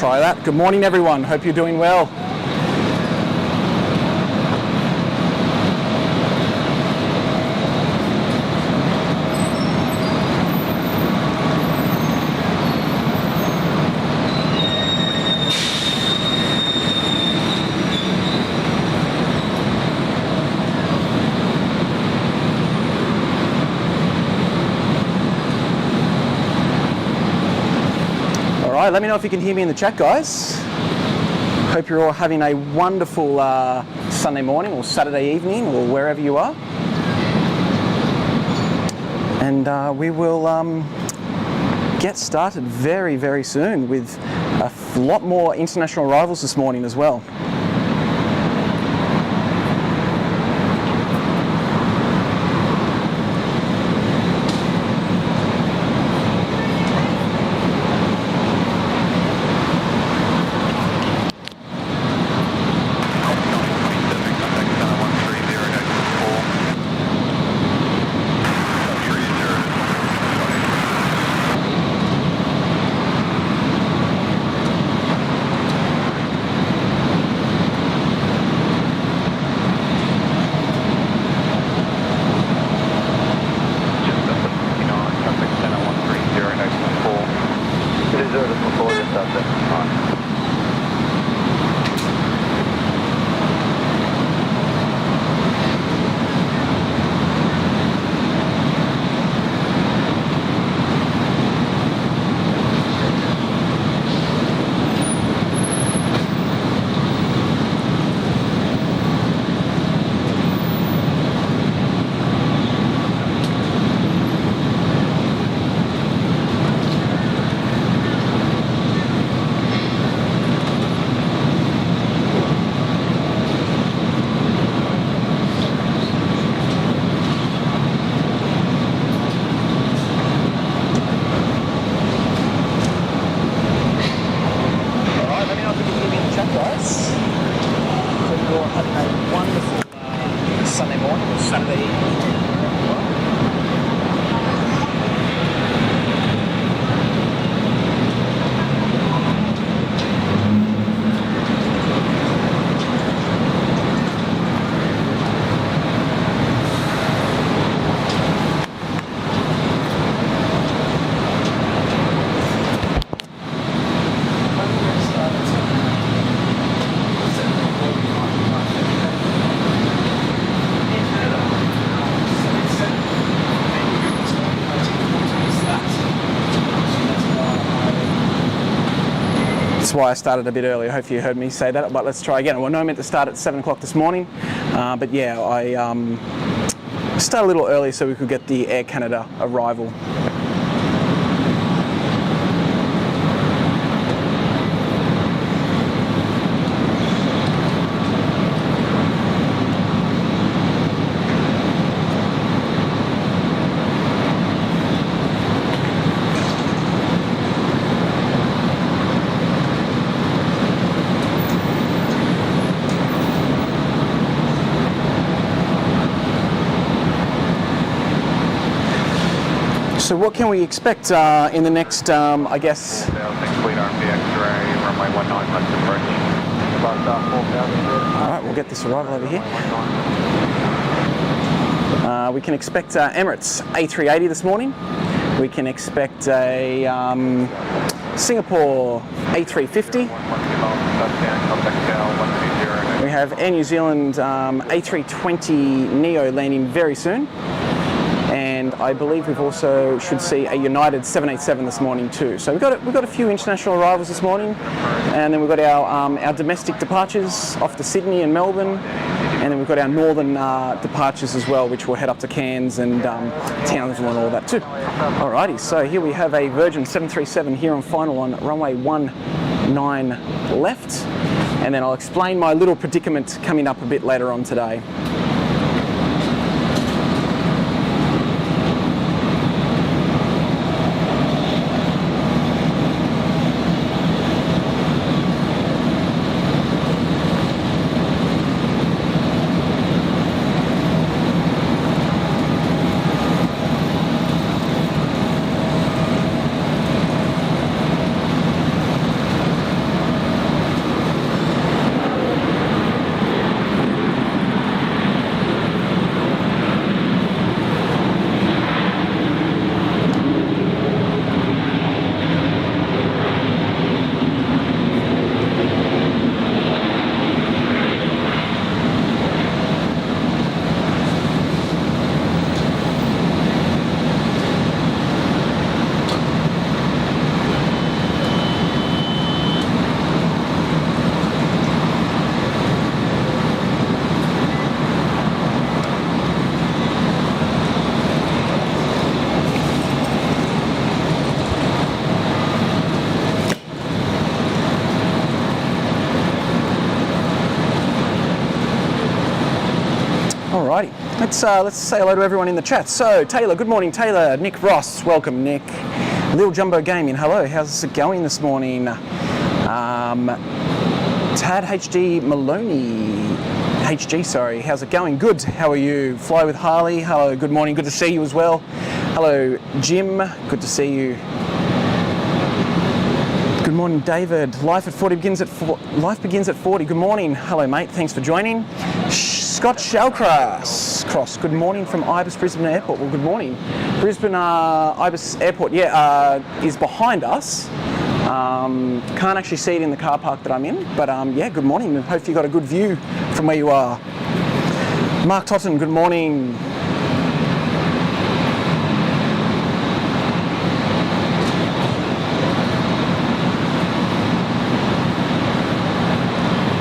try that. Good morning, everyone. Hope you're doing well. Let me know if you can hear me in the chat, guys. Hope you're all having a wonderful Sunday morning or Saturday evening or wherever you are. And we will get started very, very soon with a lot more international arrivals this morning as well. That's why I started a bit earlier. Hopefully you heard me say that, but let's try again. We're not meant to start at 7 o'clock this morning, but yeah, I started a little early so we could get the Air Canada arrival. So what can we expect in the next, I guess... Alright, we'll get this arrival over here. We can expect Emirates A380 this morning. We can expect a Singapore A350. We have Air New Zealand A320 Neo landing very soon. And I believe we've also should see a United 787 this morning too. So we've got a few international arrivals this morning, and then we've got our domestic departures off to Sydney and Melbourne, and then we've got our northern departures as well, which will head up to Cairns and Townsville and all that too. Alrighty, so here we have a Virgin 737 here on final on runway 19 left, and then I'll explain my little predicament coming up a bit later on today. Alrighty, let's say hello to everyone in the chat. So Taylor, good morning Taylor. Nick Ross, welcome Nick. Lil Jumbo Gaming, hello, how's it going this morning? Tad HD Maloney, HG, sorry, how's it going? Good, how are you? Fly with Harley, hello, good morning, good to see you as well. Hello Jim, good to see you. Good morning David, life begins at 40, good morning. Hello mate, thanks for joining. Scott Shallcross, good morning from Ibis Brisbane Airport. Well, good morning. Brisbane Ibis Airport, is behind us. Can't actually see it in the car park that I'm in, but yeah, good morning. And hopefully you got a good view from where you are. Mark Totten, good morning.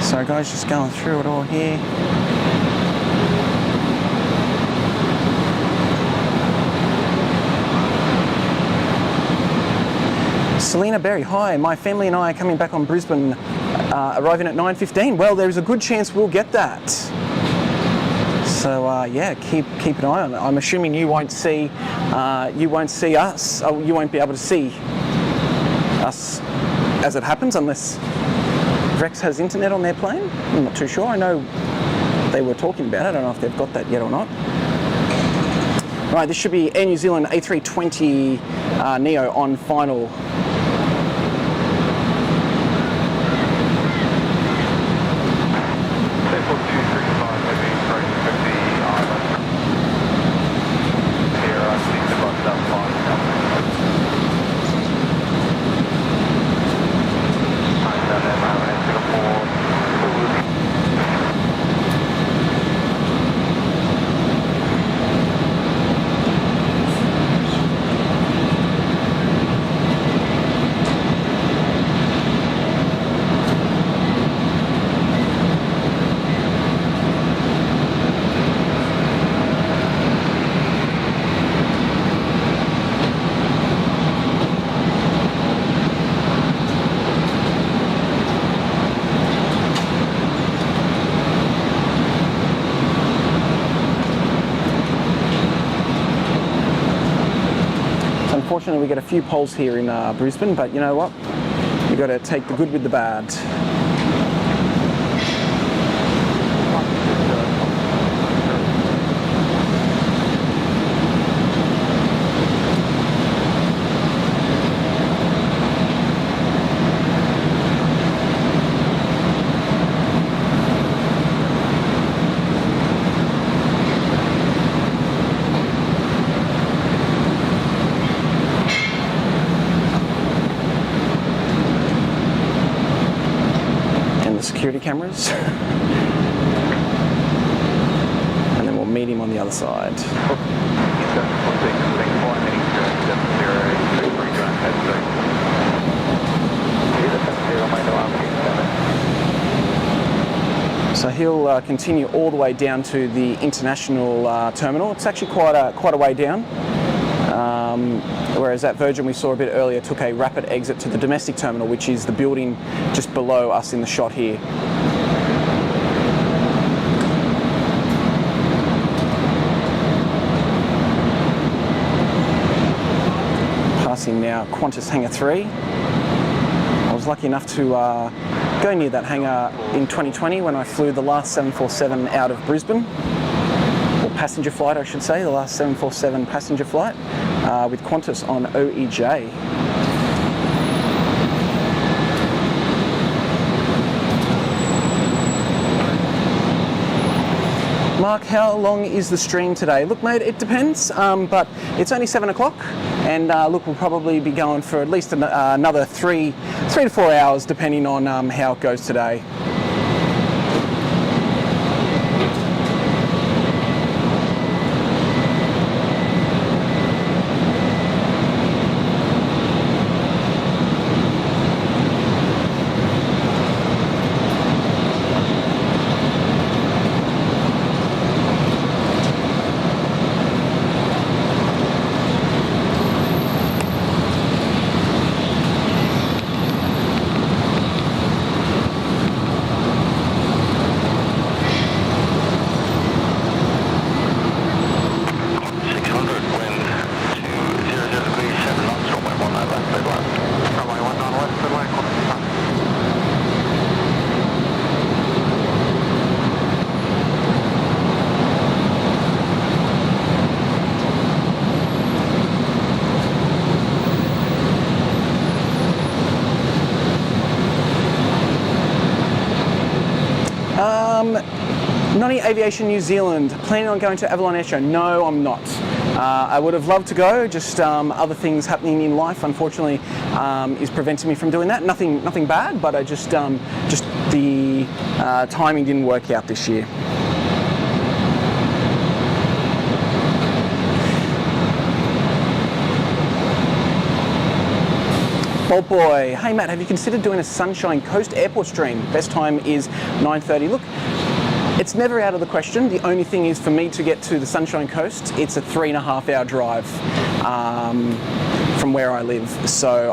So guys, just going through it all here. Selena Berry, hi, my family and I are coming back on Brisbane, arriving at 9:15. Well, there's a good chance we'll get that. So yeah, keep an eye on it. I'm assuming you won't see us, or you won't be able to see us as it happens unless Rex has internet on their plane. I'm not too sure. I know they were talking about it. I don't know if they've got that yet or not. Right, this should be Air New Zealand A320 Neo on final. Unfortunately, we get a few poles here in Brisbane, but you know what? You've got to take the good with the bad. Security cameras, and then we'll meet him on the other side. So he'll continue all the way down to the international terminal. It's actually quite a way down. Whereas at Virgin we saw a bit earlier took a rapid exit to the domestic terminal, which is the building just below us in the shot here. Passing now Qantas Hangar 3. I was lucky enough to go near that hangar in 2020 when I flew the last 747 out of Brisbane. Passenger flight, I should say, the last 747 passenger flight with Qantas on OEJ. Mark, how long is the stream today? Look, mate, it depends, but it's only 7 o'clock, and look, we'll probably be going for at least another three to 4 hours, depending on how it goes today. Nonny Aviation New Zealand, planning on going to Avalon Air Show? No, I'm not. I would have loved to go, just other things happening in life, unfortunately, is preventing me from doing that. Nothing bad, but I just the timing didn't work out this year. Bolt Boy, hey Matt, have you considered doing a Sunshine Coast Airport stream? Best time is 9:30. Look, it's never out of the question. The only thing is for me to get to the Sunshine Coast, it's a 3.5 hour drive from where I live. So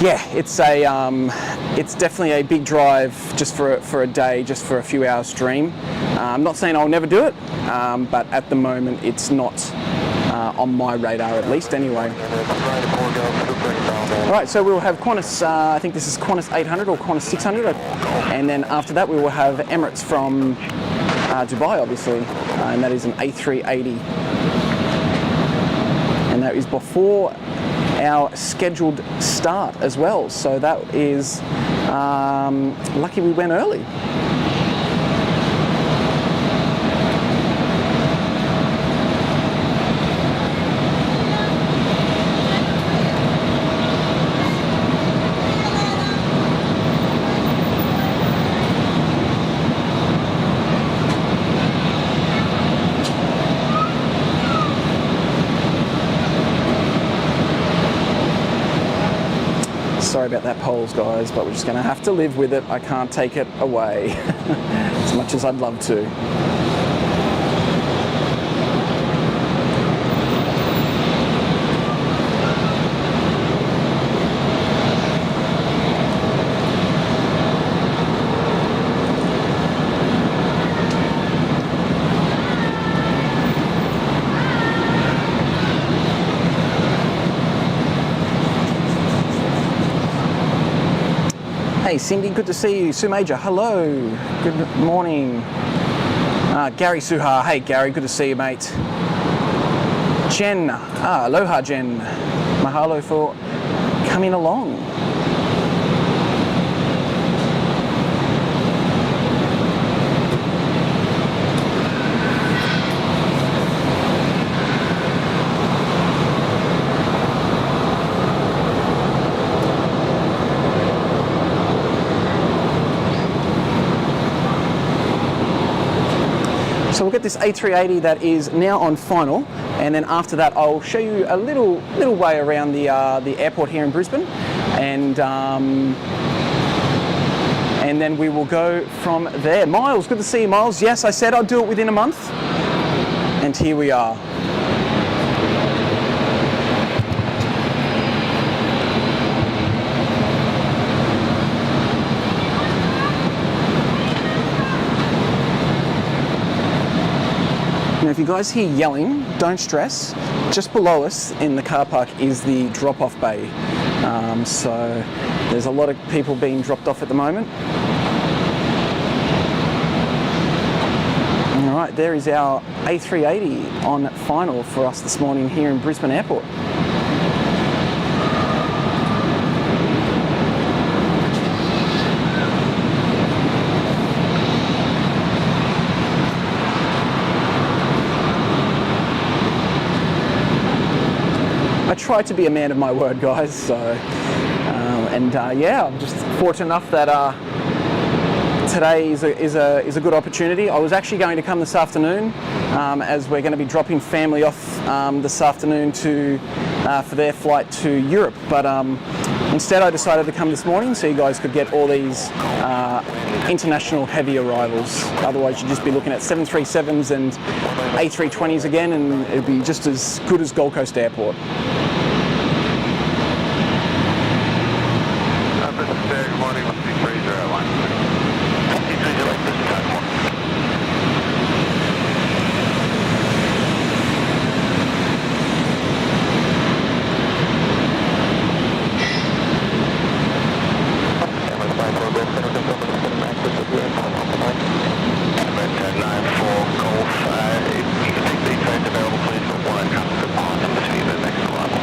it's definitely a big drive just for a day, just for a few hours stream. I'm not saying I'll never do it, but at the moment it's not on my radar, at least anyway. Alright, so we'll have Qantas, I think this is Qantas 800 or Qantas 600, and then after that we will have Emirates from Dubai, obviously, and that is an A380. And that is before our scheduled start as well, so that is lucky we went early. Sorry about that polls, guys, but we're just going to have to live with it. I can't take it away as much as I'd love to. Hey Cindy, good to see you. Sue Major, hello. Good morning. Gary Suha, hey Gary, good to see you, mate. Jen, aloha Jen. Mahalo for coming along. So we'll get this A380 that is now on final, and then after that I'll show you a little way around the airport here in Brisbane, and then we will go from there. Miles, good to see you, Miles. Yes, I said I'd do it within a month, and here we are. Now, if you guys hear yelling, don't stress. Just below us in the car park is the drop-off bay. So there's a lot of people being dropped off at the moment. All right, there is our A380 on final for us this morning here in Brisbane Airport. I try to be a man of my word, guys. So, yeah, I'm just fortunate enough that today is a good opportunity. I was actually going to come this afternoon, as we're going to be dropping family off this afternoon for their flight to Europe. But instead, I decided to come this morning so you guys could get all these international heavy arrivals. Otherwise, you'd just be looking at 737s and A320s again, and it'd be just as good as Gold Coast Airport. Good morning, 9-4 Golf. If you can take the train available, please, for one and a half departure between the next arrival.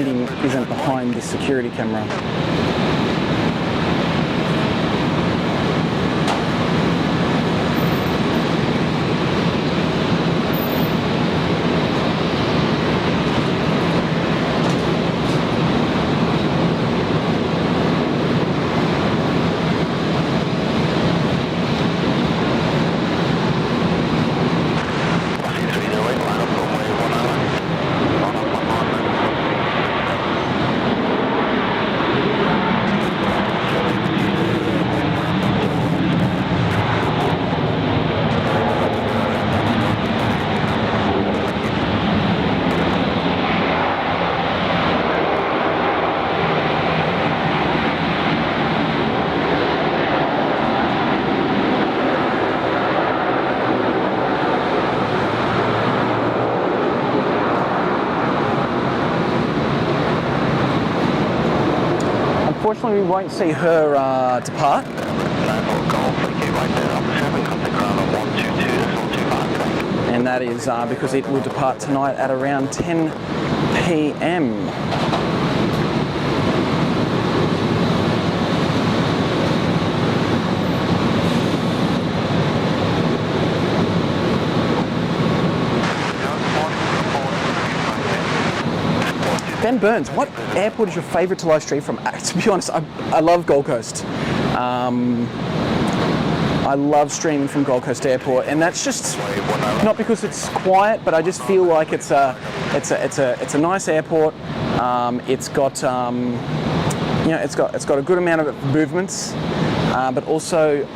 landing isn't behind this security camera. Unfortunately, we won't see her depart. And that is because it will depart tonight at around 10 p.m. Ben Burns, what airport is your favourite to live stream from? To be honest, I love Gold Coast. I love streaming from Gold Coast Airport, and that's just not because it's quiet, but I just feel like it's a nice airport. It's got it's got a good amount of movements, but also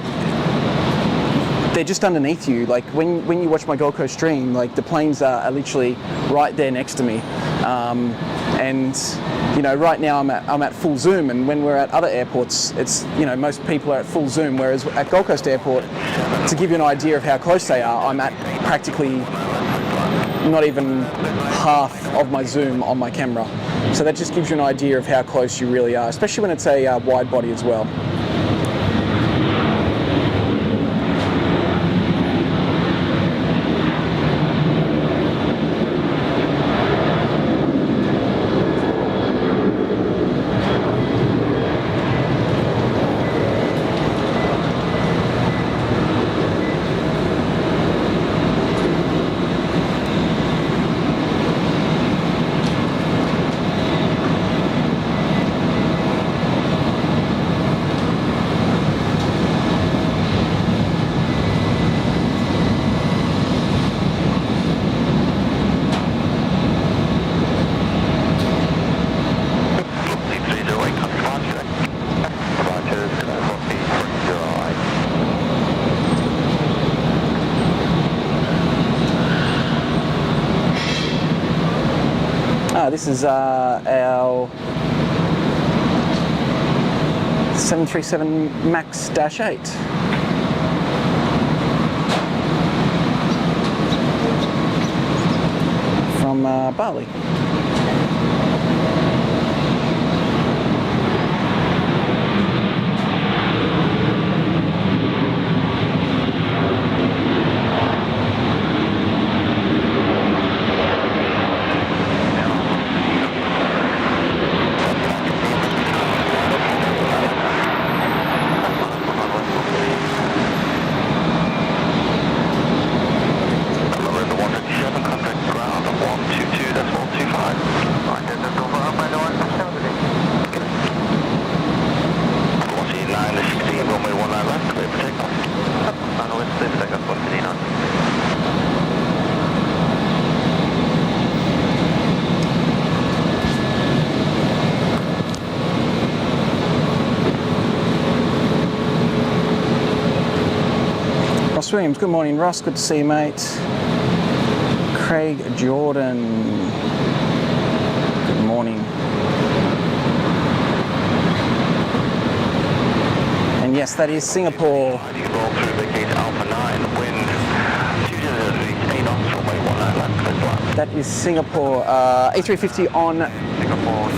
they're just underneath you. Like when you watch my Gold Coast stream, like the planes are literally right there next to me. And right now I'm at full zoom, and when we're at other airports, it's most people are at full zoom, whereas at Gold Coast Airport, to give you an idea of how close they are, I'm at practically not even half of my zoom on my camera. So that just gives you an idea of how close you really are, especially when it's a wide body as well. This is our 737 MAX-8. From Bali. Williams, good morning Ross, good to see you mate. Craig Jordan, good morning. And yes, that is Singapore. That is Singapore, A350 on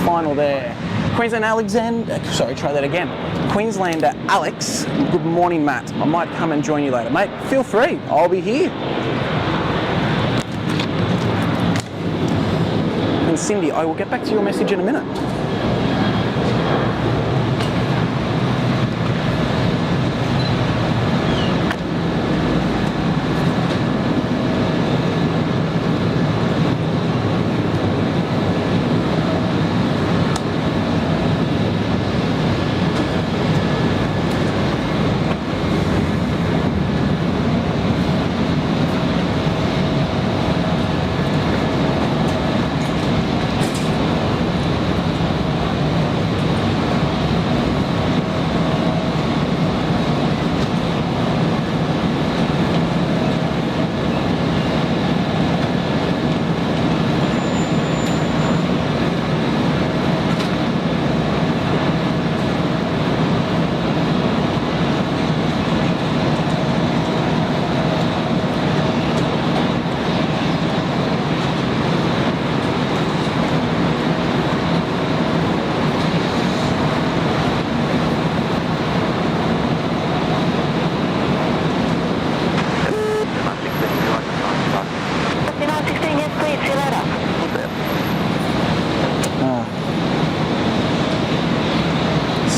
final there. Queensland Alexander, sorry, try that again. Queenslander Alex, good morning Matt. I might come and join you later. Mate, feel free, I'll be here. and Cindy, I will get back to your message in a minute.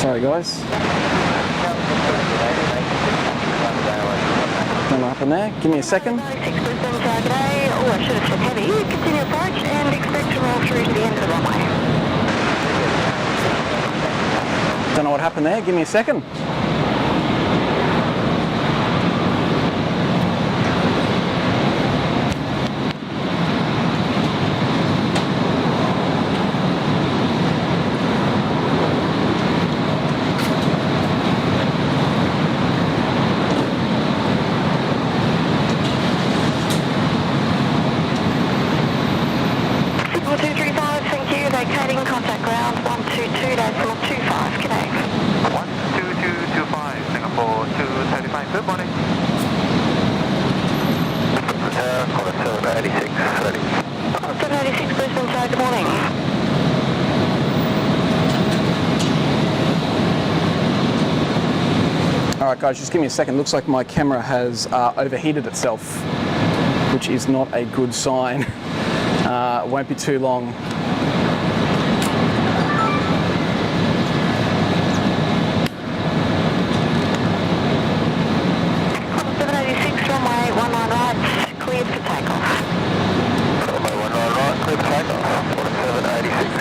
Sorry guys. Don't know what happened there. Give me a second. 6 Brisbane today. Oh, I should have said heavy. Continue approach and expect to roll through to the end of the runway. Don't know what happened there. Give me a second. Vacating contact ground 122.25, connect. 12225, Singapore 235, good morning. Call it 786, 30. 786 Brisbane, side, good morning. Alright guys, just give me a second. Looks like my camera has overheated itself, which is not a good sign. It won't be too long. Cleared for takeoff. Runway 19 right, cleared for takeoff. 786.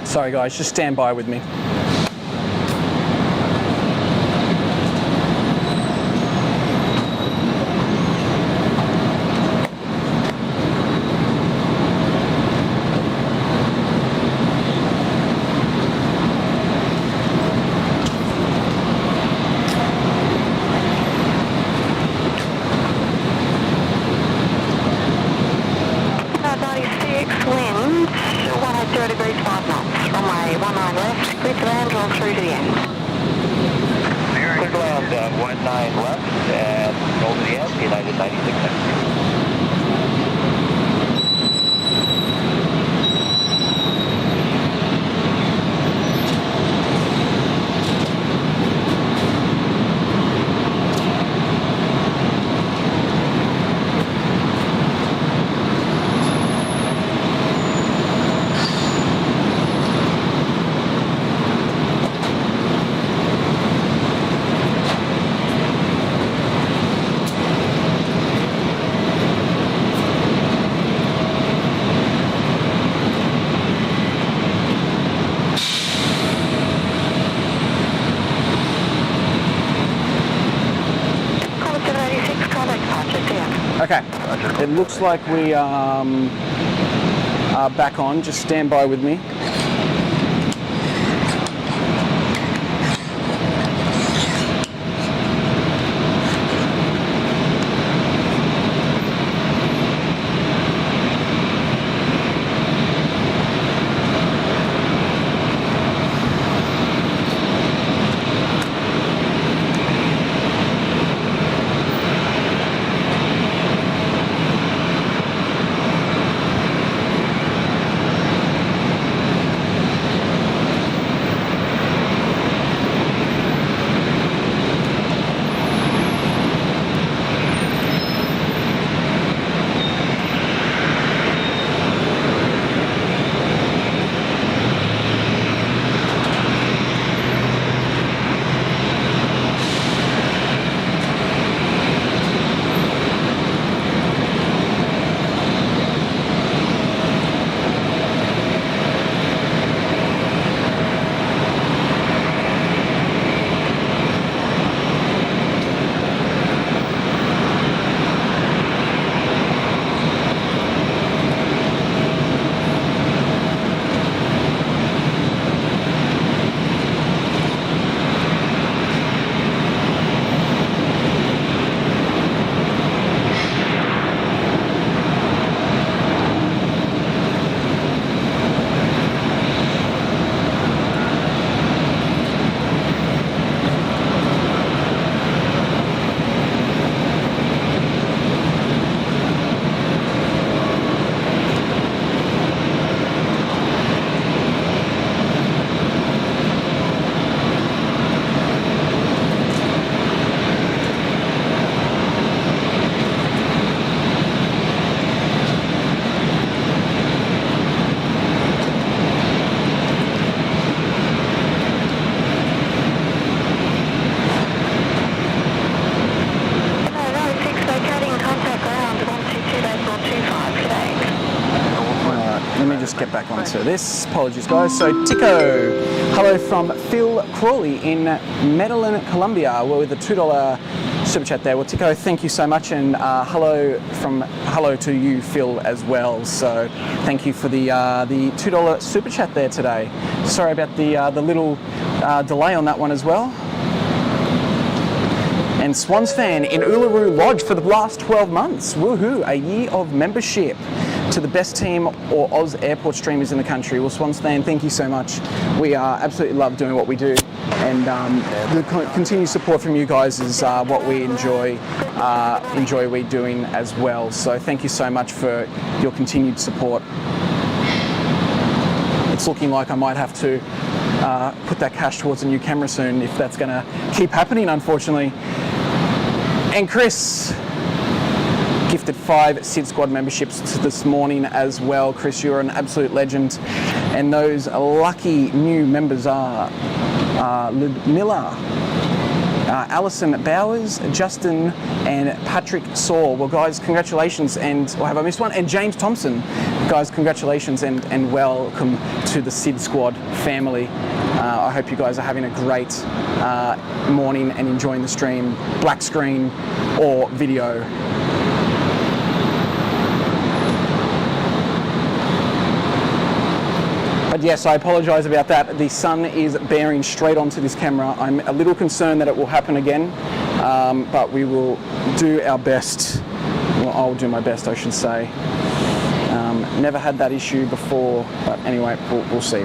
Sorry guys, just stand by with me. Wind 180 degrees 5 knots. Runway 19 left, clear to land, roll through to the end. Quick land, 19 left, and roll to the end, United 96 cents. Okay, it looks like we are back on. Just stand by with me. get back onto this. Apologies, guys. So Tico, hello from Phil Crawley in Medellin, Colombia. We're with a $2 super chat there. Well, Tico, thank you so much, and hello to you, Phil, as well. So thank you for the $2 super chat there today. Sorry about the little delay on that one as well. And Swans fan in Uluru Lodge for the last 12 months. Woohoo, a year of membership to the best team or Oz airport streamers in the country. Well, Swans fan, thank you so much. We absolutely love doing what we do, and the continued support from you guys is what we enjoy we doing as well. So thank you so much for your continued support. It's looking like I might have to put that cash towards a new camera soon if that's going to keep happening, unfortunately. And Chris gifted 5 SydSquad memberships this morning as well. Chris, you're an absolute legend. And those lucky new members are Ludmilla, Alison Bowers, Justin, and Patrick Saul. Well, guys, congratulations, or have I missed one? And James Thompson. Guys, congratulations and welcome to the SydSquad family. I hope you guys are having a great morning and enjoying the stream, black screen or video. But yes, I apologise about that. The sun is bearing straight onto this camera. I'm a little concerned that it will happen again, but we will do our best. Well, I'll do my best, I should say. Never had that issue before, but anyway, we'll see.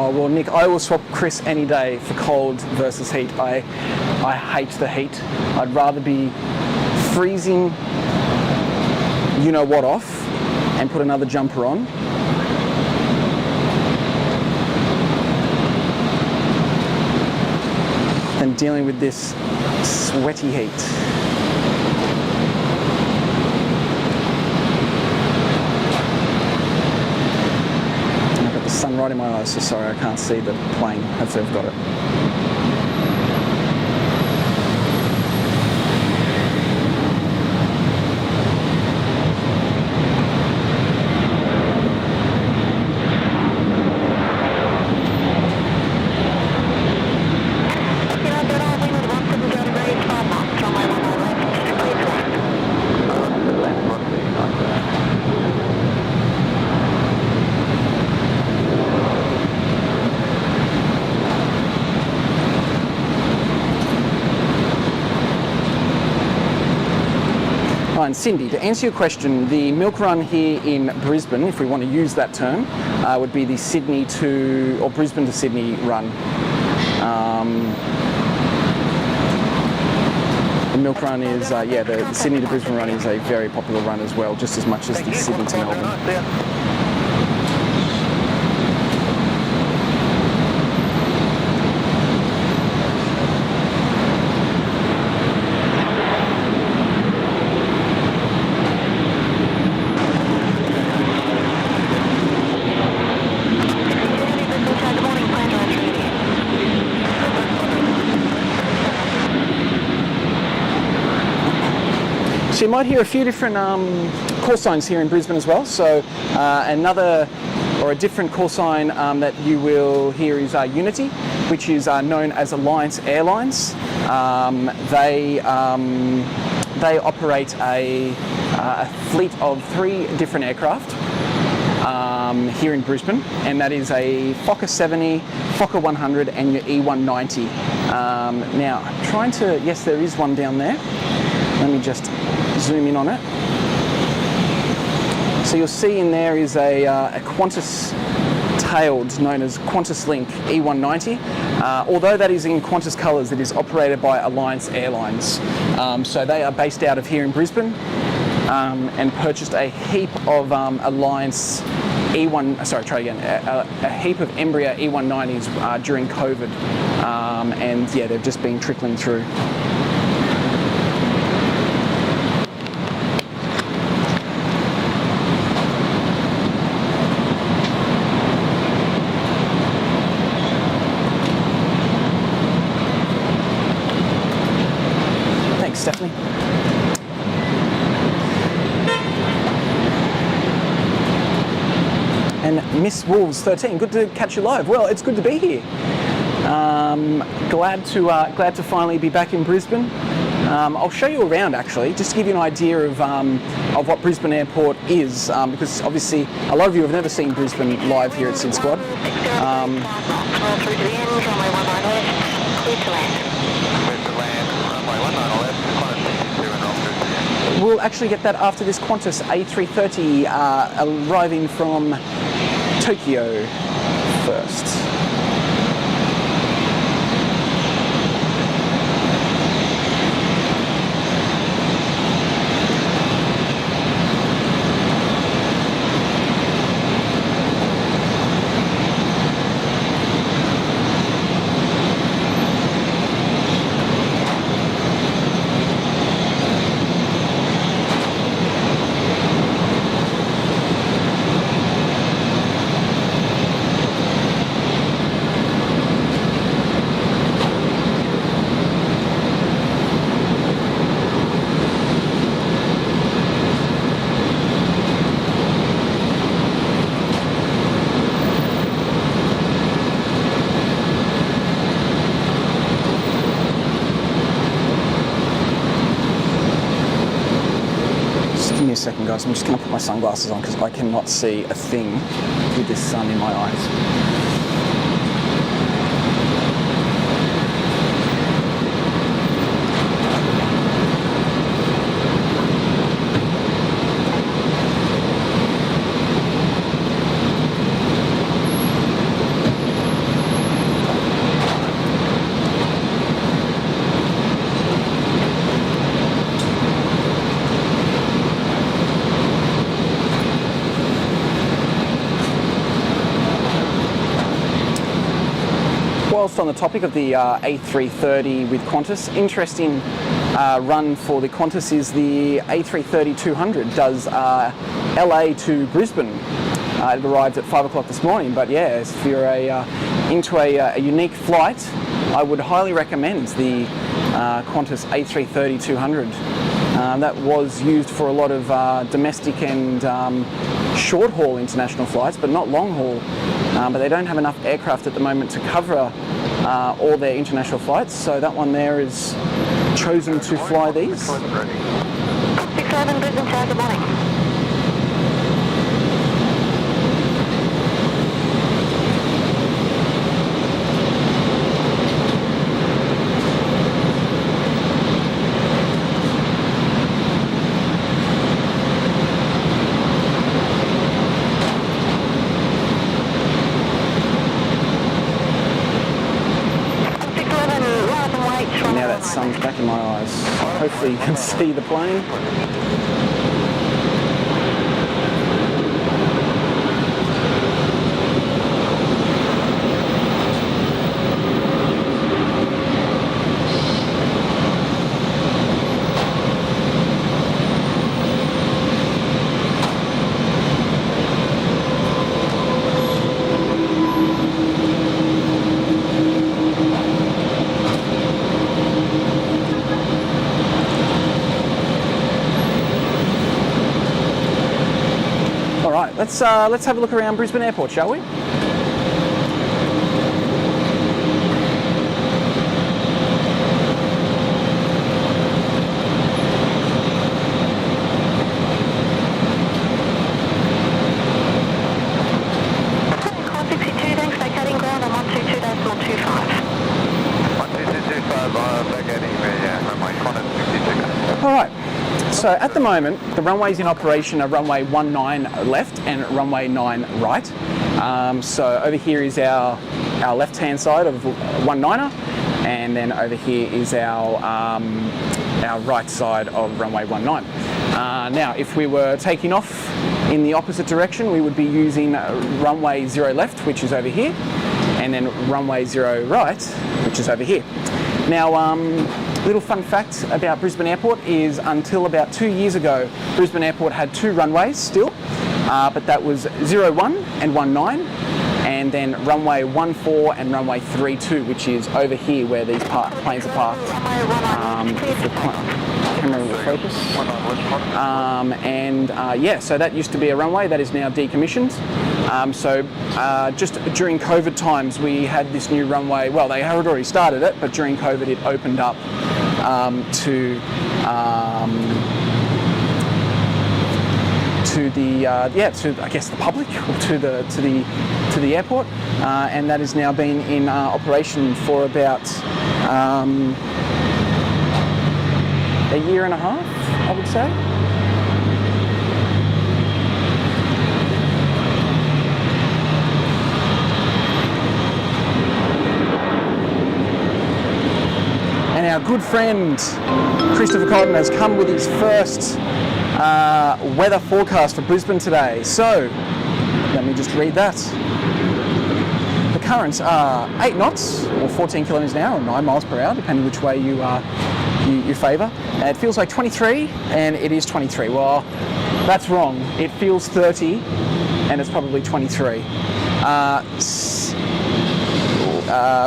Well, Nick, I will swap Chris any day for cold versus heat. I hate the heat. I'd rather be freezing you-know-what off and put another jumper on than dealing with this sweaty heat. Sun right in my eyes, so sorry I can't see the plane. Hopefully I've got it. And Cindy, to answer your question, the milk run here in Brisbane, if we want to use that term, would be the Sydney to, or Brisbane to Sydney run. The milk run is, the Sydney to Brisbane run is a very popular run as well, just as much as the Sydney to Melbourne. So you might hear a few different call signs here in Brisbane as well. So a different call sign that you will hear is Unity, which is known as Alliance Airlines. They operate a fleet of 3 different aircraft. here in Brisbane, and that is a Fokker 70, Fokker 100 and your E190. Now, I'm trying to, yes, there is one down there. Let me just zoom in on it. So you'll see in there is a Qantas tailed, known as Qantas Link E190. Although that is in Qantas colours, it is operated by Alliance Airlines. So they are based out of here in Brisbane and purchased a heap of Alliance a heap of Embraer E190s during COVID. And yeah, they've just been trickling through. Stephanie. And Miss Wolves 13, good to catch you live. Well, it's good to be here. Glad to finally be back in Brisbane. I'll show you around actually, just to give you an idea of what Brisbane Airport is, because obviously a lot of you have never seen Brisbane live here at SydSquad. We'll actually get that after this Qantas A380 arriving from Tokyo first. Second, guys, I'm just going to put my sunglasses on because I cannot see a thing with this sun in my eyes. Whilst on the topic of the A330 with Qantas, interesting run for the Qantas is the A330-200 does LA to Brisbane. It arrived at 5 o'clock this morning, but yeah, if you're into a unique flight, I would highly recommend the Qantas A330-200. That was used for a lot of domestic and short-haul international flights, but not long-haul. But they don't have enough aircraft at the moment to cover all their international flights, so that one there is chosen to fly these. 611 Brisbane Tower, good morning. Now that sun's back in my eyes. Hopefully you can see the plane. Let's have a look around Brisbane Airport, shall we? So at the moment, the runways in operation are runway 19 left and runway 9 right. So over here is our left-hand side of 19er, and then over here is our right side of runway 19. Now, if we were taking off in the opposite direction, we would be using runway 0 left, which is over here, and then runway 0 right, which is over here. Now, little fun fact about Brisbane Airport is until about 2 years ago, Brisbane Airport had 2 runways still, but that was 01 and 19, and then runway 14 and runway 32, which is over here where these planes are parked. Camera will focus. Yeah, so that used to be a runway that is now decommissioned. Just during COVID times, we had this new runway. Well, they had already started it, but during COVID, it opened up to I guess the public, or to the airport, and that has now been in operation for about a year and a half, I would say. And our good friend Christopher Cotton has come with his first weather forecast for Brisbane today. So, let me just read that. The currents are 8 knots, or 14 kilometres an hour, or 9 miles per hour, depending which way you favour. It feels like 23, and it is 23. Well, that's wrong. It feels 30, and it's probably 23.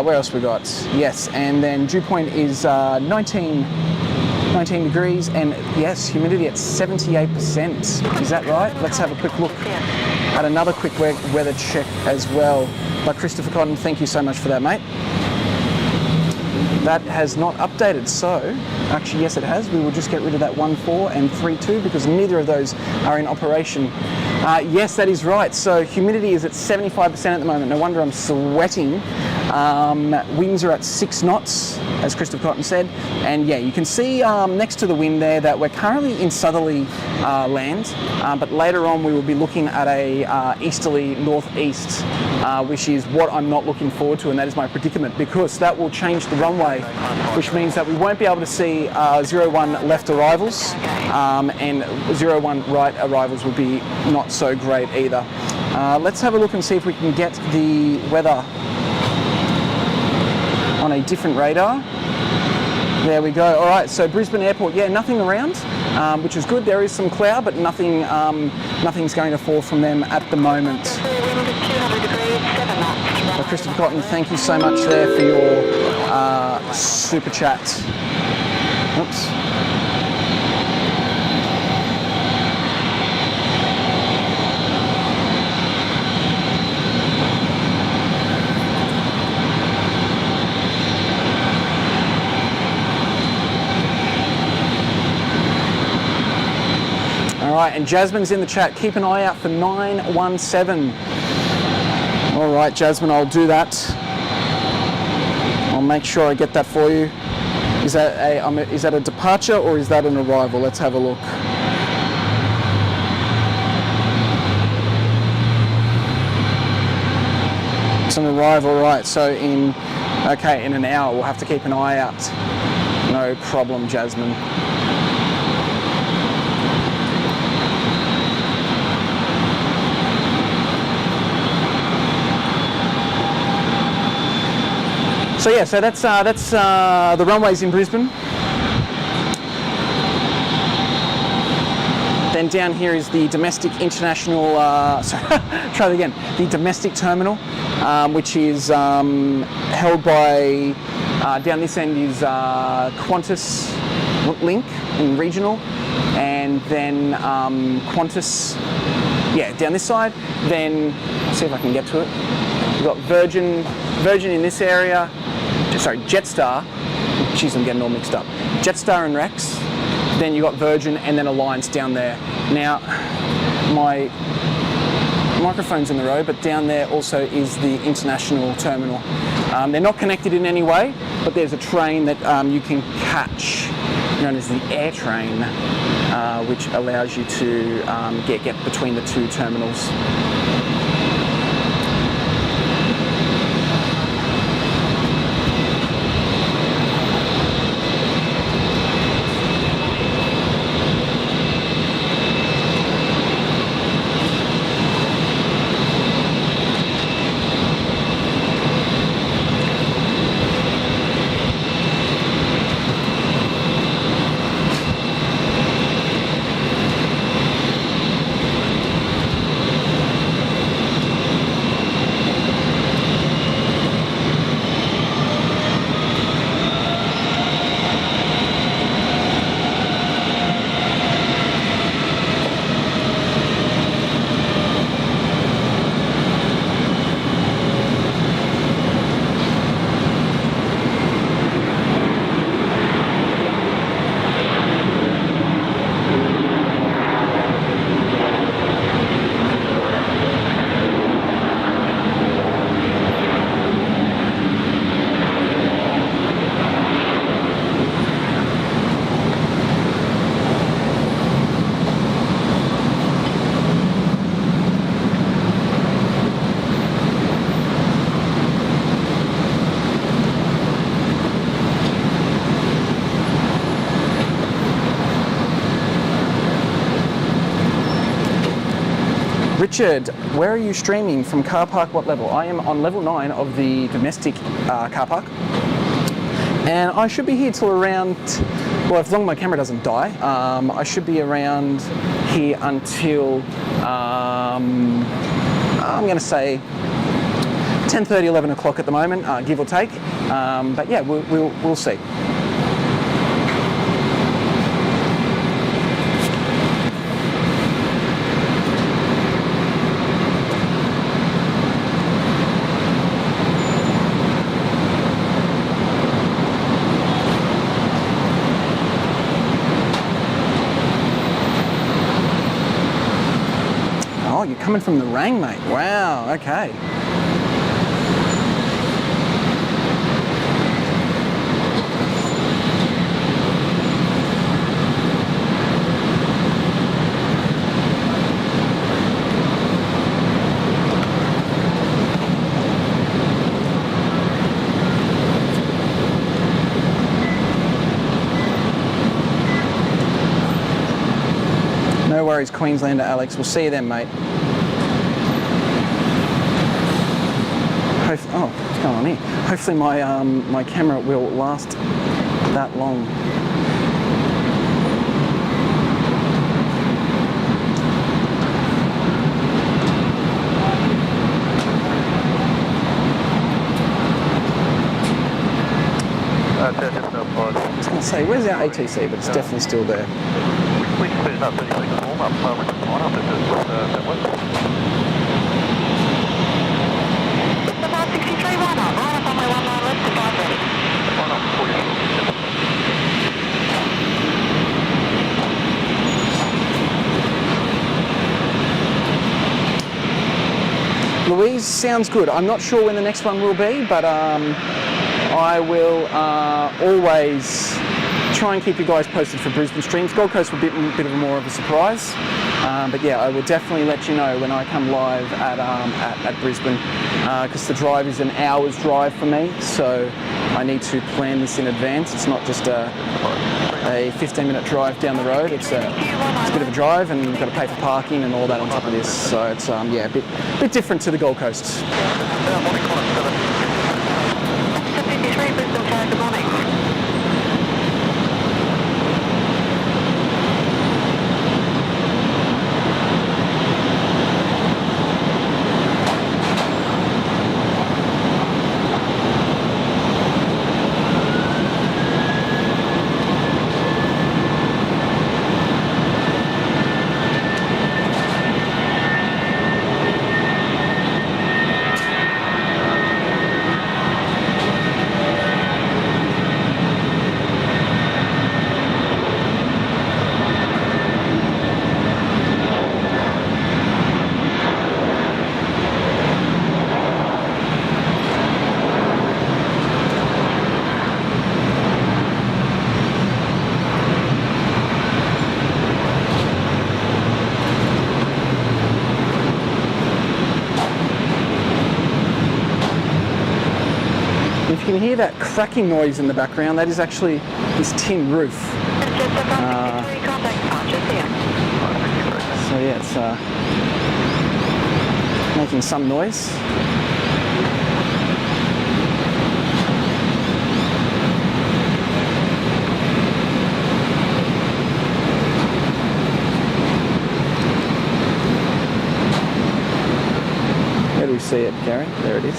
Where else we got? Yes, and then dew point is 19 degrees, and yes, humidity at 78%. Is that right? Let's have a quick look at another quick weather check as well. By Christopher Cotton, thank you so much for that, mate. That has not updated, so actually yes it has. We will just get rid of that 14 and 32 because neither of those are in operation. Yes, that is right. So humidity is at 75% at the moment. No wonder I'm sweating. Winds are at 6 knots, as Christopher Cotton said. And yeah, you can see next to the wind there that we're currently in southerly land, but later on we will be looking at a easterly northeast, which is what I'm not looking forward to, and that is my predicament, because that will change the runway, which means that we won't be able to see 01 left arrivals, and 01 right arrivals will be not so great either. Let's have a look and see if we can get the weather on a different radar. There we go. All right, so Brisbane Airport, yeah, nothing around, which is good. There is some cloud, but nothing, nothing's going to fall from them at the moment. So Christopher Cotton, thank you so much there for your super chat. Oops. All right, and Jasmine's in the chat. Keep an eye out for 917. All right, Jasmine, I'll do that. I'll make sure I get that for you. Is that a departure or is that an arrival? Let's have a look. It's an arrival, right? So in an hour, we'll have to keep an eye out. No problem, Jasmine. So yeah, so that's the runways in Brisbane. Then down here is the domestic international, try that again, the domestic terminal, which is held by, down this end is Qantas Link in regional, and then Qantas, yeah, down this side. Then, let's see if I can get to it. We've got Virgin in this area. Sorry, Jetstar. Jeez, I'm getting all mixed up. Jetstar and Rex. Then you got Virgin, and then Alliance down there. Now, my microphone's in the road, but down there also is the international terminal. They're not connected in any way, but there's a train that you can catch known as the air train, which allows you to get between the two terminals. Richard, where are you streaming? From car park, what level? I am on level 9 of the domestic car park. And I should be here till around, well, as long as my camera doesn't die, I should be around here until, I'm going to say 10:30, 11 o'clock at the moment, give or take. But yeah, we'll see. Oh, you're coming from the Rang, mate. Wow, okay. No worries, Queenslander Alex. We'll see you then, mate. Oh, what's going on here? Hopefully my camera will last that long. I was going to say, where's our ATC? But it's definitely still there. We can put about 30 seconds warm up with the line up if that works. The 563, line up. Line up on my 1 line left to 5 ready. Line up for you. Louise, sounds good. I'm not sure when the next one will be, but I will always try and keep you guys posted for Brisbane streams. Gold Coast will be a bit of more of a surprise, but yeah, I will definitely let you know when I come live at Brisbane, because the drive is an hour's drive for me, so I need to plan this in advance. It's not just a 15-minute drive down the road. It's a bit of a drive, and you've got to pay for parking and all that on top of this. So it's yeah, a bit different to the Gold Coast. Morning, Connor, 7. 53, Brisbane Tower, good morning. can hear that cracking noise in the background, that is actually this tin roof. Just above 63, contact departures here. So yeah, it's making some noise. Where do we see it, Gary? There it is.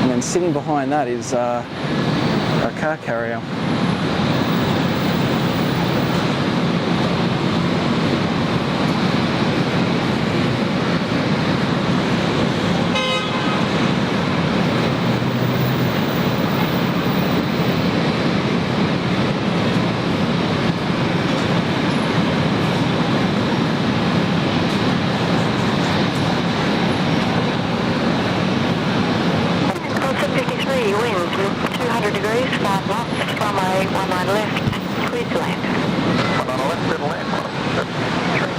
And then sitting behind that is a car carrier. Wind 200 degrees, 5 knots, runway 19 left, clear to land. 19 left, clear to land. 53.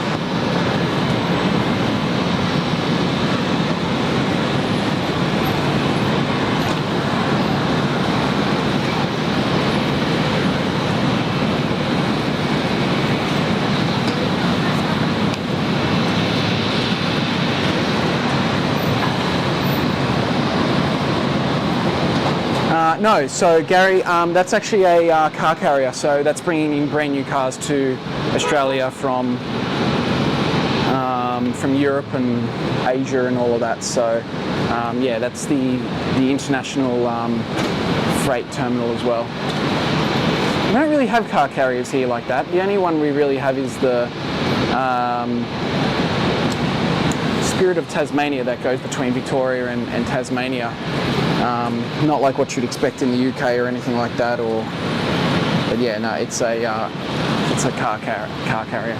No, so Gary, that's actually a car carrier. So that's bringing in brand new cars to Australia from Europe and Asia and all of that. So yeah, that's the international freight terminal as well. We don't really have car carriers here like that. The only one we really have is the Spirit of Tasmania that goes between Victoria and Tasmania. Not like what you'd expect in the UK or anything like that. But yeah, no, it's a car carrier.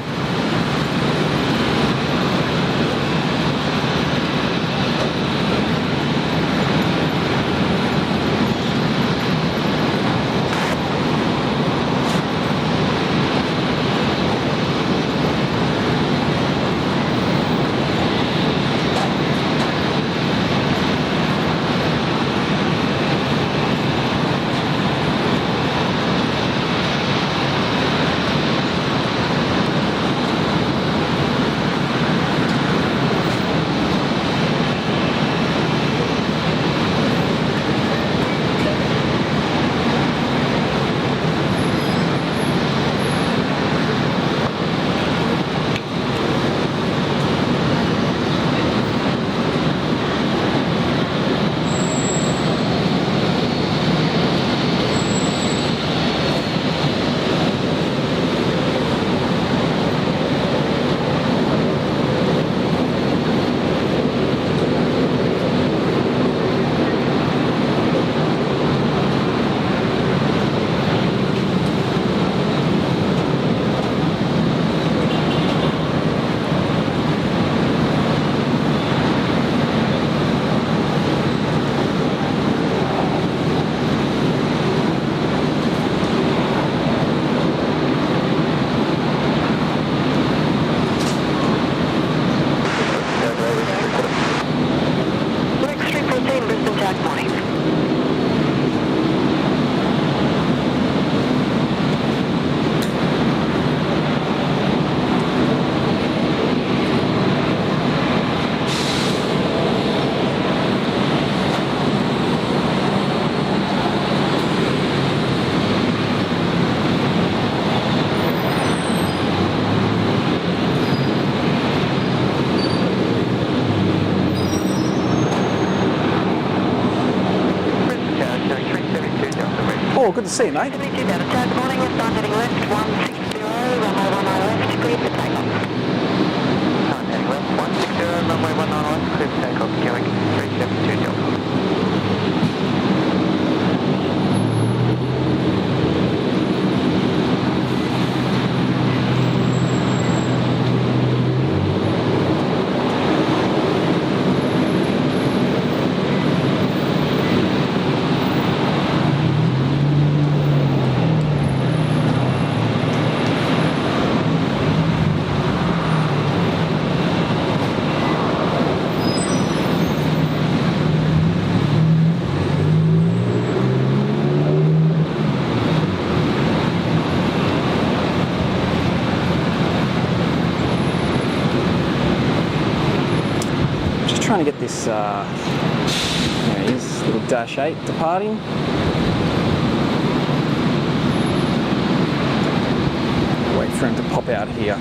Oh, good to see you, mate. Good morning, start heading left, 160, runway 19 left, clear for takeoff. Start heading left, 160, runway 19 left, clear for takeoff, carrying 372 Delta. trying to get this, there he is, little Dash 8 departing. Wait for him to pop out here.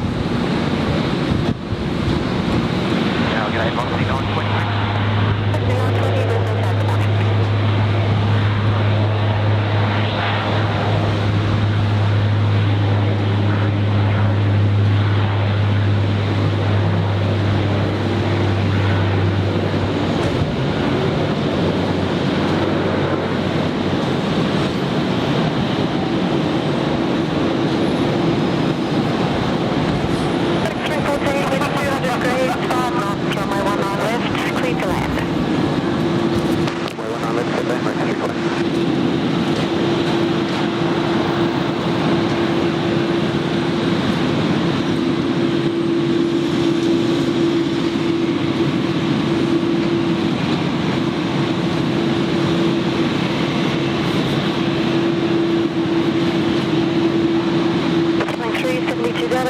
Now, g'day, Bondi on 26.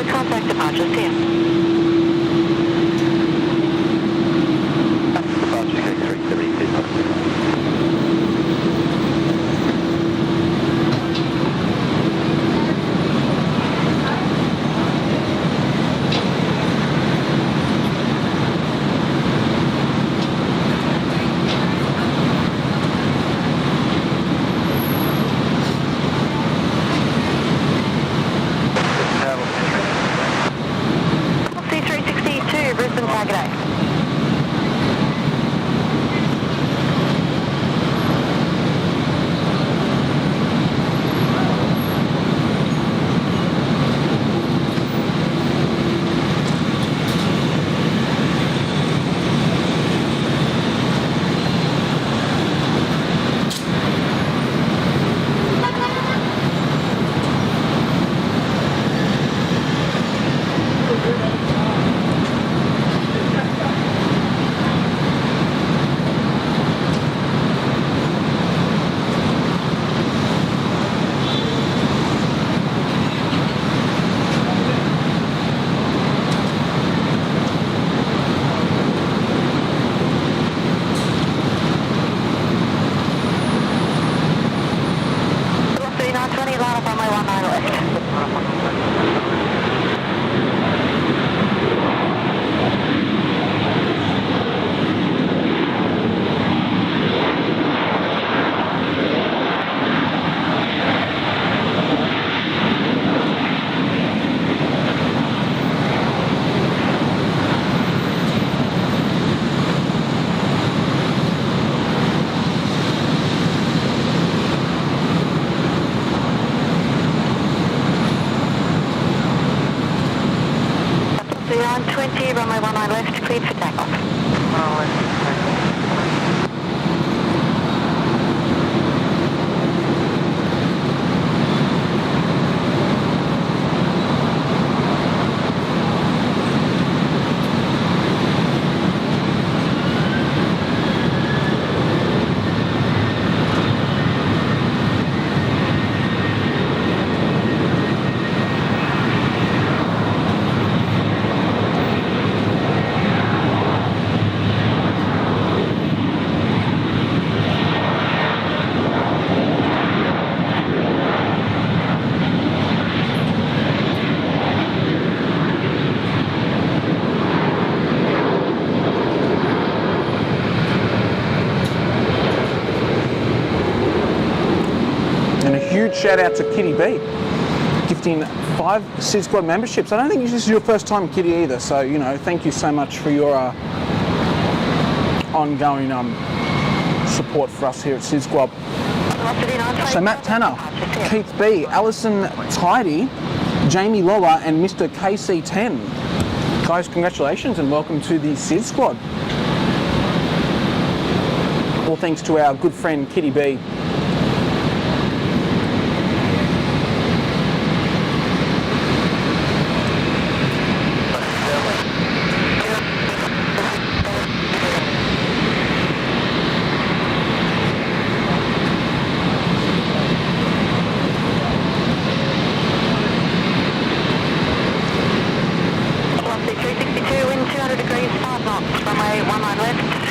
Contact departure, see you. Departure A380. A360 Brisbane, G'day. On 20, runway 19 left, cleared for takeoff. Huge shout out to Kitty B, gifting 5 SydSquad memberships. I don't think this is your first time, Kitty, either. So, you know, thank you so much for your ongoing support for us here at SydSquad. So Matt Tanner, Keith B, Alison Tidy, Jamie Lower, and Mr. KC10. Guys, congratulations and welcome to the SydSquad. All thanks to our good friend Kitty B. A362, wind 200 degrees, 5 knots, runway 19 left.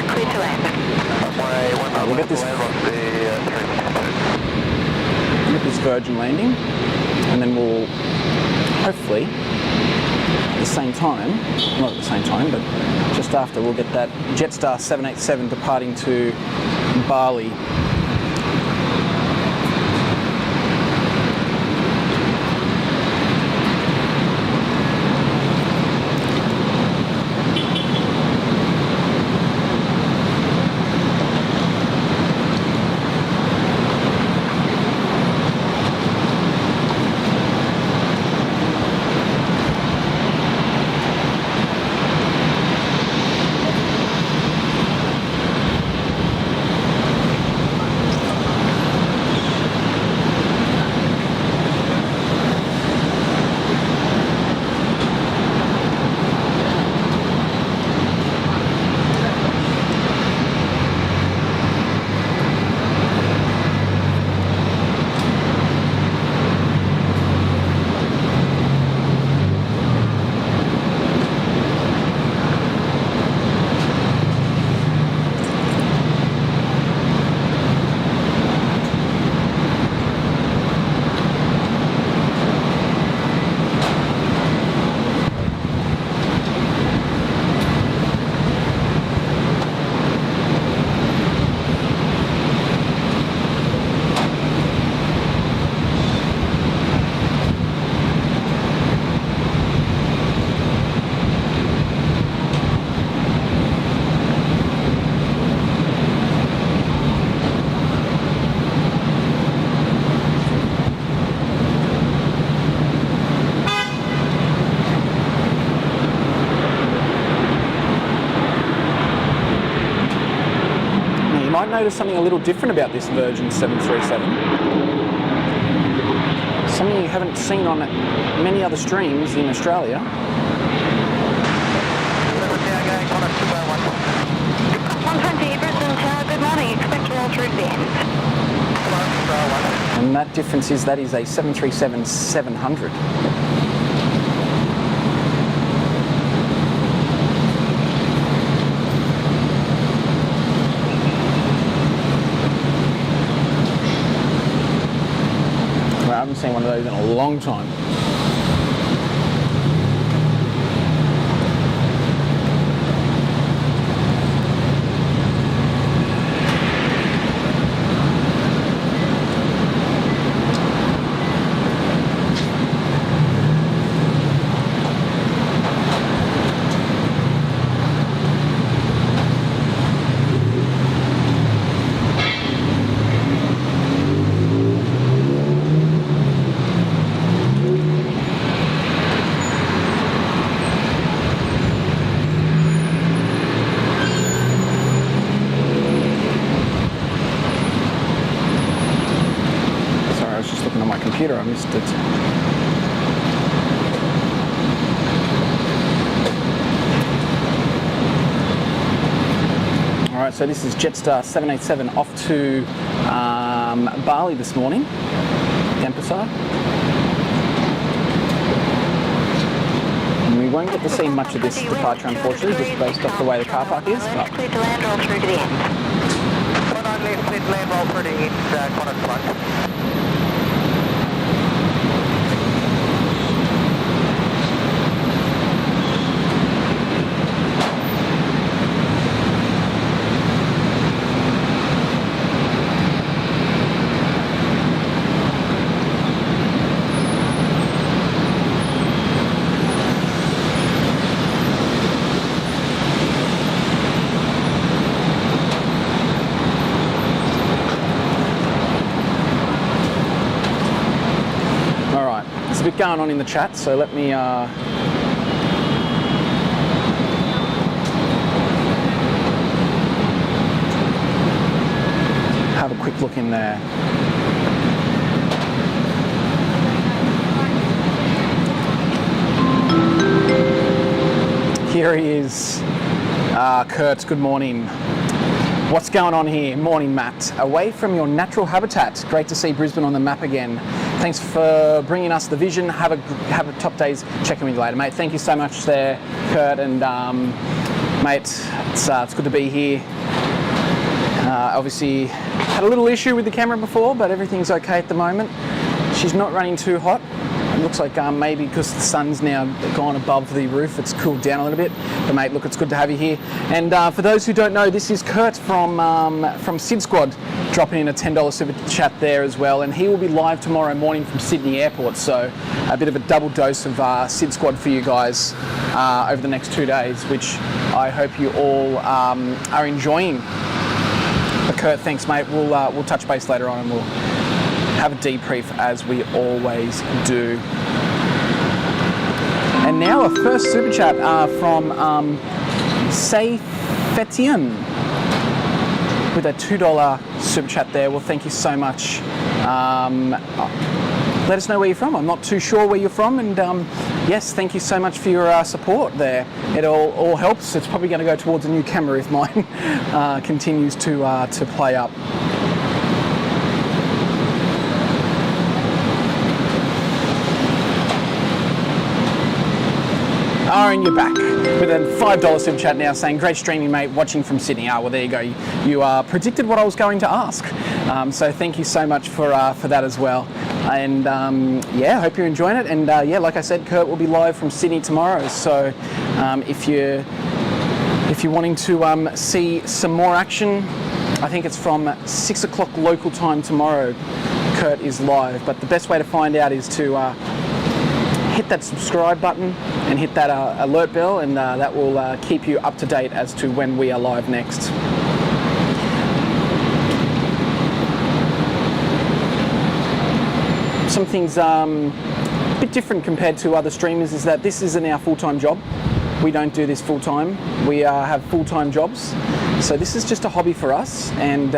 Virgin landing, and then we'll hopefully at the same time, not at the same time, but just after, we'll get that Jetstar 787 departing to Bali. Notice something a little different about this Virgin 737. Something you haven't seen on many other streams in Australia. 120 Brisbane Tower, good morning. Expect to roll through to the end. And that difference is that is a 737-700. I haven't seen one of those in a long time. I missed it. Alright, so this is Jetstar 787 off to Bali this morning, Denpasar. And we won't get to see much of this departure, unfortunately, just based off the way the car park is. But Clear to land, roll through to the end. Clear to land, roll through to the end, Qantas flight. a bit going on in the chat, so let me have a quick look in there. Here he is. Kurt, good morning. What's going on here? Morning, Matt. Away from your natural habitat. Great to see Brisbane on the map again. Thanks for bringing us the vision. Have a top days. Check in with you later, mate. Thank you so much there, Kurt. And mate, it's good to be here. Obviously, had a little issue with the camera before, but everything's okay at the moment. She's not running too hot. It looks like maybe because the sun's now gone above the roof, it's cooled down a little bit. But mate, look, it's good to have you here. And for those who don't know, this is Kurt from SydSquad, dropping in a $10 super chat there as well. And he will be live tomorrow morning from Sydney Airport. So a bit of a double dose of SydSquad for you guys over the next 2 days, which I hope you all are enjoying. But Kurt, thanks mate. We'll touch base later on and we'll have a debrief as we always do. And now a first super chat from Sayfetian with a $2 super chat there. Well, thank you so much. Let us know where you're from. I'm not too sure where you're from, and yes, thank you so much for your support there. It all helps. It's probably going to go towards a new camera if mine continues to play up. Aaron, you're back with a $5 super chat now saying, great streaming, mate, watching from Sydney. Well, there you go. You predicted what I was going to ask. So thank you so much for that as well. And yeah, hope you're enjoying it. And yeah, like I said, Kurt will be live from Sydney tomorrow. So if you're wanting to see some more action, I think it's from 6 o'clock local time tomorrow, Kurt is live. But the best way to find out is to hit that subscribe button and hit that alert bell, and that will keep you up to date as to when we are live next. Some things a bit different compared to other streamers is that this isn't our full-time job. We don't do this full-time. We have full-time jobs. So this is just a hobby for us, and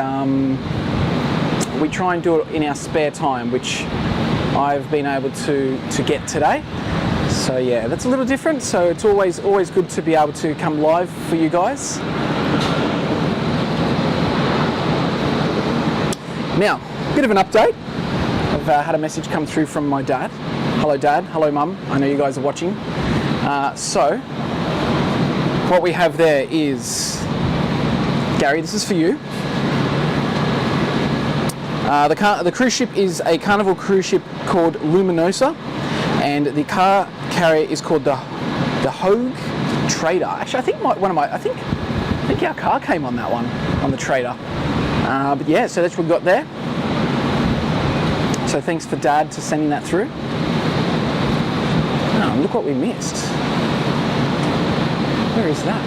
we try and do it in our spare time, which I've been able to get today. So yeah, that's a little different. So it's always good to be able to come live for you guys. Now, a bit of an update. I've had a message come through from my dad. Hello Dad, hello Mum, I know you guys are watching. So, what we have there is, Gary, this is for you. The cruise ship is a Carnival cruise ship called Luminosa, and the car carrier is called the Hogue Trader. Actually, I think I think our car came on that one, on the Trader. But yeah, so that's what we've got there. So thanks for Dad to sending that through. Oh, look what we missed. Where is that?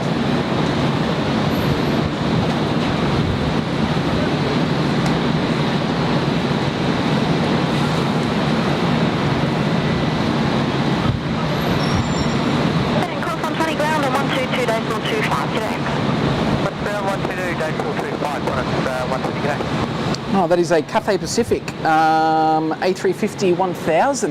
Oh, that is a Cathay Pacific A350 1000.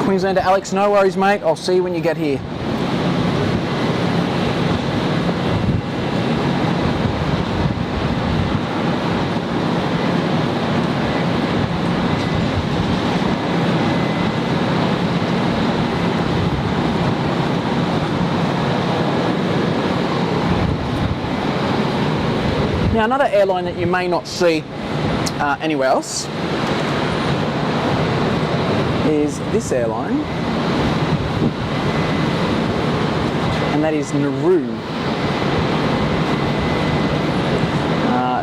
Queenslander Alex, no worries mate, I'll see you when you get here. Now, another airline that you may not see anywhere else is this airline, and that is Nauru.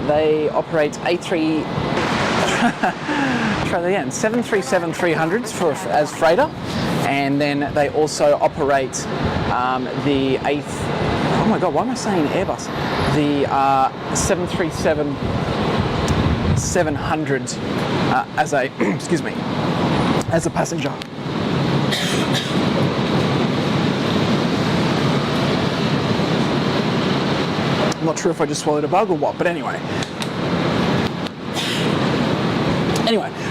They operate 737-300s as freighter, and then they also operate the oh my god, why am I saying Airbus? The 737-700 as a excuse me, as a passenger. I'm not sure if I just swallowed a bug or what, but anyway.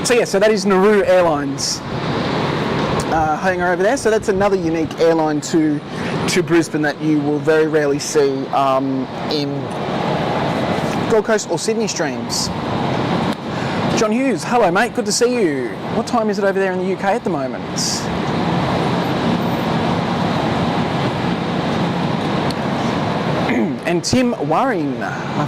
So yeah, so that is Nauru Airlines hangar over there. So that's another unique airline to Brisbane that you will very rarely see in Gold Coast or Sydney streams. John Hughes, hello mate, good to see you. What time is it over there in the UK at the moment? And Tim Waring, I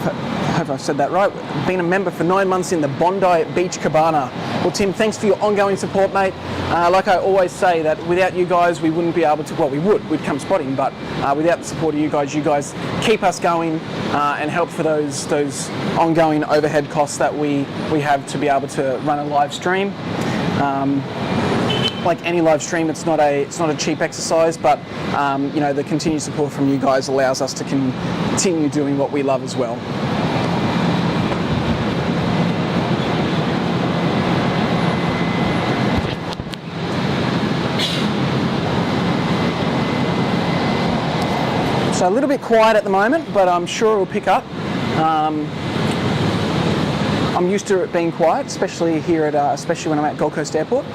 hope I've said that right, been a member for 9 months in the Bondi Beach Cabana. Well Tim, thanks for your ongoing support mate. Like I always say, that without you guys we wouldn't be able to, well we'd come spotting, but without the support of you guys keep us going and help for those ongoing overhead costs that we have to be able to run a live stream. Like any live stream, it's not a cheap exercise, but you know, the continued support from you guys allows us to continue doing what we love as well. So a little bit quiet at the moment, but I'm sure it'll pick up. I'm used to it being quiet, especially here at, especially when I'm at Gold Coast Airport.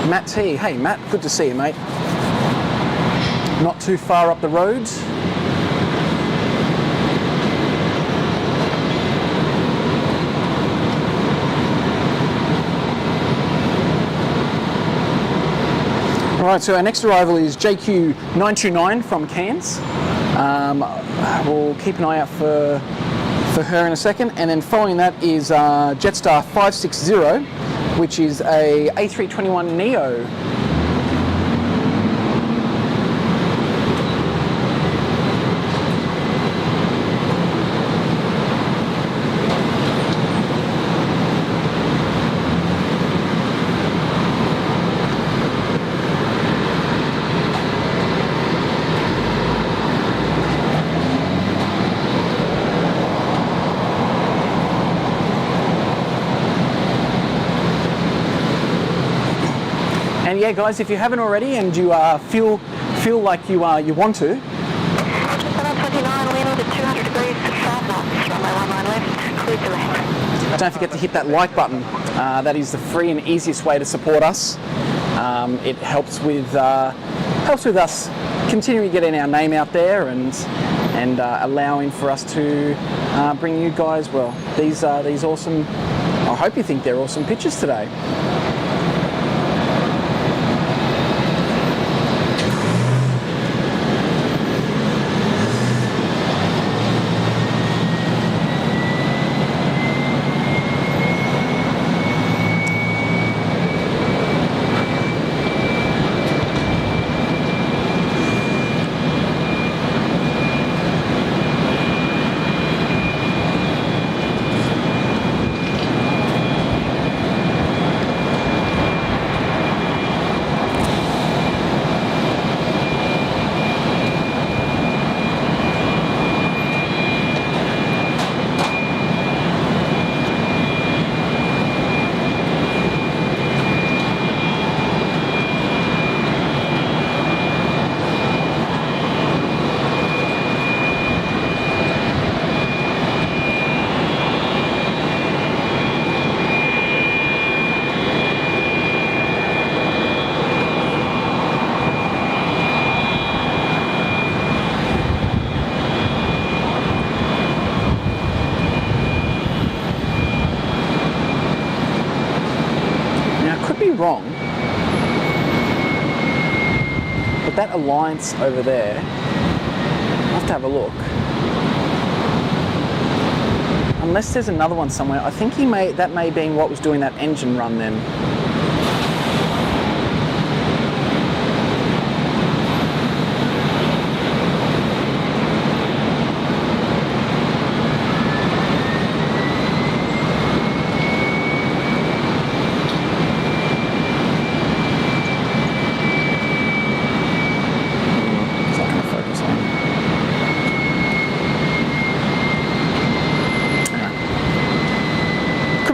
Matt T. Hey Matt, good to see you mate. Not too far up the road. Alright, so our next arrival is JQ929 from Cairns. We'll keep an eye out for her in a second, and then following that is Jetstar 560, which is a A321neo. And yeah, guys, if you haven't already and you feel like you want to, 729, wind at 200 degrees, 5 knots, runway 19 left, clear to land. don't forget to hit that like button. That is the free and easiest way to support us. It helps with us continuing getting our name out there and allowing for us to bring you guys, well, these awesome, I hope you think they're awesome pictures today. Wrong, but that alliance over there, I'll have to have a look. Unless there's another one somewhere, I think that may be what was doing that engine run then.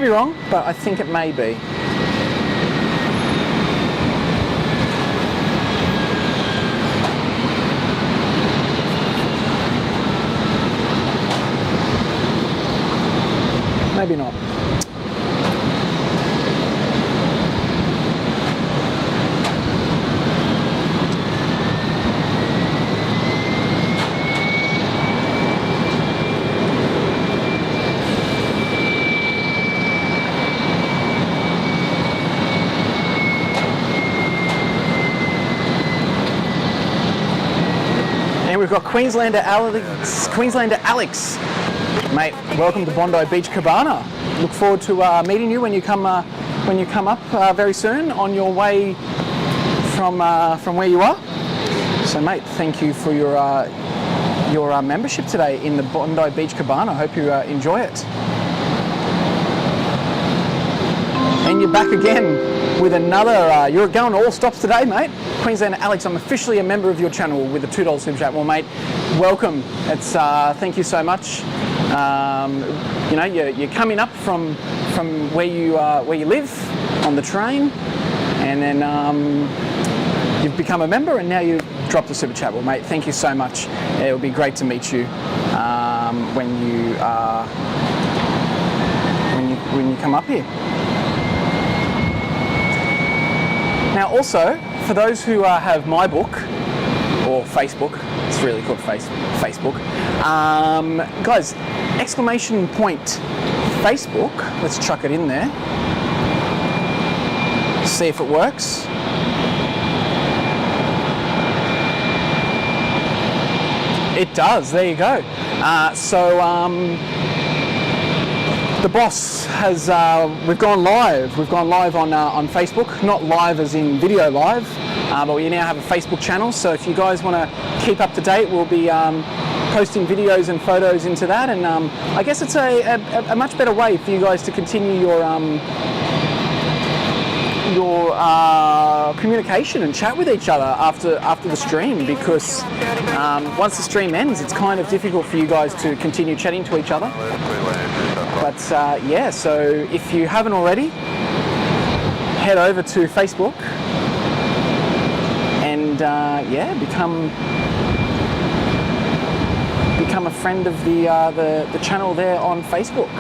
Wrong, but I think it may be. Maybe not. we've got Queenslander Alex. Mate, welcome to Bondi Beach Cabana. Look forward to meeting you when you come up very soon on your way from where you are. So, mate, thank you for your membership today in the Bondi Beach Cabana. I hope you enjoy it. And you're back again with another, you're going all stops today, mate. Queenslander Alex, I'm officially a member of your channel with a $2 super chat. Well, mate, welcome. It's thank you so much. You know, you're coming up from where you live on the train, and then you've become a member, and now you've dropped a super chat. Well, mate, thank you so much. It will be great to meet you when you come up here. Now, also, for those who have my book, or Facebook, it's really called Facebook, guys, exclamation point Facebook, let's chuck it in there, see if it works. It does, there you go. The boss has, we've gone live on Facebook, not live as in video live, but we now have a Facebook channel, so if you guys want to keep up to date, we'll be posting videos and photos into that, and I guess it's a much better way for you guys to continue your communication and chat with each other after the stream, because once the stream ends, it's kind of difficult for you guys to continue chatting to each other. But yeah, so if you haven't already, head over to Facebook and yeah, become a friend of the channel there on Facebook.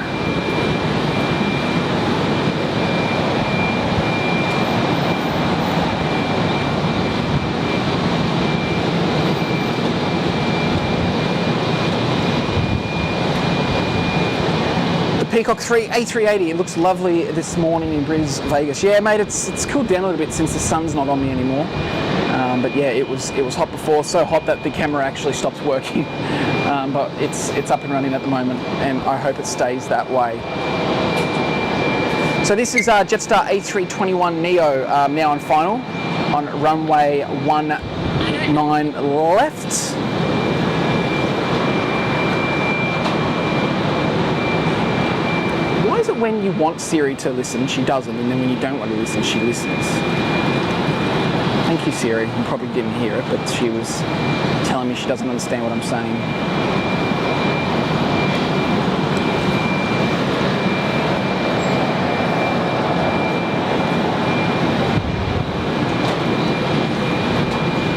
Peacock A380, it looks lovely this morning in Vegas. Yeah, mate, it's cooled down a little bit since the sun's not on me anymore. But yeah, it was hot before, so hot that the camera actually stopped working. But it's up and running at the moment, and I hope it stays that way. So this is Jetstar A321neo now on final on runway 19 left. Why is it when you want Siri to listen, she doesn't, and then when you don't want to listen, she listens? Thank you, Siri. You probably didn't hear it, but she was telling me she doesn't understand what I'm saying.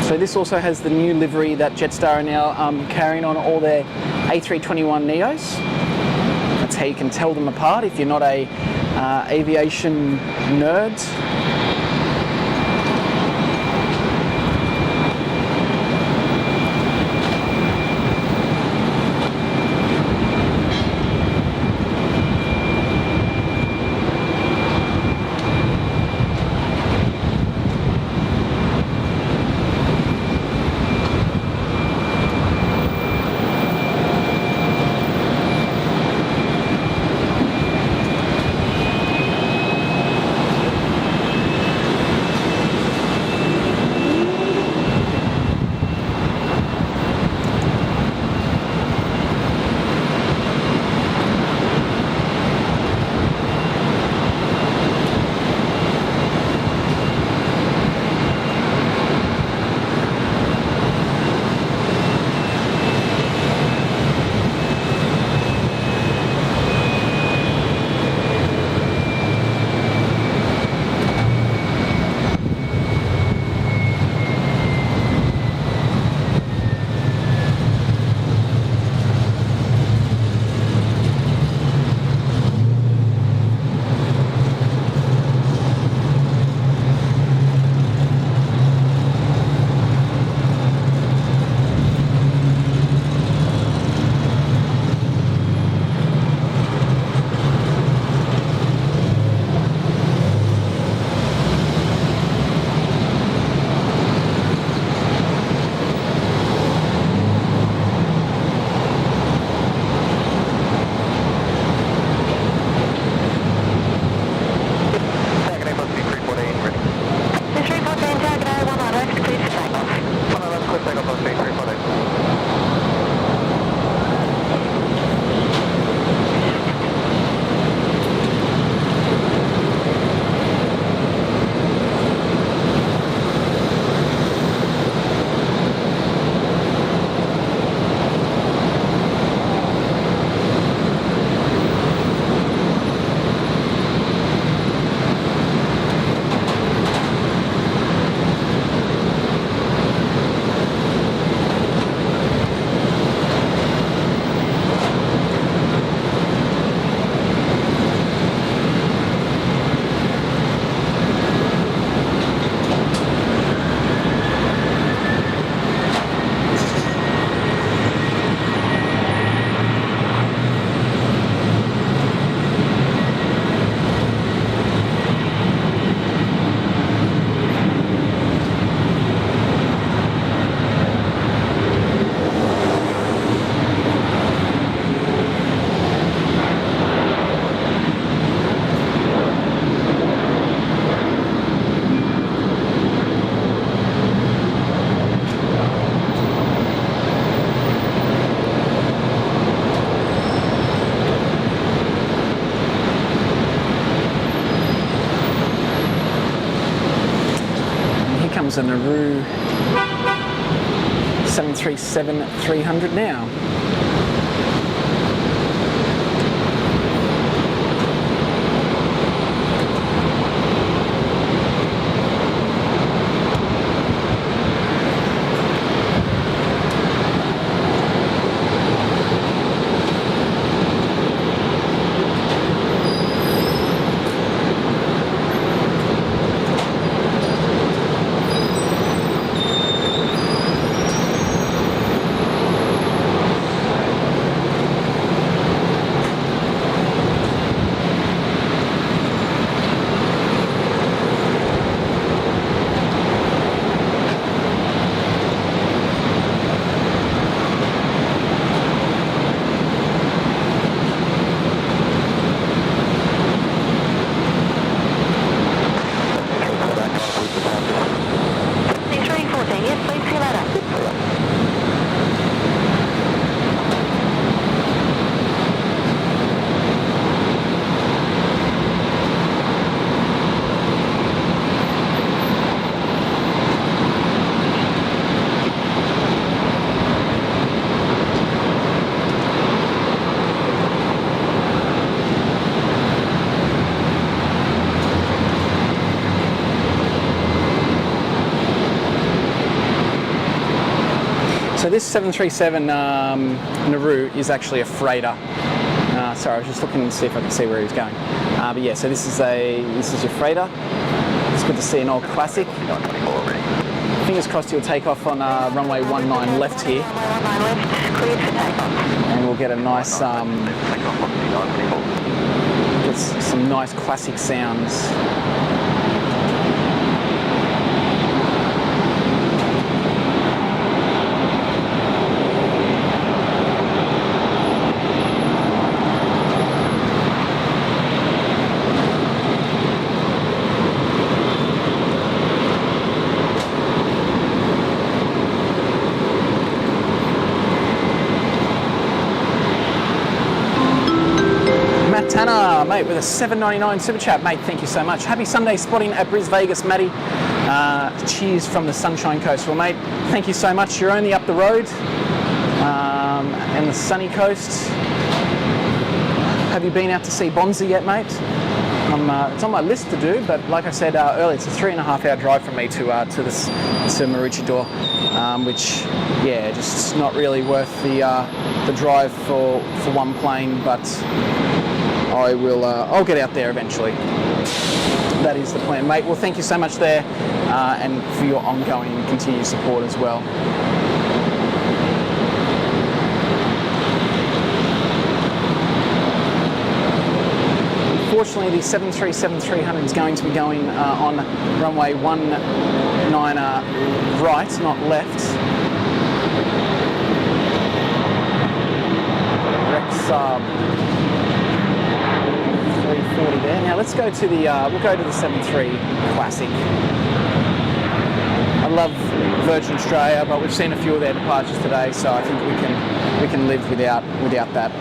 So this also has the new livery that Jetstar are now carrying on all their A321neos. That's how you can tell them apart if you're not a aviation nerd. comes a Nauru 737-300 now. So this 737 Nauru is actually a freighter. Sorry, I was just looking to see if I could see where he was going. But yeah, so this is your freighter. It's good to see an old classic. Fingers crossed you'll take off on runway 19 left here. And we'll get a nice, get some nice classic sounds. Tanner, mate, with a $7.99 super chat, mate. Thank you so much. Happy Sunday spotting at Bris Vegas, Matty. Cheers from the Sunshine Coast. Well, mate, thank you so much. You're only up the road and the sunny coast. Have you been out to see Bonzi yet, mate? It's on my list to do, but like I said earlier, it's a 3.5-hour drive from me to Maroochydore, which, yeah, just not really worth the drive for one plane, but I will. I'll get out there eventually. That is the plan, mate. Well, thank you so much there, and for your ongoing and continued support as well. Unfortunately, the 737-300 is going to be going on runway 19 right, not left. Rex 340 there. Now let's go to the we'll go to the 73 Classic. I love Virgin Australia, but we've seen a few of their departures today, so I think we can live without that.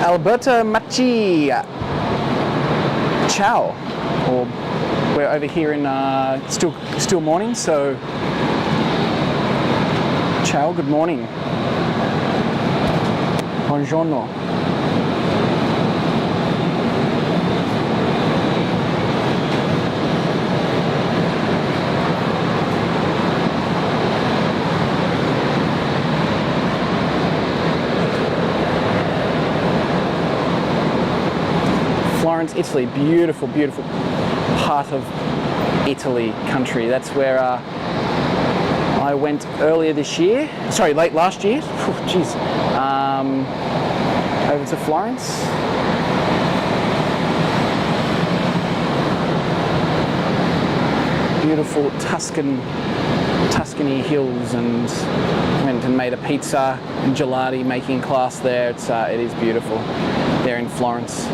Alberta Machi. Ciao. Or we're over here in still morning, so ciao, good morning. Buongiorno. Florence, Italy, beautiful, beautiful part of Italy country. That's where I went earlier this year, sorry, late last year, jeez, over to Florence. Beautiful Tuscany hills, and went and made a pizza and gelati making class there. It is beautiful there in Florence.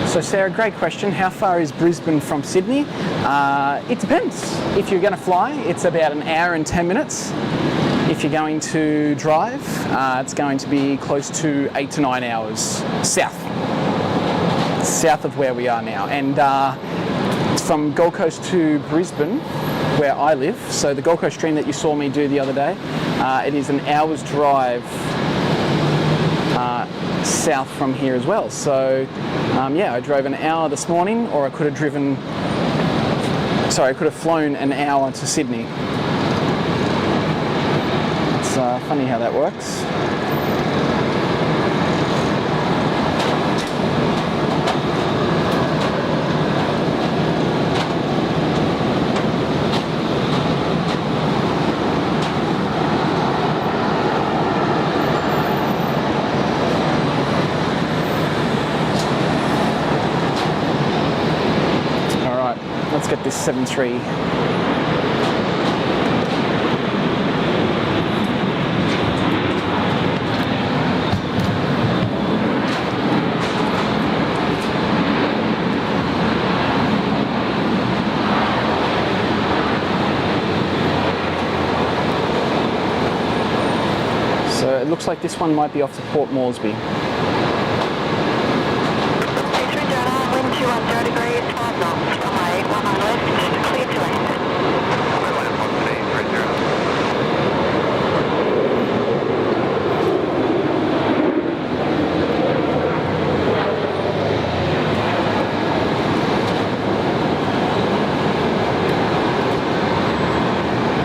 So Sarah, great question. How far is Brisbane from Sydney? It depends. If you're going to fly, it's about an hour and 10 minutes. If you're going to drive, it's going to be close to 8 to 9 hours south of where we are now. And from Gold Coast to Brisbane, where I live, so the Gold Coast stream that you saw me do the other day, it is an hour's drive south from here as well. So yeah, I drove an hour this morning, or I could have flown an hour to Sydney. It's funny how that works. Let's get this 7.3. So it looks like this one might be off to Port Moresby. Wind 210 degrees, 5 knots, runway 19 left, clear to land.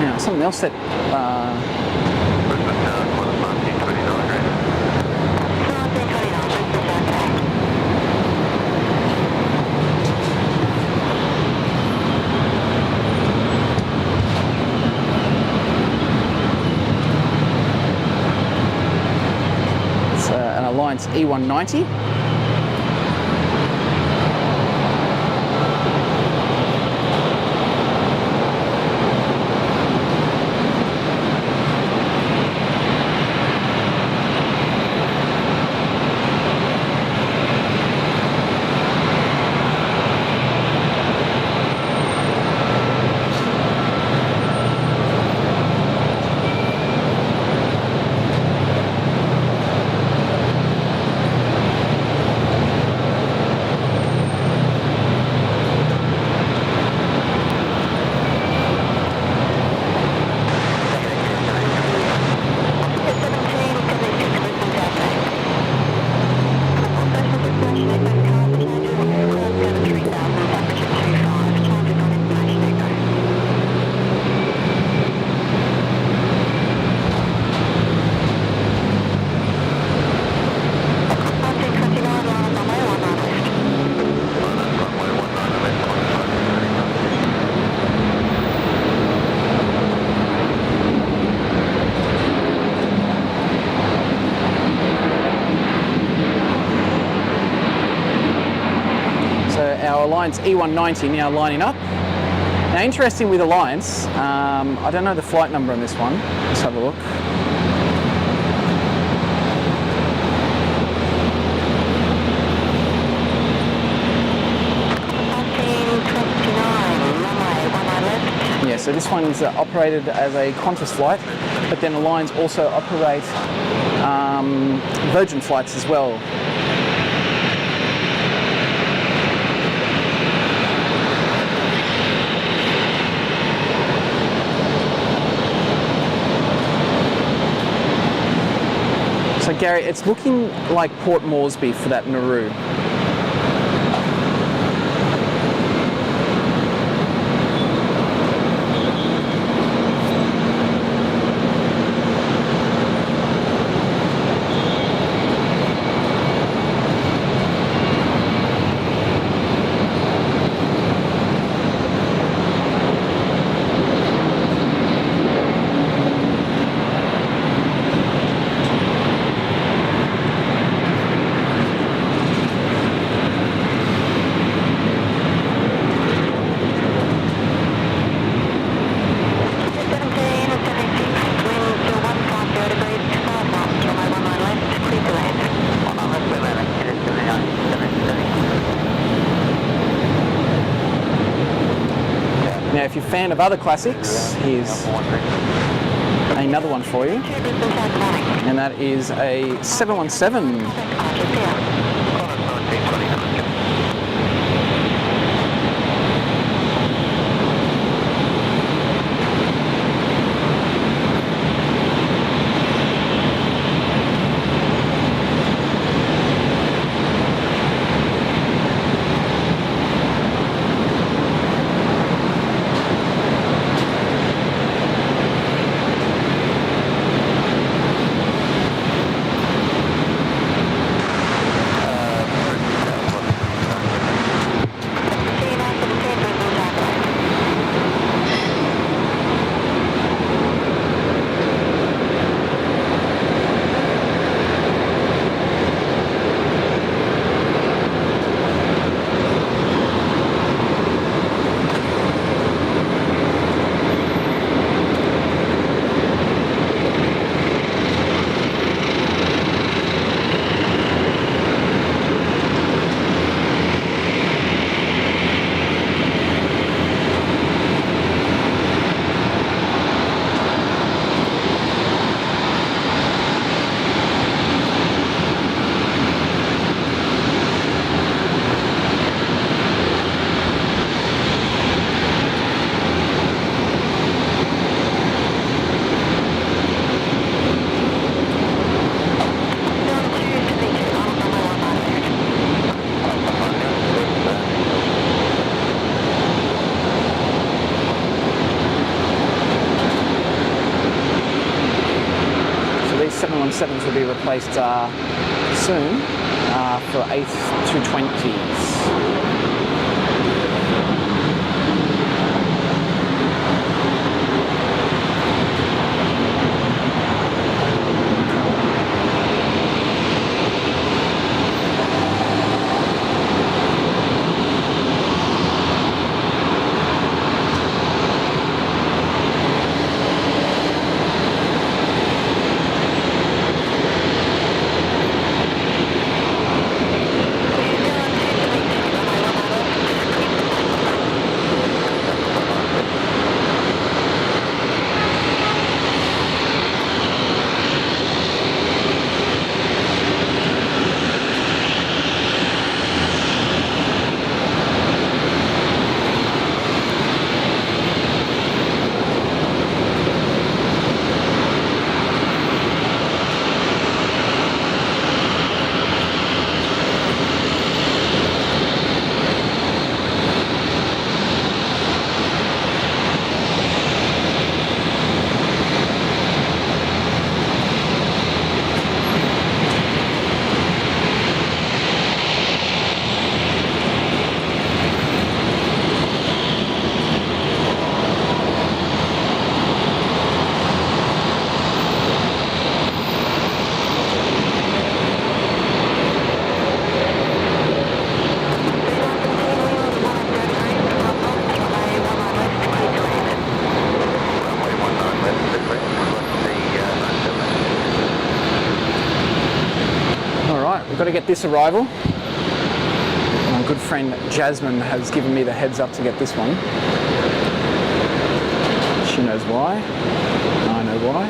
Now, something else that Alliance E190. our Alliance E190 now lining up. Now, interesting with Alliance, I don't know the flight number on this one. Let's have a look. Yeah, so this one is operated as a Qantas flight, but then Alliance also operate Virgin flights as well. So Gary, it's looking like Port Moresby for that Nauru. Now, if you're a fan of other classics, here's another one for you, and that is a 717. These 717s will be replaced soon for A220s. Got to get this arrival. My good friend Jasmine has given me the heads up to get this one. She knows why. I know why.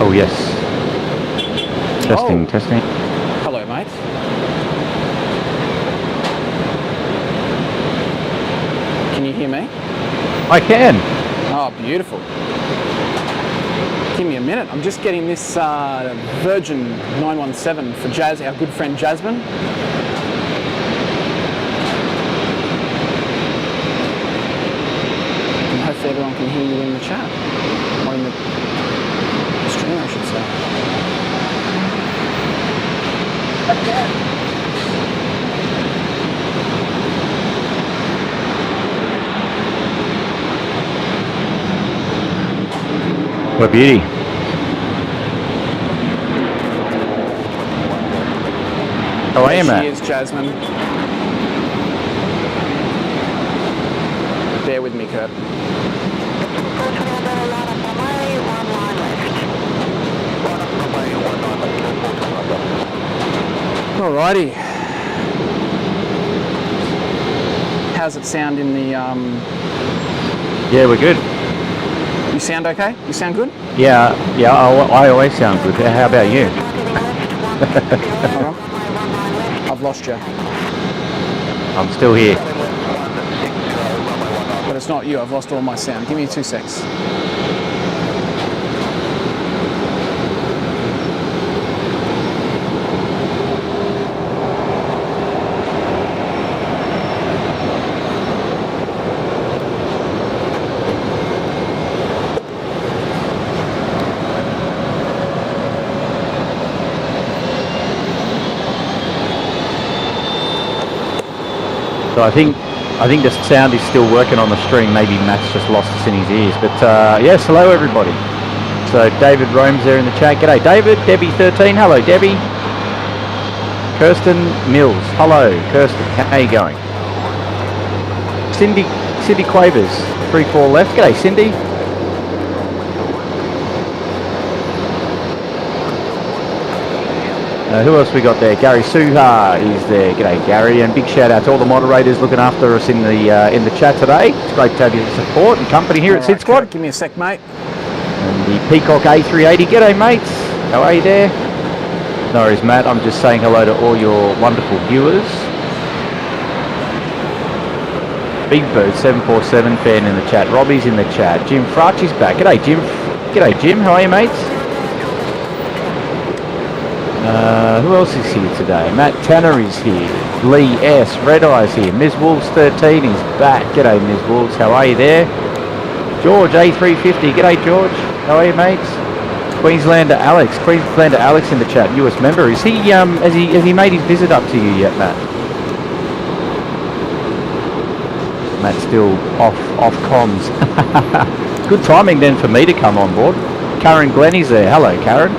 Oh yes. Testing, testing. Hello, mate. Can you hear me? I can. Oh, beautiful. Give me a minute. I'm just getting this Virgin 917 for Jazz, our good friend Jasmine. And hopefully everyone can hear you in the chat. Or in the stream, I should say. What a beauty. How are you, Matt? She is Jasmine. Bear with me, Kurt. Alrighty. How's it sound in the Yeah, we're good. You sound okay? You sound good? Yeah, I always sound good. How about you? Hold on. I've lost you. I'm still here. But it's not you, I've lost all my sound. Give me 2 secs. So I think the sound is still working on the stream. Maybe Matt's just lost us in his ears. But yes, hello everybody. So David Rome's there in the chat. G'day David. Debbie13. Hello Debbie. Kirsten Mills. Hello Kirsten. How are you going? Cindy Quavers. 3-4 left. G'day Cindy. Who else we got there? Gary Suha is there. G'day Gary, and big shout out to all the moderators looking after us in the chat today. It's great to have your support and company here at SydSquad. Give me a sec, mate. And the Peacock A380. G'day mates. How are you there? No worries Matt, I'm just saying hello to all your wonderful viewers. Big Bird 747 fan in the chat. Robbie's in the chat. Jim Fracci's back. G'day Jim. G'day Jim. How are you mates? Who else is here today? Matt Tanner is here. Lee S. Red Eye's here. Ms. Wolves 13 is back. G'day Ms. Wolves. How are you there? George A350. G'day George. How are you mates? Queenslander Alex. Queenslander Alex in the chat. US member. Is he has he made his visit up to you yet, Matt? Matt's still off comms. Good timing then for me to come on board. Karen Glennie's there. Hello Karen.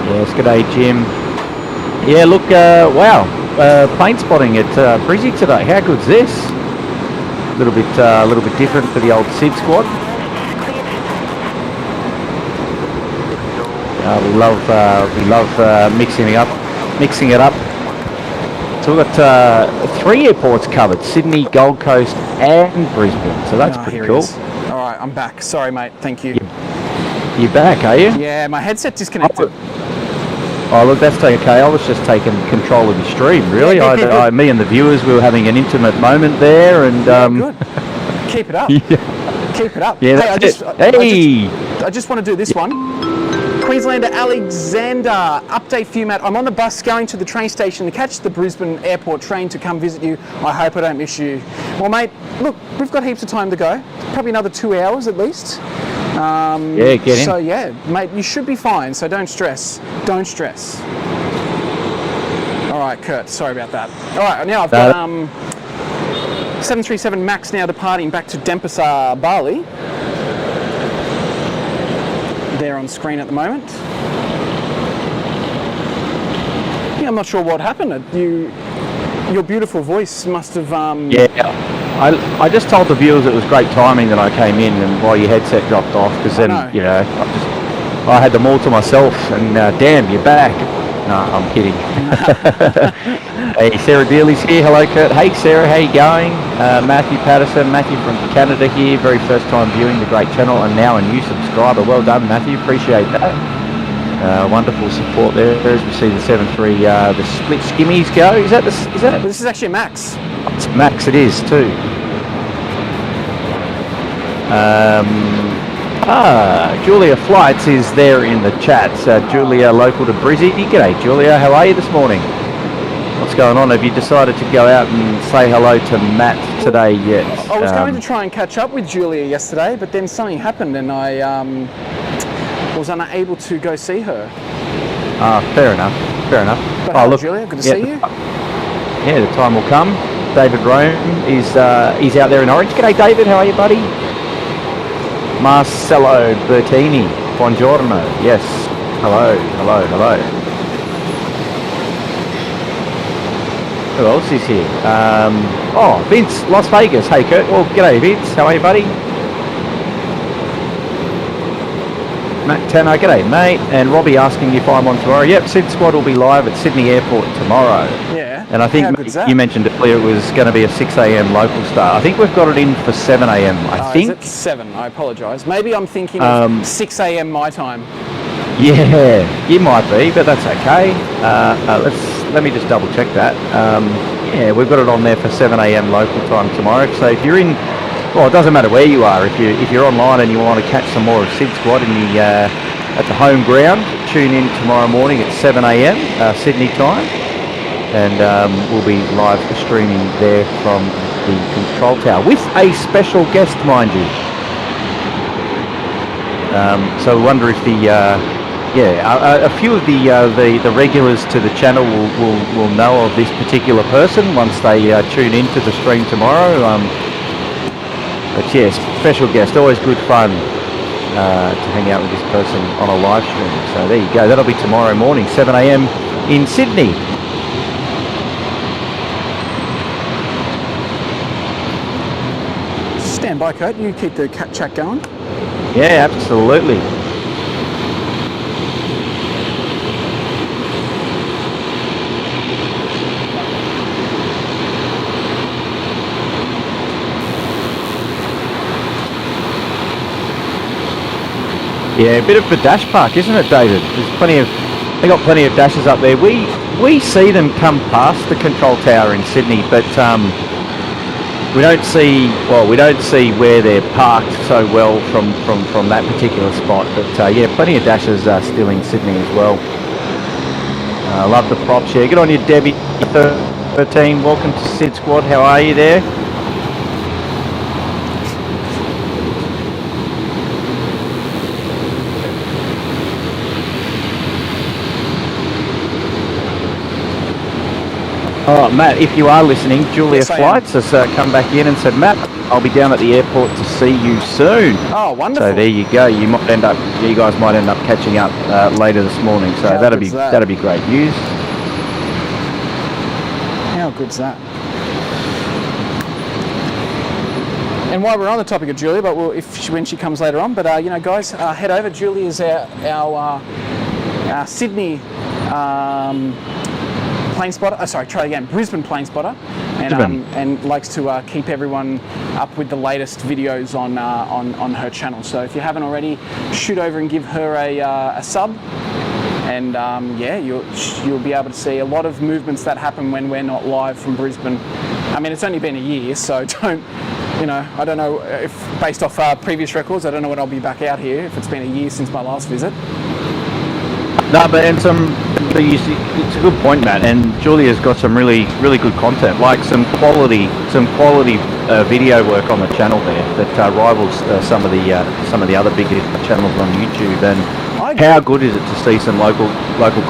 Yes, g'day Jim. Yeah, look, wow, plane spotting at Brizzy today. How good's this? A little bit different for the old SydSquad. We love mixing it up. So we've got 3 airports covered: Sydney, Gold Coast, and Brisbane. So that's pretty cool. All right, I'm back. Sorry, mate. Thank you. You're back, are you? Yeah, my headset disconnected. Oh, look, that's okay. I was just taking control of the stream, really. Me and the viewers, we were having an intimate moment there, and good. Keep it up. Yeah. Keep it up. Yeah, hey, I just want to do this one. Queenslander Alexander, update for you, Matt. I'm on the bus going to the train station to catch the Brisbane airport train to come visit you. I hope I don't miss you. Well, mate, look, we've got heaps of time to go. Probably another 2 hours at least. Yeah, get in. So yeah, mate, you should be fine. So don't stress. Don't stress. All right, Kurt. Sorry about that. All right, now I've got 737 MAX now departing back to Denpasar, Bali. There on screen at the moment. Yeah, I'm not sure what happened. Your beautiful voice must have. Yeah, I just told the viewers it was great timing that I came in and while your headset dropped off, because then you know I had them all to myself and damn, you're back. No, I'm kidding. Hey, Sarah Dealey's here. Hello, Kurt. Hey, Sarah, how you going? Matthew Patterson, Matthew from Canada here. Very first time viewing the great channel and now a new subscriber. Well done, Matthew. Appreciate that. Wonderful support there. As we see the 7.3, the split skimmies go. Is that? This is actually a MAX. It's Max. It is too. Julia Flights is there in the chat. Julia, local to Brizzy. G'day, Julia. How are you this morning? What's going on? Have you decided to go out and say hello to Matt today yet? I was going to try and catch up with Julia yesterday, but then something happened and I was unable to go see her. Fair enough. Fair enough. But hello, Julia. Good to see you. Yeah, the time will come. David Rome is he's out there in Orange. G'day, David. How are you, buddy? Marcelo Bertini, buongiorno. Yes, hello. Who else is here? Vince, Las Vegas. Hey, Kurt. Well, g'day, Vince. How are you, buddy? Matt Tanner, g'day, mate. And Robbie asking if I'm on tomorrow. Yep, SydSquad will be live at Sydney Airport tomorrow. Yeah. And I think you mentioned earlier it was going to be a 6 a.m. local start. I think we've got it in for 7 a.m. I think. Is it 7? I apologise. Maybe I'm thinking of 6 a.m. my time. Yeah, you might be, but that's okay. Let me just double check that. Yeah, we've got it on there for 7 a.m. local time tomorrow. So if you're in, well, it doesn't matter where you are. If you're online and you want to catch some more of SydSquad in the at the home ground, tune in tomorrow morning at 7 a.m. Sydney time. And we'll be live streaming there from the control tower with a special guest, mind you. So I wonder if a few of the regulars to the channel will know of this particular person once they tune into the stream tomorrow. But yes, special guest, always good fun to hang out with this person on a live stream. So there you go. That'll be tomorrow morning, 7 a.m. in Sydney. Stand by, Kurt. You keep the chat going. Yeah, absolutely. Yeah, a bit of a dash park, isn't it, David? They got plenty of dashes up there. We see them come past the control tower in Sydney, but we don't see where they're parked so well from that particular spot. But yeah, plenty of dashes still in Sydney as well. Love the props here. Good on you, Debbie 13. Welcome to SydSquad. How are you there? All right, Matt, if you are listening, Julia Flights has come back in and said, Matt, I'll be down at the airport to see you soon. Oh, wonderful. So there you go. You guys might end up catching up later this morning. So that'll be great news. How good's that? And while we're on the topic of Julia, but when she comes later on, but guys, head over. Julia's our Sydney plane spotter. Brisbane plane spotter, and likes to keep everyone up with the latest videos on her channel. So if you haven't already, shoot over and give her a sub, and you'll be able to see a lot of movements that happen when we're not live from Brisbane. I mean, it's only been a year, so I don't know if based off previous records, I don't know when I'll be back out here if it's been a year since my last visit. No, but it's a good point, Matt. And Julia's got some really good content, like some quality video work on the channel there that rivals some of the other bigger channels on YouTube. And how good is it to see some local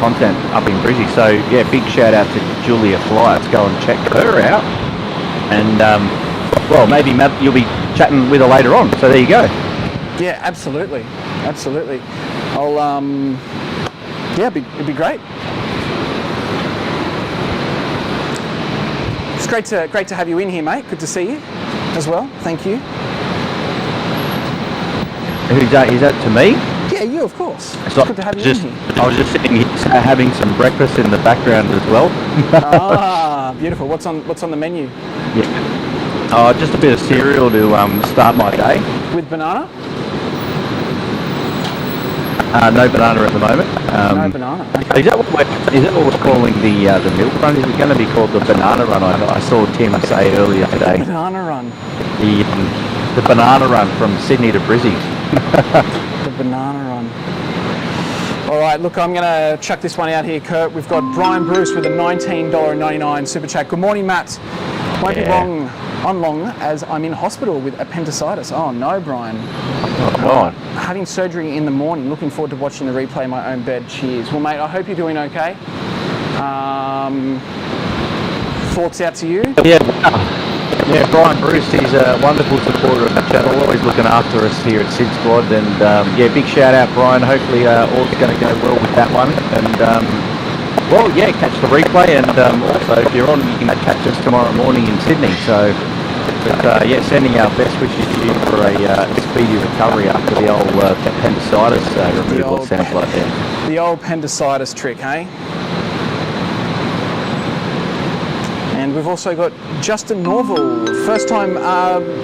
content up in Brizzy? So yeah, big shout out to Julia Fly. Let's go and check her out. And well, maybe Matt, you'll be chatting with her later on. So there you go. Yeah, absolutely. I'll yeah, it'd be great. It's great to have you in here, mate. Good to see you as well. Thank you. Is that to me? Yeah, you, of course. It's so good to have you in here. I was just sitting here having some breakfast in the background as well. Ah, beautiful. What's on the menu? Yeah. Just a bit of cereal to start my day. With banana? No banana at the moment. No banana. Okay. Is that what we're calling the milk run? Is it going to be called the banana run? I saw Tim say earlier today. Banana run. The banana run from Sydney to Brizzy. The banana run. All right, look, I'm going to chuck this one out here, Kurt. We've got Brian Bruce with a $19.99 super chat. Good morning, Matt. Won't be wrong on long as I'm in hospital with appendicitis. Oh no, Brian. God. Having surgery in the morning. Looking forward to watching the replay in my own bed. Cheers. Well, mate, I hope you're doing okay. Thoughts out to you? Yeah, Brian Bruce, he's a wonderful supporter of the channel, always looking after us here at SydSquad. And yeah, big shout out, Brian. Hopefully all's going to go well with that one. And well, yeah, catch the replay, and also if you're on, you can catch us tomorrow morning in Sydney. So, but yeah, sending our best wishes to you for a speedy recovery after the old appendicitis removal, it sounds like that. The old appendicitis trick, hey? And we've also got Justin Norval, first time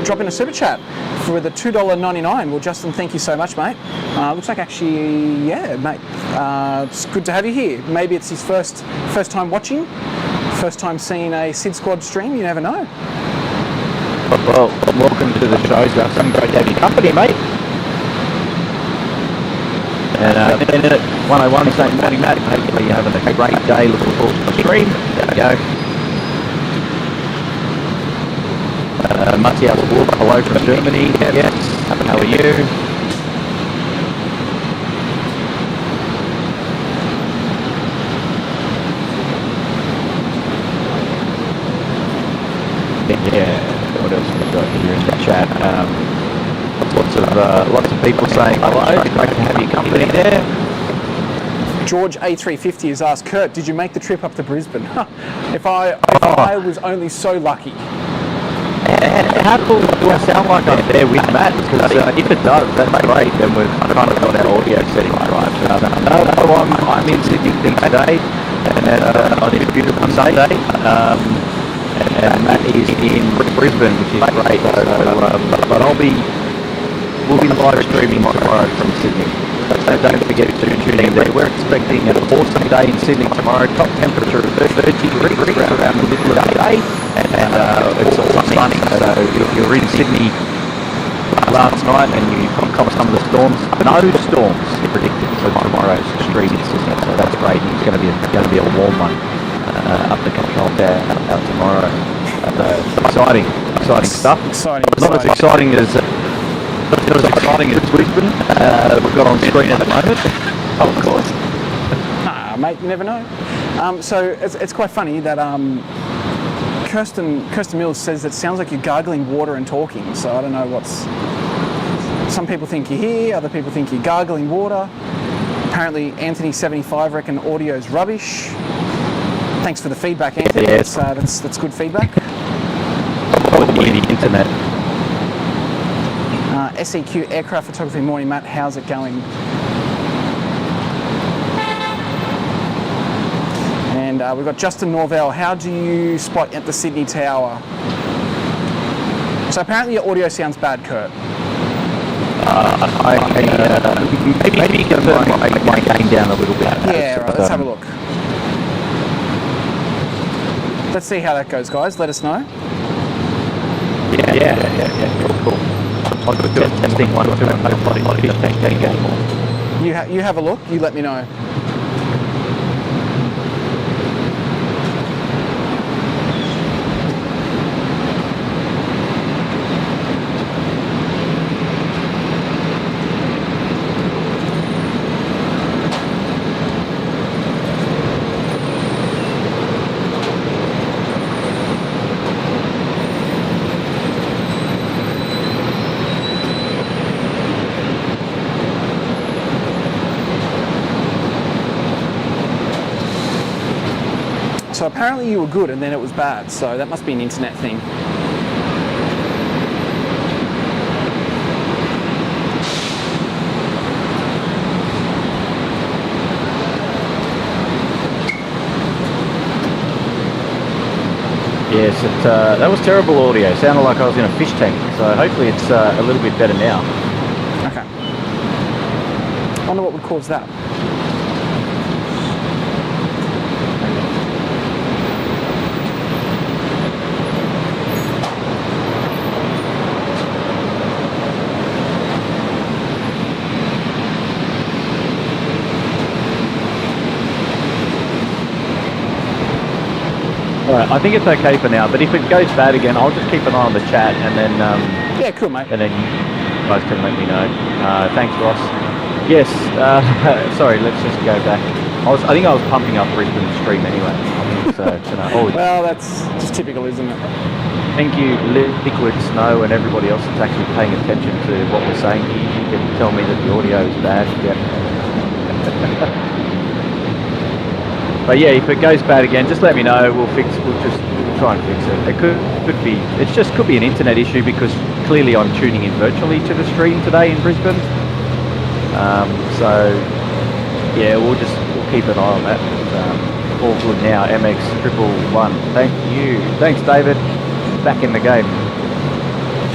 dropping a super chat for the $2.99. Well, Justin, thank you so much, mate. Looks like actually, yeah, mate, it's good to have you here. Maybe it's his first time watching, first time seeing a SydSquad stream. You never know. Well, welcome to the show, Justin. Great to have your company, mate. And then at 101 saying, morning, Matt. Hopefully you're having a great day. Looking forward to the stream. There we go. Matthias Wolf, hello from Germany. Yes, how are you? Yeah, what else have we got here in the chat? Lots of people saying hello. Great to have your company there. George A350 has asked, Kurt, did you make the trip up to Brisbane? If I was only so lucky. How cool do I sound like I'm there with Matt? Because if it does, that's great. Then we've kind of got our audio settings right. No, I'm in Sydney today, and on a beautiful Sunday. And Matt is in Brisbane, which is great. But we'll be live streaming tomorrow from Sydney. So don't forget to tune in there. We're expecting an awesome day in Sydney tomorrow. Top temperature of 30 degrees around the middle of the day. And it's all sunny. So if you're in Sydney last night and you caught some of the storms, no storms predicted for tomorrow's stream in Sydney. So that's great. It's going to be a warm one up the control there out tomorrow. Exciting stuff. Not as exciting as Brisbane we've got on screen at the moment. Of course. Mate, you never know. So it's quite funny that Kirsten Mills says it sounds like you're gargling water and talking. So I don't know some people think you're here, other people think you're gargling water. Apparently Anthony75 reckon audio's rubbish. Thanks for the feedback, Anthony. Yeah, that's good feedback. Probably the internet. SEQ Aircraft Photography, morning, Matt. How's it going? And we've got Justin Norvell. How do you spot at the Sydney Tower? So apparently your audio sounds bad, Kurt. Maybe you can turn my gain down a little bit. Yeah, right. Let's have a look. Let's see how that goes, guys. Let us know. Yeah. Cool. I'll do testing 1 or 2 and hopefully not be anymore. You have a look. You let me know. So apparently you were good and then it was bad. So that must be an internet thing. Yes, that was terrible audio. Sounded like I was in a fish tank. So hopefully it's a little bit better now. Okay. I wonder what would cause that. Alright, I think it's okay for now, but if it goes bad again, I'll just keep an eye on the chat and then Yeah, cool, mate. and then you guys can let me know. Thanks, Ross. Yes, sorry, let's just go back. I think I was pumping up Brisbane stream anyway. I think so. Well, that's just typical, isn't it? Thank you, Liquid Snow, and everybody else that's actually paying attention to what we're saying here. You can tell me that the audio is bad. Yeah. But yeah, if it goes bad again, just let me know. We'll try and fix it. It could be an internet issue because clearly I'm tuning in virtually to the stream today in Brisbane. So yeah, we'll keep an eye on that. All good now. MX111. Thank you. Thanks, David. Back in the game.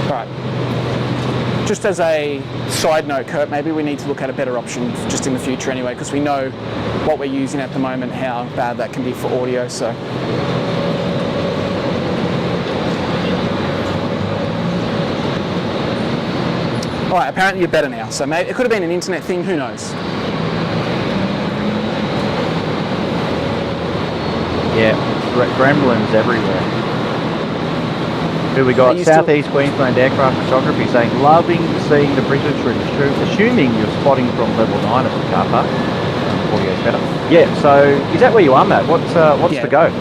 Right. Just as a side note, Kurt, maybe we need to look at a better option just in the future anyway, because we know what we're using at the moment, how bad that can be for audio. So all right, apparently you're better now. So maybe it could have been an internet thing. Who knows? Yeah, gremlins everywhere. Who we got? Southeast Queensland Aircraft Photography saying, loving seeing the Brisbane stream, assuming you're spotting from level 9 of the car park. Audio's better. Yeah, so is that where you are, Matt? What's the go?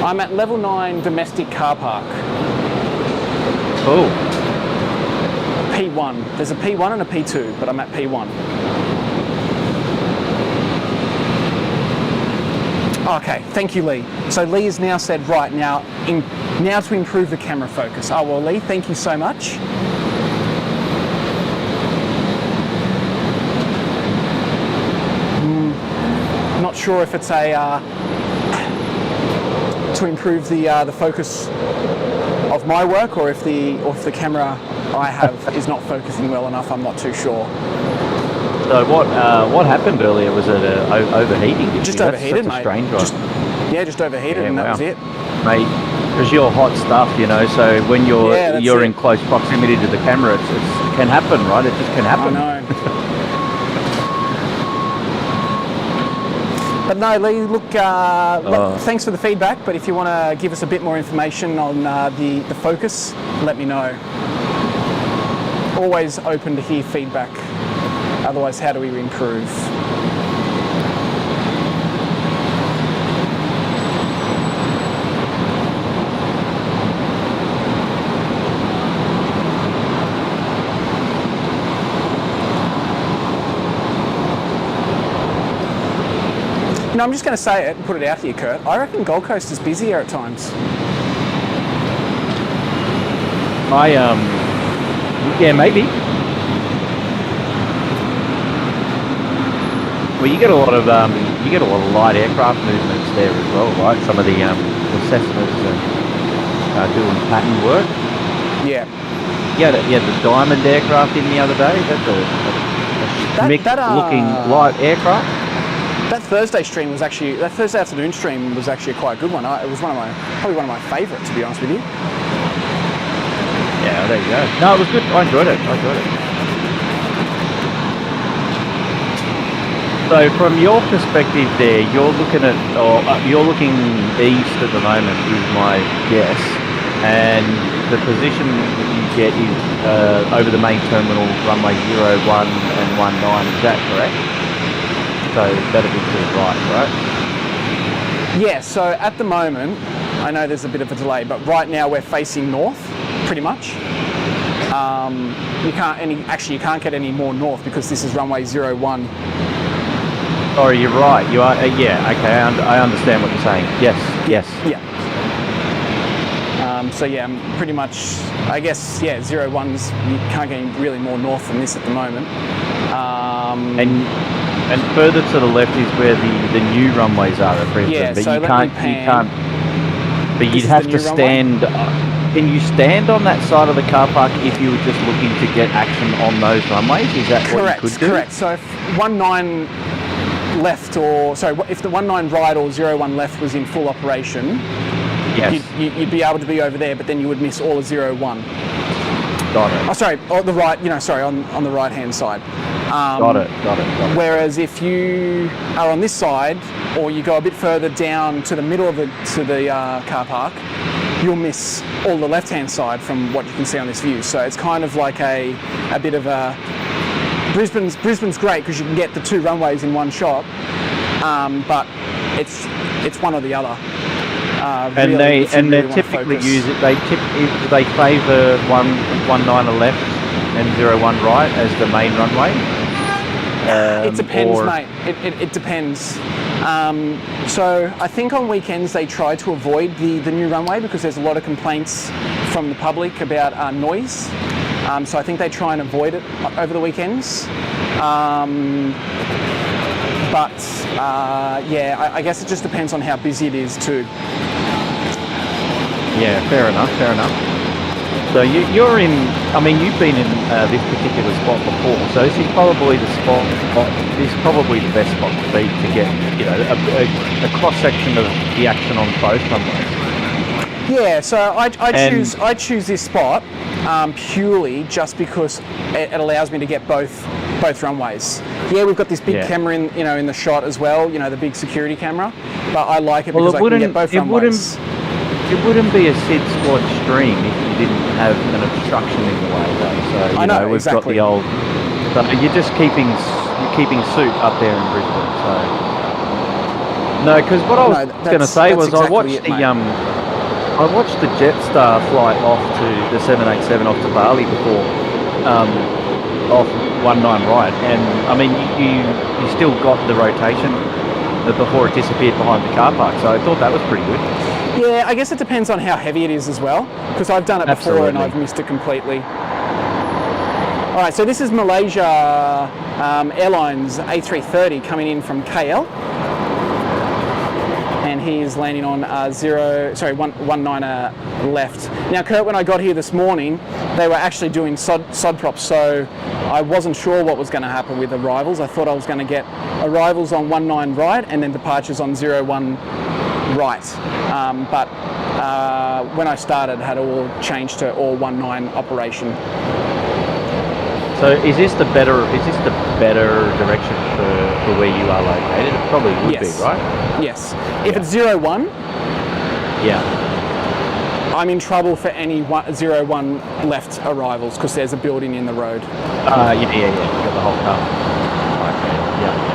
I'm at level 9 domestic car park. Cool. P1. There's a P1 and a P2, but I'm at P1. Okay, thank you, Lee. So Lee has now said, right, now to improve the camera focus. Oh, well, Lee, thank you so much. Not sure if it's to improve the focus of my work, or if the camera I have is not focusing well enough. I'm not too sure. So what happened earlier? Was it overheating? Just overheated, mate. Strange one. Just overheated, and that was it. Mate, because you're hot stuff, so when you're in close proximity to the camera, it can happen, right? It just can happen. I know. But no, Lee, look, thanks for the feedback, but if you want to give us a bit more information on the focus, let me know. Always open to hear feedback. Otherwise, how do we improve? I'm just going to say it and put it out here, Kurt. I reckon Gold Coast is busier at times. Yeah, maybe. Well, you get a lot of light aircraft movements there as well, right? Some of the Cessnas are doing pattern work. Yeah. Yeah, the Diamond aircraft in the other day. That's a Schmick-looking light aircraft. That Thursday afternoon stream was actually quite a good one. It was probably one of my favourites, to be honest with you. Yeah, there you go. No, it was good. I enjoyed it. So from your perspective there, you're looking east at the moment, is my guess, and the position that you get is over the main terminal, runway 01 and 19. Is that correct? So that'll be to the right? Yeah, so at the moment, I know there's a bit of a delay, but right now we're facing north, pretty much. You can't get any more north because this is runway 01. Sorry, you're right. You are. Yeah. Okay. I understand what you're saying. Yes. Yes. Yeah. So yeah, pretty much, I guess, yeah, 01s, you can't get any really more north than this at the moment. And further to the left is where the new runways are at Brisbane. Yeah, but so you let can't, me pan. you can't. But This you'd is have the to new runway? stand. Can you stand on that side of the car park if you were just looking to get action on those runways? Is that Correct, what you could do? correct. So if 19 left, or sorry, if the 19 right or 01 left was in full operation, Yes. you'd be able to be over there, but then you would miss all of 01. Got it. Oh, sorry, on the right, on the right-hand side. Got it. Whereas if you are on this side, or you go a bit further down to the middle of the car park, you'll miss all the left-hand side from what you can see on this view. So it's kind of like a bit of a Brisbane's great because you can get the two runways in one shot, but it's one or the other. And really, they typically use it. They favour 19 left and 01 right as the main runway. It depends, mate. It depends. So I think on weekends they try to avoid the new runway because there's a lot of complaints from the public about noise. So I think they try and avoid it over the weekends. Yeah, I guess it just depends on how busy it is too. Yeah, fair enough. So you're in. I mean, you've been in this particular spot before, so this is probably the spot. This is probably the best spot to be to get, a cross section of the action on both runways. Yeah, so I choose this spot purely just because it allows me to get both runways. Yeah, we've got this big camera in the shot as well. The big security camera, but I like it because I can get both runways. It wouldn't be a SydSquad stream if you didn't have an obstruction in the way, though. So I know, we've exactly. got the old. So you're just keeping suit up there in Brisbane. So no, because what I was going to say was I watched the Jetstar flight off to the 787 off to Bali before off 19 right, and I mean you still got the rotation before it disappeared behind the car park. So I thought that was pretty good. Yeah, I guess it depends on how heavy it is as well, because I've done it before and I've missed it completely. All right, so this is Malaysia Airlines A330 coming in from KL, and he is landing on 19 left. Now, Kurt, when I got here this morning, they were actually doing sod props, so I wasn't sure what was going to happen with arrivals. I thought I was going to get arrivals on 19 right and then departures on 01 right, but when I started, it had all changed to all 19 operation. So is this the better direction for where you are located? It probably would be, right? Yes. If it's 01, I'm in trouble for any 01 left arrivals because there's a building in the road. Yeah. You got the whole car. Okay. Yeah.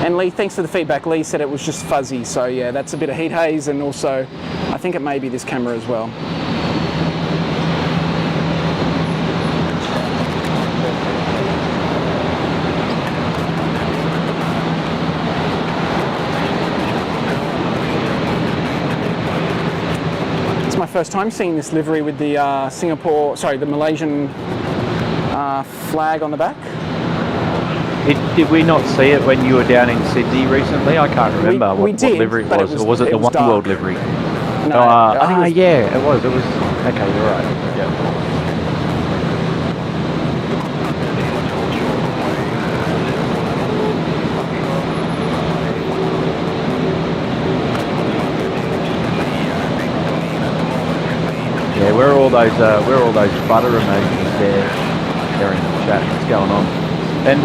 And Lee, thanks for the feedback. Lee said it was just fuzzy, so yeah, that's a bit of heat haze, and also I think it may be this camera as well. It's my first time seeing this livery with the the Malaysian flag on the back. Did we not see it when you were down in Sydney recently? I can't remember what livery it was. Or was it the One dark. World livery? No, I think it was, yeah, it was. Okay, you're right. Yeah. Yeah, where are all those butter emojis there in the chat? What's going on? And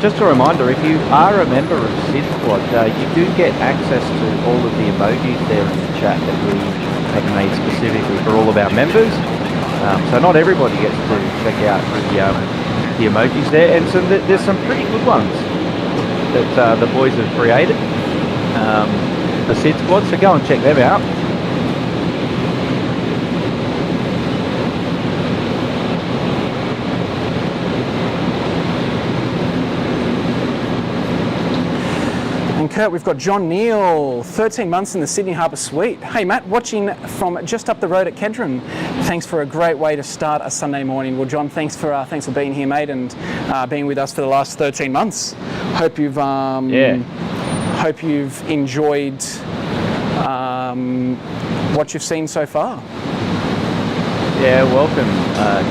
just a reminder, if you are a member of SydSquad, you do get access to all of the emojis there in the chat that we have made specifically for all of our members. So not everybody gets to check out the emojis there, and so there's some pretty good ones that the boys have created for SydSquad. So go and check them out. Kurt, we've got John Neal, 13 months in the Sydney Harbour Suite. Hey Matt, watching from just up the road at Kedron. Thanks for a great way to start a Sunday morning. Well, John, thanks for being here, mate, and being with us for the last 13 months. Hope you've hope you've enjoyed what you've seen so far. Yeah, welcome,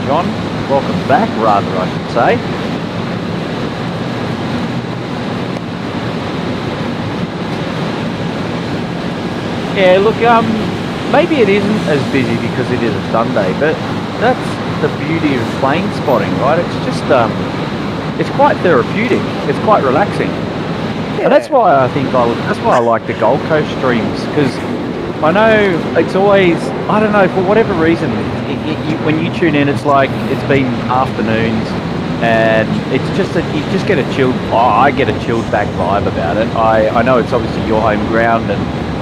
John. Welcome back, rather, I should say. Yeah, look, maybe it isn't as busy because it is a Sunday, but that's the beauty of plane spotting, right? It's just, it's quite therapeutic. It's quite relaxing. Yeah. And that's why I think that's why I like the Gold Coast streams, because I know it's always, I don't know, for whatever reason, when you tune in, it's like it's been afternoons, and it's just that you just get a chilled, I get a chilled back vibe about it. I know it's obviously your home ground,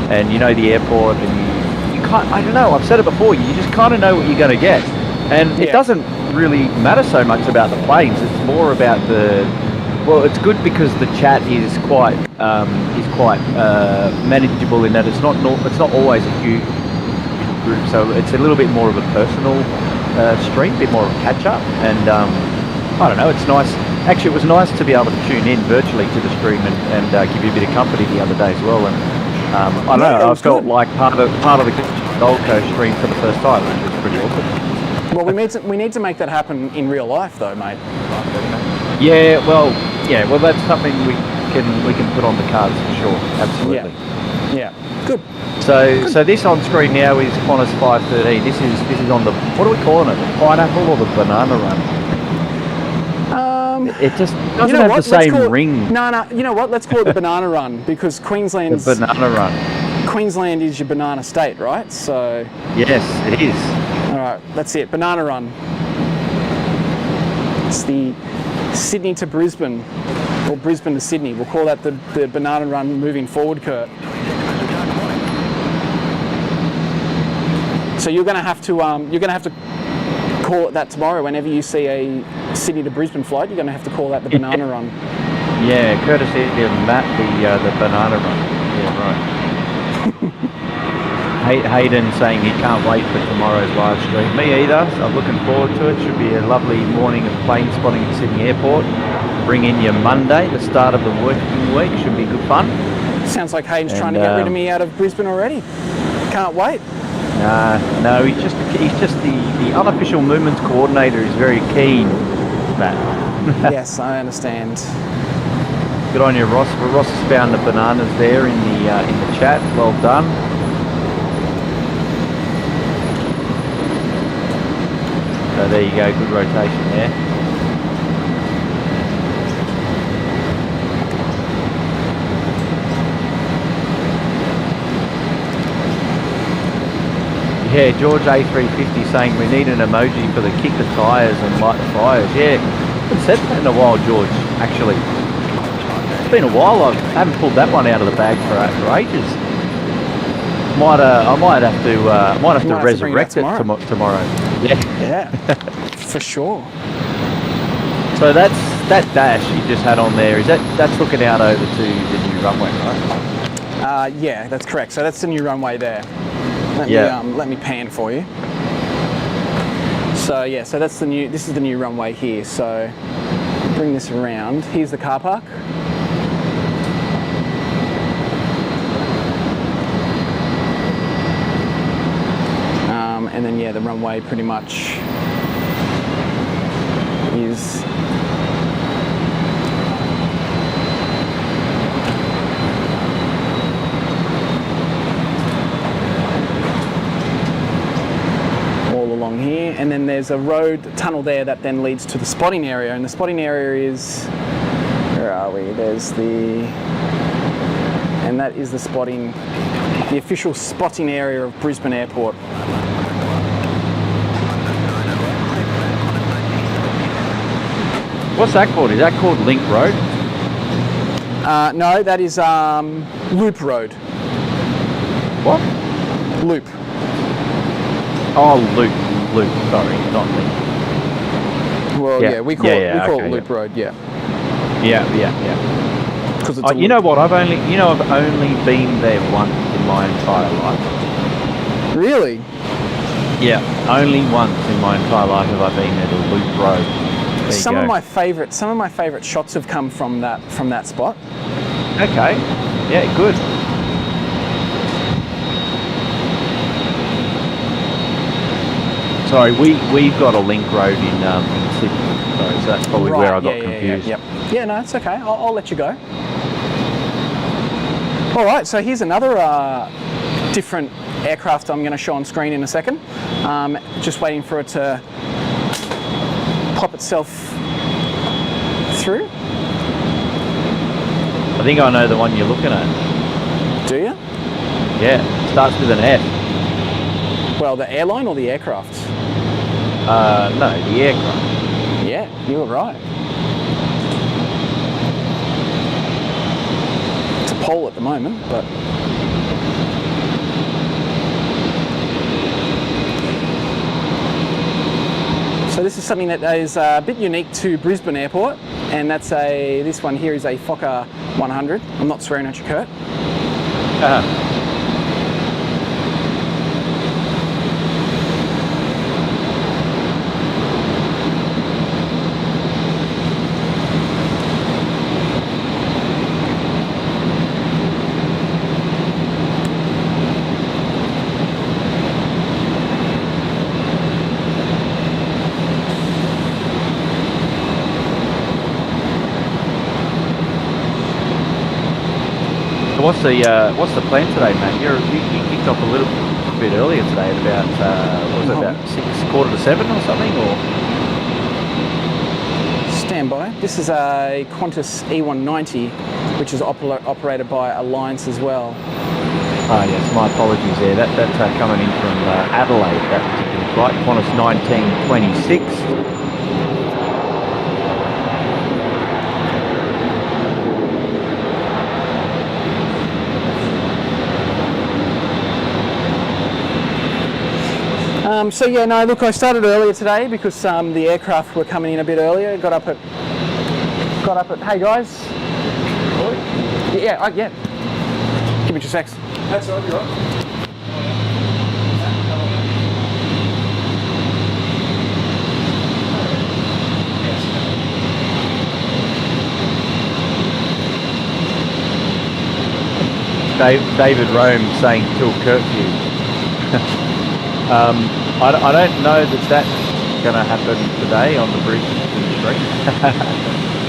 and you know the airport, and you can't, I don't know, I've said it before, you just kind of know what you're going to get. And it doesn't really matter so much about the planes, it's more about well, it's good because the chat is quite manageable in that it's not always a huge group, so it's a little bit more of a personal stream, a bit more of a catch up, and I don't know, it's nice. Actually, it was nice to be able to tune in virtually to the stream and give you a bit of company the other day as well. And I don't know, I felt like part of the Gold Coast stream for the first time, which was pretty awesome. Well, we need to make that happen in real life, though, mate. Yeah, well, that's something we can put on the cards for sure. Absolutely. Yeah. Good. So this on screen now is Qantas 513. This is on the, what are we calling it? The pineapple or the banana run? It just doesn't have the same ring. No. You know what? Let's call it the banana run, because Queensland's the banana run. Queensland is your banana state, right? So yes, it is. All right, that's it. Banana run. It's the Sydney to Brisbane, or Brisbane to Sydney. We'll call that the banana run moving forward, Kurt. So you're going to have to call it that tomorrow. Whenever you see a Sydney to Brisbane flight, you're going to have to call that the banana run. Yeah, courtesy of Matt, the banana run. Yeah, right. Hayden saying he can't wait for tomorrow's live stream. Me either. So I'm looking forward to it. Should be a lovely morning of plane spotting at Sydney Airport. Bring in your Monday, the start of the working week. Should be good fun. Sounds like Hayden's trying to get rid of me out of Brisbane already. Can't wait. No, he's just the unofficial movements coordinator is very keen, Matt. Yes, I understand. Good on you, Ross. Well, Ross has found the bananas there in the chat. Well done. So there you go. Good rotation there. Yeah, George A350 saying we need an emoji for the kick the tyres and light the fires. Yeah, I haven't said that in a while, George, actually. It's been a while. I haven't pulled that one out of the bag for ages. I might have to resurrect it tomorrow. Yeah, for sure. So that dash you just had on there, that's looking out over to the new runway, right? Yeah, that's correct. So that's the new runway there. Let me pan for you. So yeah, so this is the new runway here. So bring this around. Here's the car park. And then yeah, the runway pretty much is along here, and then there's a road tunnel there that then leads to the spotting area, and the spotting area is, where are we? And that is the official spotting area of Brisbane Airport. What's that called? Is that called Link Road? No, that is Loop Road. What? Loop. Oh, Loop. Sorry, not Link. Well, yeah, we call it okay, Loop Road. Yeah. Yeah. Because You know what? I've only been there once in my entire life. Really? Yeah, only once in my entire life have I been there to Loop Road. There Some you of go. my favourite shots have come from that spot. Okay. Yeah, good. Sorry, we've got a link road in Sydney. Sorry, so that's probably where I got confused. Yeah, no, it's okay. I'll let you go. All right, so here's another different aircraft I'm going to show on screen in a second. Just waiting for it to pop itself through. I think I know the one you're looking at. Do you? Yeah, starts with an F. Well, the airline or the aircraft? No, the aircraft. Yeah, you were right. It's a pole at the moment, but... So this is something that is a bit unique to Brisbane Airport, and that's this one here is a Fokker 100. I'm not swearing at you, Kurt. What's the plan today, Matt? You kicked off a little bit earlier today at about about 6:45 or something, or? Stand by. This is a Qantas E190, which is operated by Alliance as well. Ah, yes, my apologies there. That's coming in from Adelaide, that particular flight, Qantas 1926. So yeah, no, look, I started earlier today because the aircraft were coming in a bit earlier. Got up at, hey guys. Yeah. Give me 2 secs. That's all right, you're right. David Rome saying till curfew. I don't know that that's going to happen today on the Brisbane street.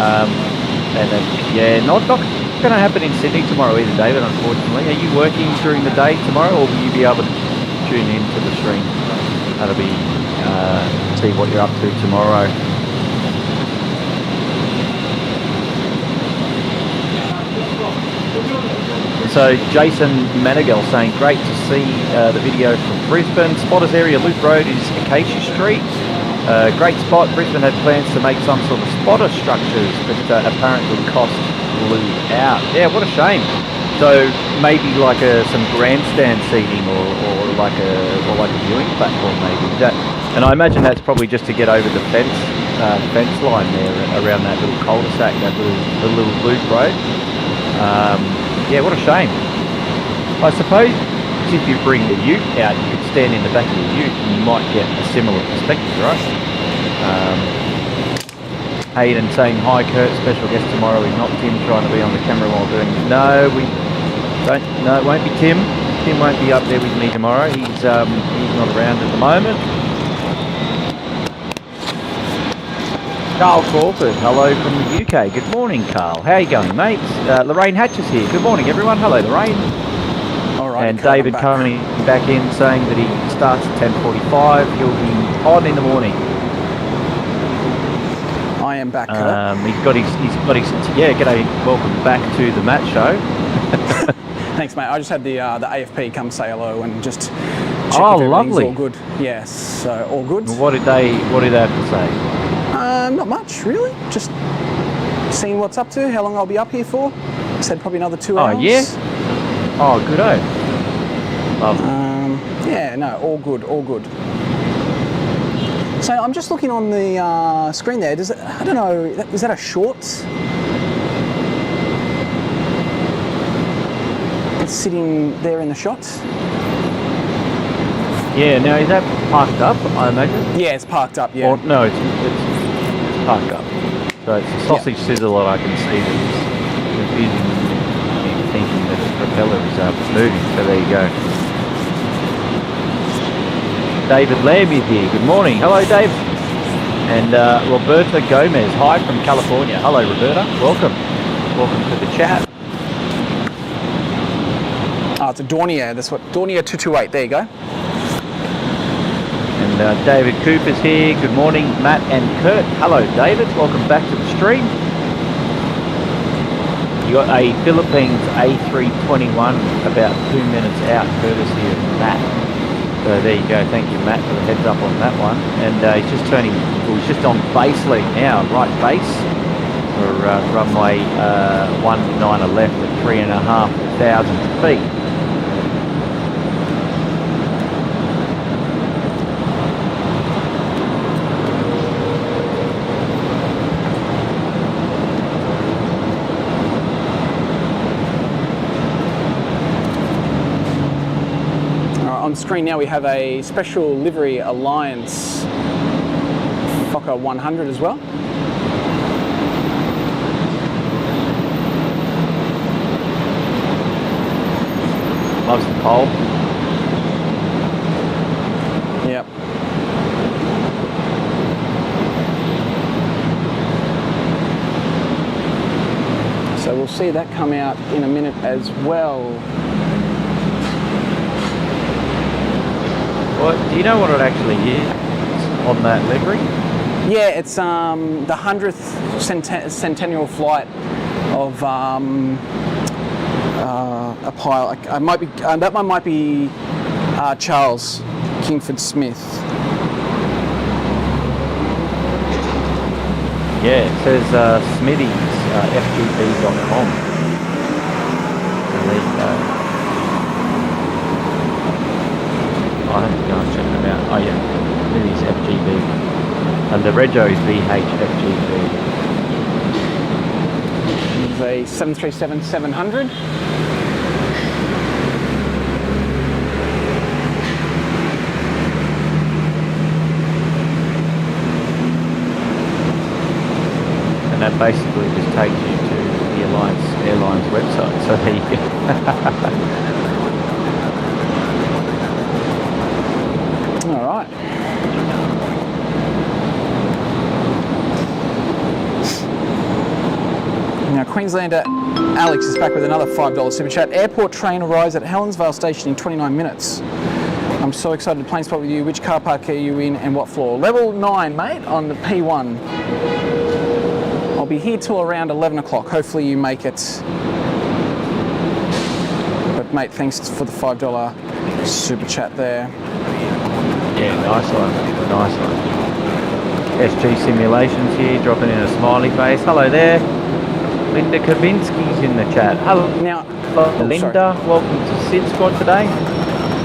And then, yeah, not going to happen in Sydney tomorrow either, David, unfortunately. Are you working during the day tomorrow, or will you be able to tune in to the stream? That'll be, see what you're up to tomorrow. So Jason Manigal saying, great to see the video from Brisbane. Spotters area Loop Road is Acacia Street. Great spot. Brisbane had plans to make some sort of spotter structures, but apparently cost blew out. Yeah, what a shame. So maybe like some grandstand seating or like a viewing platform maybe. And I imagine that's probably just to get over the fence line there around that little cul-de-sac, the little Loop Road. Yeah, what a shame. I suppose if you bring the ute out, you could stand in the back of the ute and you might get a similar perspective, right? Hayden saying, hi Kurt, special guest tomorrow is not Tim trying to be on the camera while doing it. No, we don't. No, it won't be Tim. Tim won't be up there with me tomorrow. He's not around at the moment. Carl Crawford, hello from the UK. Good morning, Carl. How are you going, mates? Lorraine Hatch is here. Good morning, everyone. Hello, Lorraine. All right. And David coming back in saying that he starts at 10:45. He'll be on in the morning. I am back, Kurt. He's got his. Yeah, g'day. Welcome back to the Matt Show. Thanks, mate. I just had the AFP come say hello and just check if everything's lovely. all good. Yes, so all good. What did they have to say? Not much, really. Just seeing what's up to, how long I'll be up here for. Said probably another 2 hours. Oh, yeah? Oh, good-o. Lovely. Yeah, no, all good. So I'm just looking on the screen there. I don't know, is that a shorts? that's sitting there in the shots. Yeah, now is that parked up, I imagine? Yeah, it's parked up, yeah. Or, no, it's parked up. So it's a sausage sizzle that I can see that's confusing me, thinking that the propeller is moving. So there you go. David Lamb is here. Good morning. Hello, Dave. And Roberta Gomez. Hi from California. Hello, Roberta. Welcome. Welcome to the chat. Oh, it's a Dornier. That's what Dornier 228. There you go. And David Cooper's here. Good morning, Matt and Kurt. Hello, David. Welcome back to the stream. You got a Philippines A321 about 2 minutes out, courtesy of Matt. So there you go. Thank you, Matt, for the heads up on that one. And he's just turning. Well, he's just on base lead now, right base for runway 19 left at 3,500 feet. On screen now we have a Special Livery Alliance Fokker 100 as well. Loves the pole. Yep. So we'll see that come out in a minute as well. What, do you know what it actually is on that livery? Yeah, it's the 100th centennial flight of a pilot. I might be that one might be Charles Kingford Smith. Yeah, it says Smithies, fgb.com. And there you go. I have to go and check them out. Oh yeah, Smithies FGB. And the Rego is VHFGB. It's a 737-700. And that basically just takes you to the Alliance Airlines website. So there you go. All right. Now, Queenslander Alex is back with another $5 super chat. Airport train arrives at Helensvale Station in 29 minutes. I'm so excited to plane spot with you. Which car park are you in and what floor? Level 9, mate, on the P1. I'll be here till around 11 o'clock. Hopefully you make it. But, mate, thanks for the $5 super chat there. Yeah, nice one. Nice one. SG Simulations here, dropping in a smiley face. Hello there. Linda Kavinsky's in the chat. Hello. Now, Linda, sorry. welcome to SydSquad today.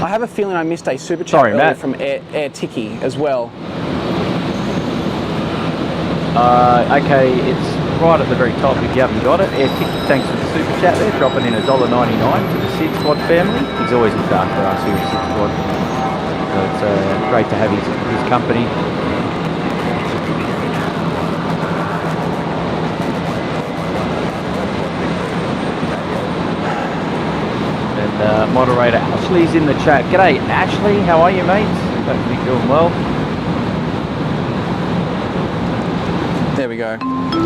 I have a feeling I missed a super chat Sorry, earlier Matt. from Air Tiki as well. Okay, it's right at the very top if you haven't got it. Air Tiki, thanks for the super chat there, dropping in $1.99 to the SydSquad family. He's always looked after us here at SydSquad. So it's great to have his company. And moderator Ashley's in the chat. G'day Ashley, how are you, mate? Hope you're doing well. There we go.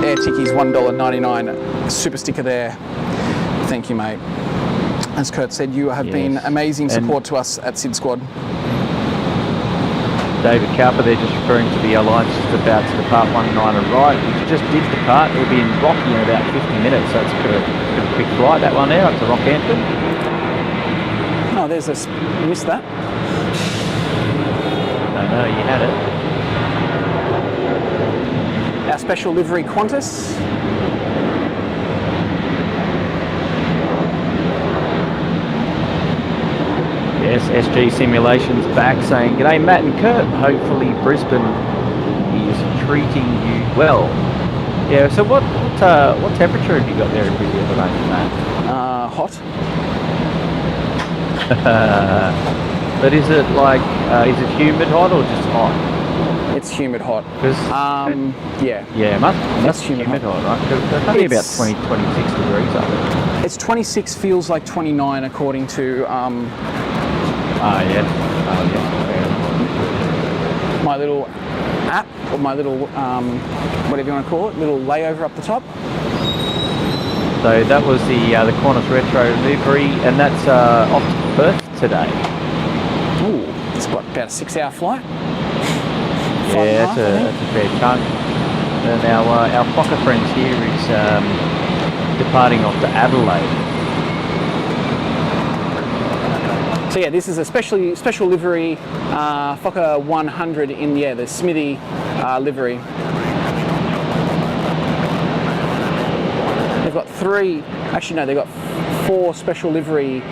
Air Tiki's $1.99 super sticker there. Thank you, mate. As Kurt said, you have been amazing support to us at SydSquad. David Cowper there just referring to the Alliance just about to depart 19 right, which just did depart. It'll be in Rocky in about 50 minutes, so it's a bit of a quick flight, that one there, up to Rockhampton. Oh, there's a... You missed that? No, you had it. Our special livery Qantas. Yes, SG Simulations back saying, g'day Matt and Kurt, hopefully Brisbane is treating you well. Yeah, so what temperature have you got there in Brisbane at the moment, Matt? Hot. But is it like, is it humid hot or just hot? It's humid hot. 'Cause Yeah. yeah, it must It's be humid humid hot, right? 'Cause it's only about It's- 20, 26 degrees up there. It's 26, feels like 29 according to Ah, yeah. Oh, yeah. my little app, or my little, whatever you want to call it, little layover up the top. So that was the Qantas Retro livery, and that's off to Perth today. Ooh, it's what, about a 6-hour flight? Yeah, that's a fair chunk. And our Fokker friends here is departing off to Adelaide. So yeah, this is a special livery, Fokker 100 in the Smithy livery. They've got they've got 4 special livery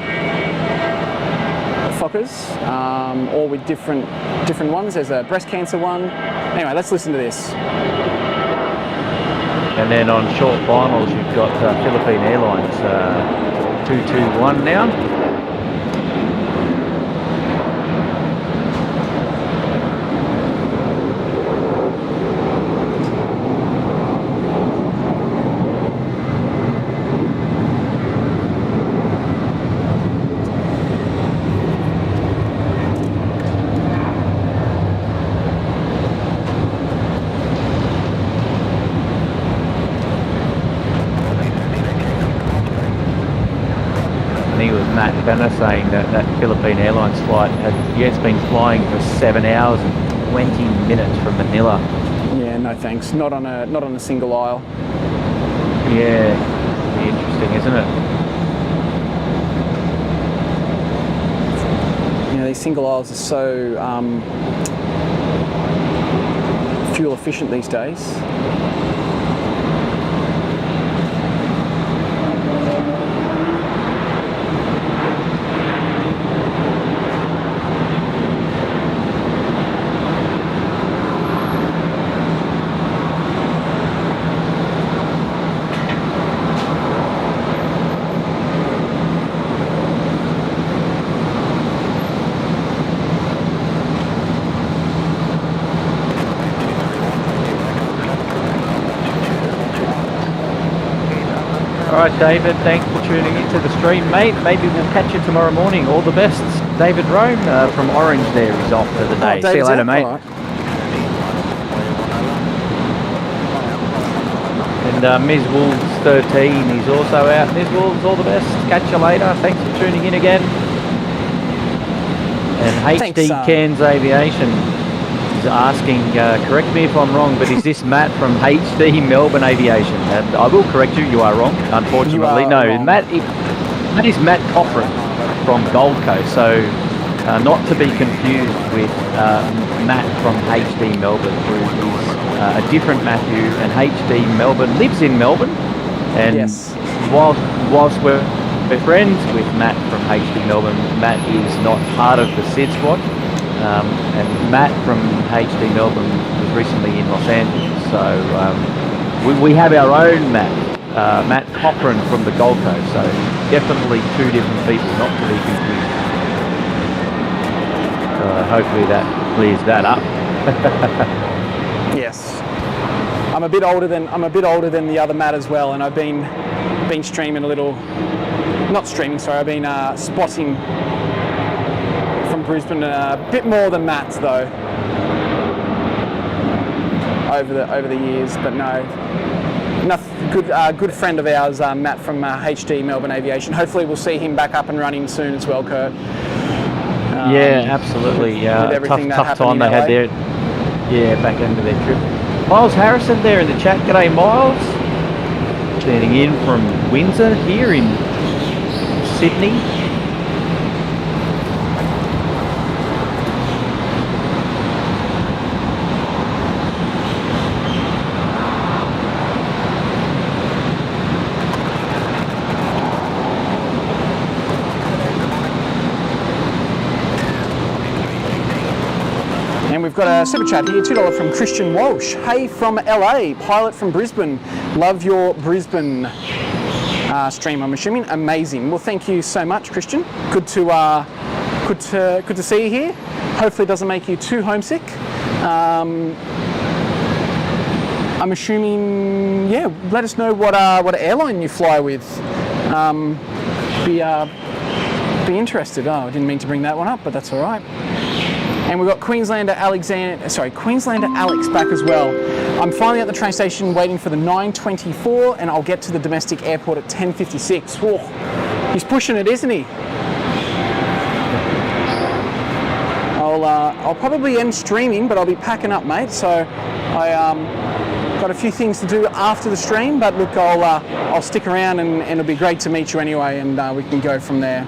Fokkers, all with different ones. There's a breast cancer one. Anyway, let's listen to this. And then on short finals, you've got Philippine Airlines 221 now. Matt Banner saying that Philippine Airlines flight it's been flying for 7 hours and 20 minutes from Manila. Yeah, no thanks. Not on a single aisle. Yeah, it'll be interesting, isn't it? You know, these single aisles are so fuel efficient these days. All right, David, thanks for tuning into the stream, mate. Maybe we'll catch you tomorrow morning. All the best. David Rome from Orange there is off for the day. See you later, mate. Right. And Ms. Wolves 13 is also out. Ms. Wolves, all the best. Catch you later. Thanks for tuning in again. And HD Thanks, Cairns Aviation is asking, correct me if I'm wrong, but is this Matt from HD Melbourne Aviation? And I will correct you, you are wrong, unfortunately. You are no, wrong. That is Matt Cochran from Gold Coast, so not to be confused with Matt from HD Melbourne, who is a different Matthew, and HD Melbourne lives in Melbourne, and Yes. whilst we're friends with Matt from HD Melbourne, Matt is not part of the SydSquad. And Matt from HD Melbourne was recently in Los Angeles, so we have our own Matt, Matt Cochran from the Gold Coast, so definitely 2 different people, not to be confused. Hopefully that clears that up. Yes. I'm a bit older than the other Matt as well, and I've been streaming a little. Not streaming, sorry. I've been spotting from Brisbane a bit more than Matt's though over the years, but no. Good friend of ours, Matt from HD Melbourne Aviation. Hopefully we'll see him back up and running soon as well, Kurt. Yeah, absolutely. With everything that tough happened time in they had LA. there. Yeah, back into their trip. Miles Harrison there in the chat. G'day, Miles. Tuning in from Windsor here in Sydney. And we've got a super chat here, $2 from Christian Walsh. Hey from LA, pilot from Brisbane. Love your Brisbane. stream, I'm assuming. Amazing. Well, thank you so much, Christian. Good to see you here. Hopefully it doesn't make you too homesick. I'm assuming, yeah, let us know what airline you fly with. Be interested. Oh, I didn't mean to bring that one up, but that's all right. And we've got Queenslander Alex back as well. I'm finally at the train station waiting for the 9:24, and I'll get to the domestic airport at 10:56. Whoa, he's pushing it, isn't he? I'll probably end streaming, but I'll be packing up, mate. So I got a few things to do after the stream, but look, I'll stick around, and it'll be great to meet you anyway, and we can go from there.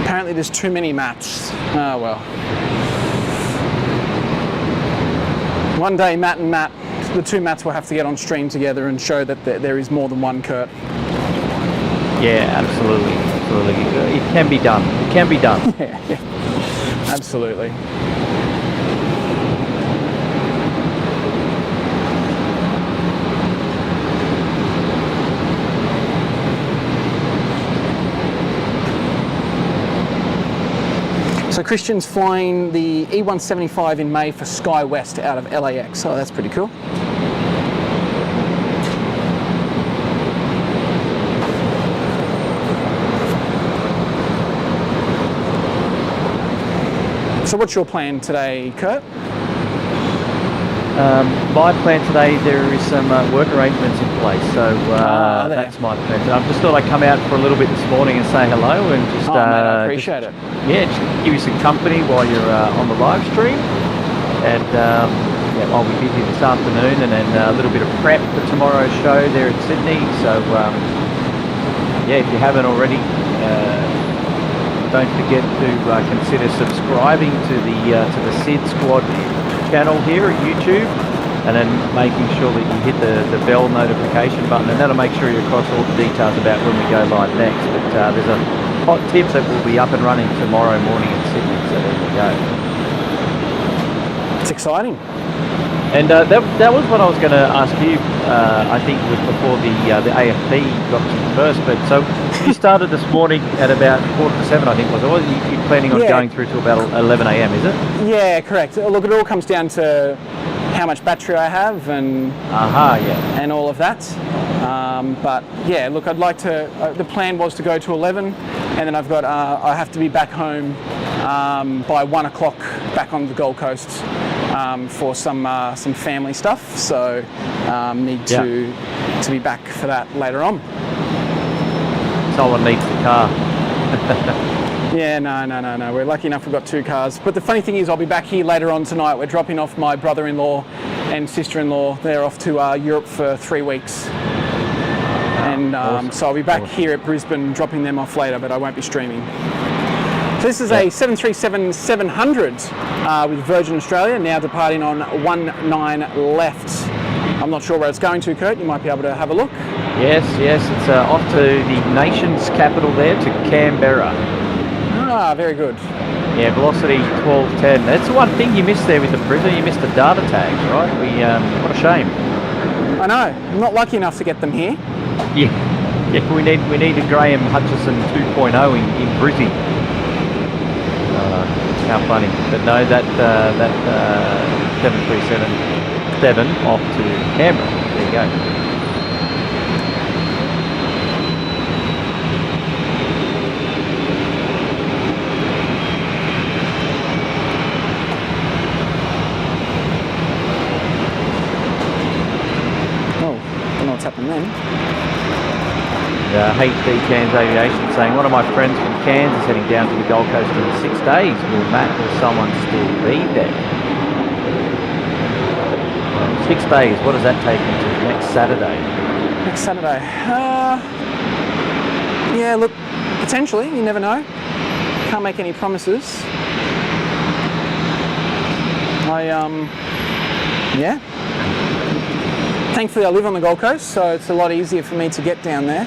Apparently there's too many mats. Oh well. One day Matt and Matt, the two Matts will have to get on stream together and show that there is more than one Kurt. Yeah, absolutely. It can be done. It can be done. Yeah. Absolutely. So Christian's flying the E175 in May for Sky West out of LAX. Oh, that's pretty cool. So what's your plan today, Kurt? My plan today, there is some work arrangements in place, so that's my plan. I just thought I'd come out for a little bit this morning and say hello and just... mate, I appreciate it. Yeah, just give you some company while you're on the live stream. And yeah, I'll be busy this afternoon, and then a little bit of prep for tomorrow's show there in Sydney. So yeah, if you haven't already, don't forget to consider subscribing to the SydSquad channel here at YouTube, and then making sure that you hit the bell notification button, and that'll make sure you're across all the details about when we go live next. But there's a hot tip that will be up and running tomorrow morning in Sydney, so there we go. It's exciting. And that was what I was going to ask you. I think it was before the AFP got to you first. But so you started this morning at about 6:45, I think, was it? You're planning on going through to about 11 a.m, is it? Yeah, correct. Look, it all comes down to how much battery I have and and all of that. But yeah, look, I'd like to. The plan was to go to 11, and then I've got. I have to be back home by 1 o'clock, back on the Gold Coast. For some family stuff, so need to be back for that later on. Someone needs the car. Yeah, no. We're lucky enough we've got 2 cars. But the funny thing is, I'll be back here later on tonight. We're dropping off my brother-in-law and sister-in-law. They're off to Europe for 3 weeks. And awesome. So I'll be back here at Brisbane, dropping them off later, but I won't be streaming. So this is a 737-700 with Virgin Australia, now departing on 19 left. I'm not sure where it's going to, Kurt. You might be able to have a look. Yes, it's off to the nation's capital there, to Canberra. Ah, very good. Yeah, velocity 1210. That's the one thing you missed there with the Brisbane. You missed the data tags, right? What a shame. I know. I'm not lucky enough to get them here. Yeah, we need a Graham Hutchison 2.0 in Brisbane. How funny. But no, that 737-7 off to Canberra. There you go. Oh, don't know what's happened then. Hate the Cairns Aviation saying, one of my friends from Cairns is heading down to the Gold Coast in 6 days. Will Matt or someone still be there? 6 days, what does that take me to? Next Saturday? Next Saturday? Yeah, look, potentially, you never know. Can't make any promises. Yeah. Thankfully, I live on the Gold Coast, so it's a lot easier for me to get down there.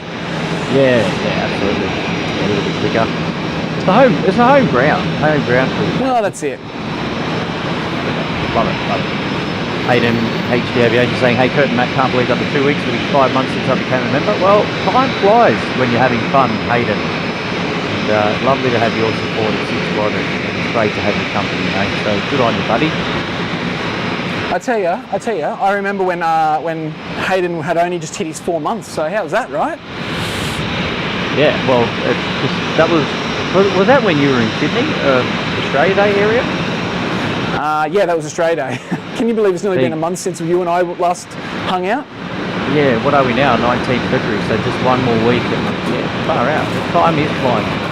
Yeah, absolutely. A little bit quicker. It's the home ground for you. Well, that's it. Love it. Hayden, HD Aviation saying, hey Kurt and Matt, can't believe after 2 weeks, it'll be 5 months since I became a member. Well, time flies when you're having fun, Hayden. And lovely to have your support at SydSquad, and it's great to have your company, mate. So good on you, buddy. I tell you, I remember when Hayden had only just hit his 4 months. So how was that, right? Yeah, well, was that when you were in Sydney, Australia Day area? Yeah, that was Australia Day. Can you believe it's nearly been a month since you and I last hung out? Yeah, what are we now? 19th February, so just one more week. And yeah, far out. The time is flying.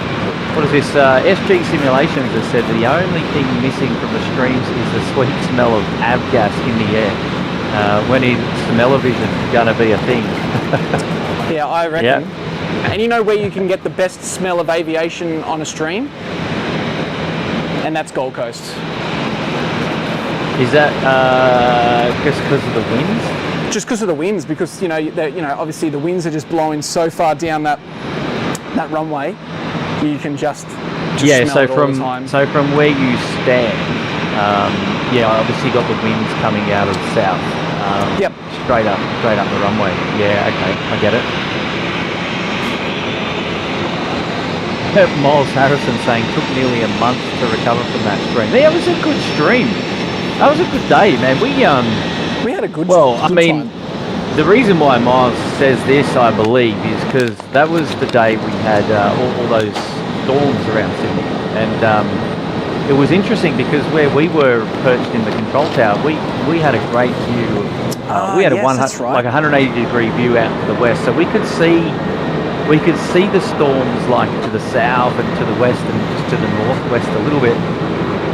What is this? SG Simulations has said that the only thing missing from the streams is the sweet smell of avgas in the air. When is smell-o-vision going to be a thing? Yeah, I reckon. Yep. And you know where you can get the best smell of aviation on a stream? And that's Gold Coast. Is that just because of the winds? Just because of the winds, because obviously the winds are just blowing so far down that runway, you can just yeah. smell So it all the time. from where you stand, obviously got the winds coming out of the south. Yep. Straight up the runway. Yeah. Okay, I get it. Miles Harrison saying took nearly a month to recover from that stream. Yeah, it was a good stream. That was a good day, man. We had a good time. The reason why Miles says this, I believe, is because that was the day we had all those storms around Sydney, and it was interesting because where we were perched in the control tower, we had a great view. We had a 180-degree view out to the west, so we could see the storms like to the south and to the west and just to the northwest a little bit.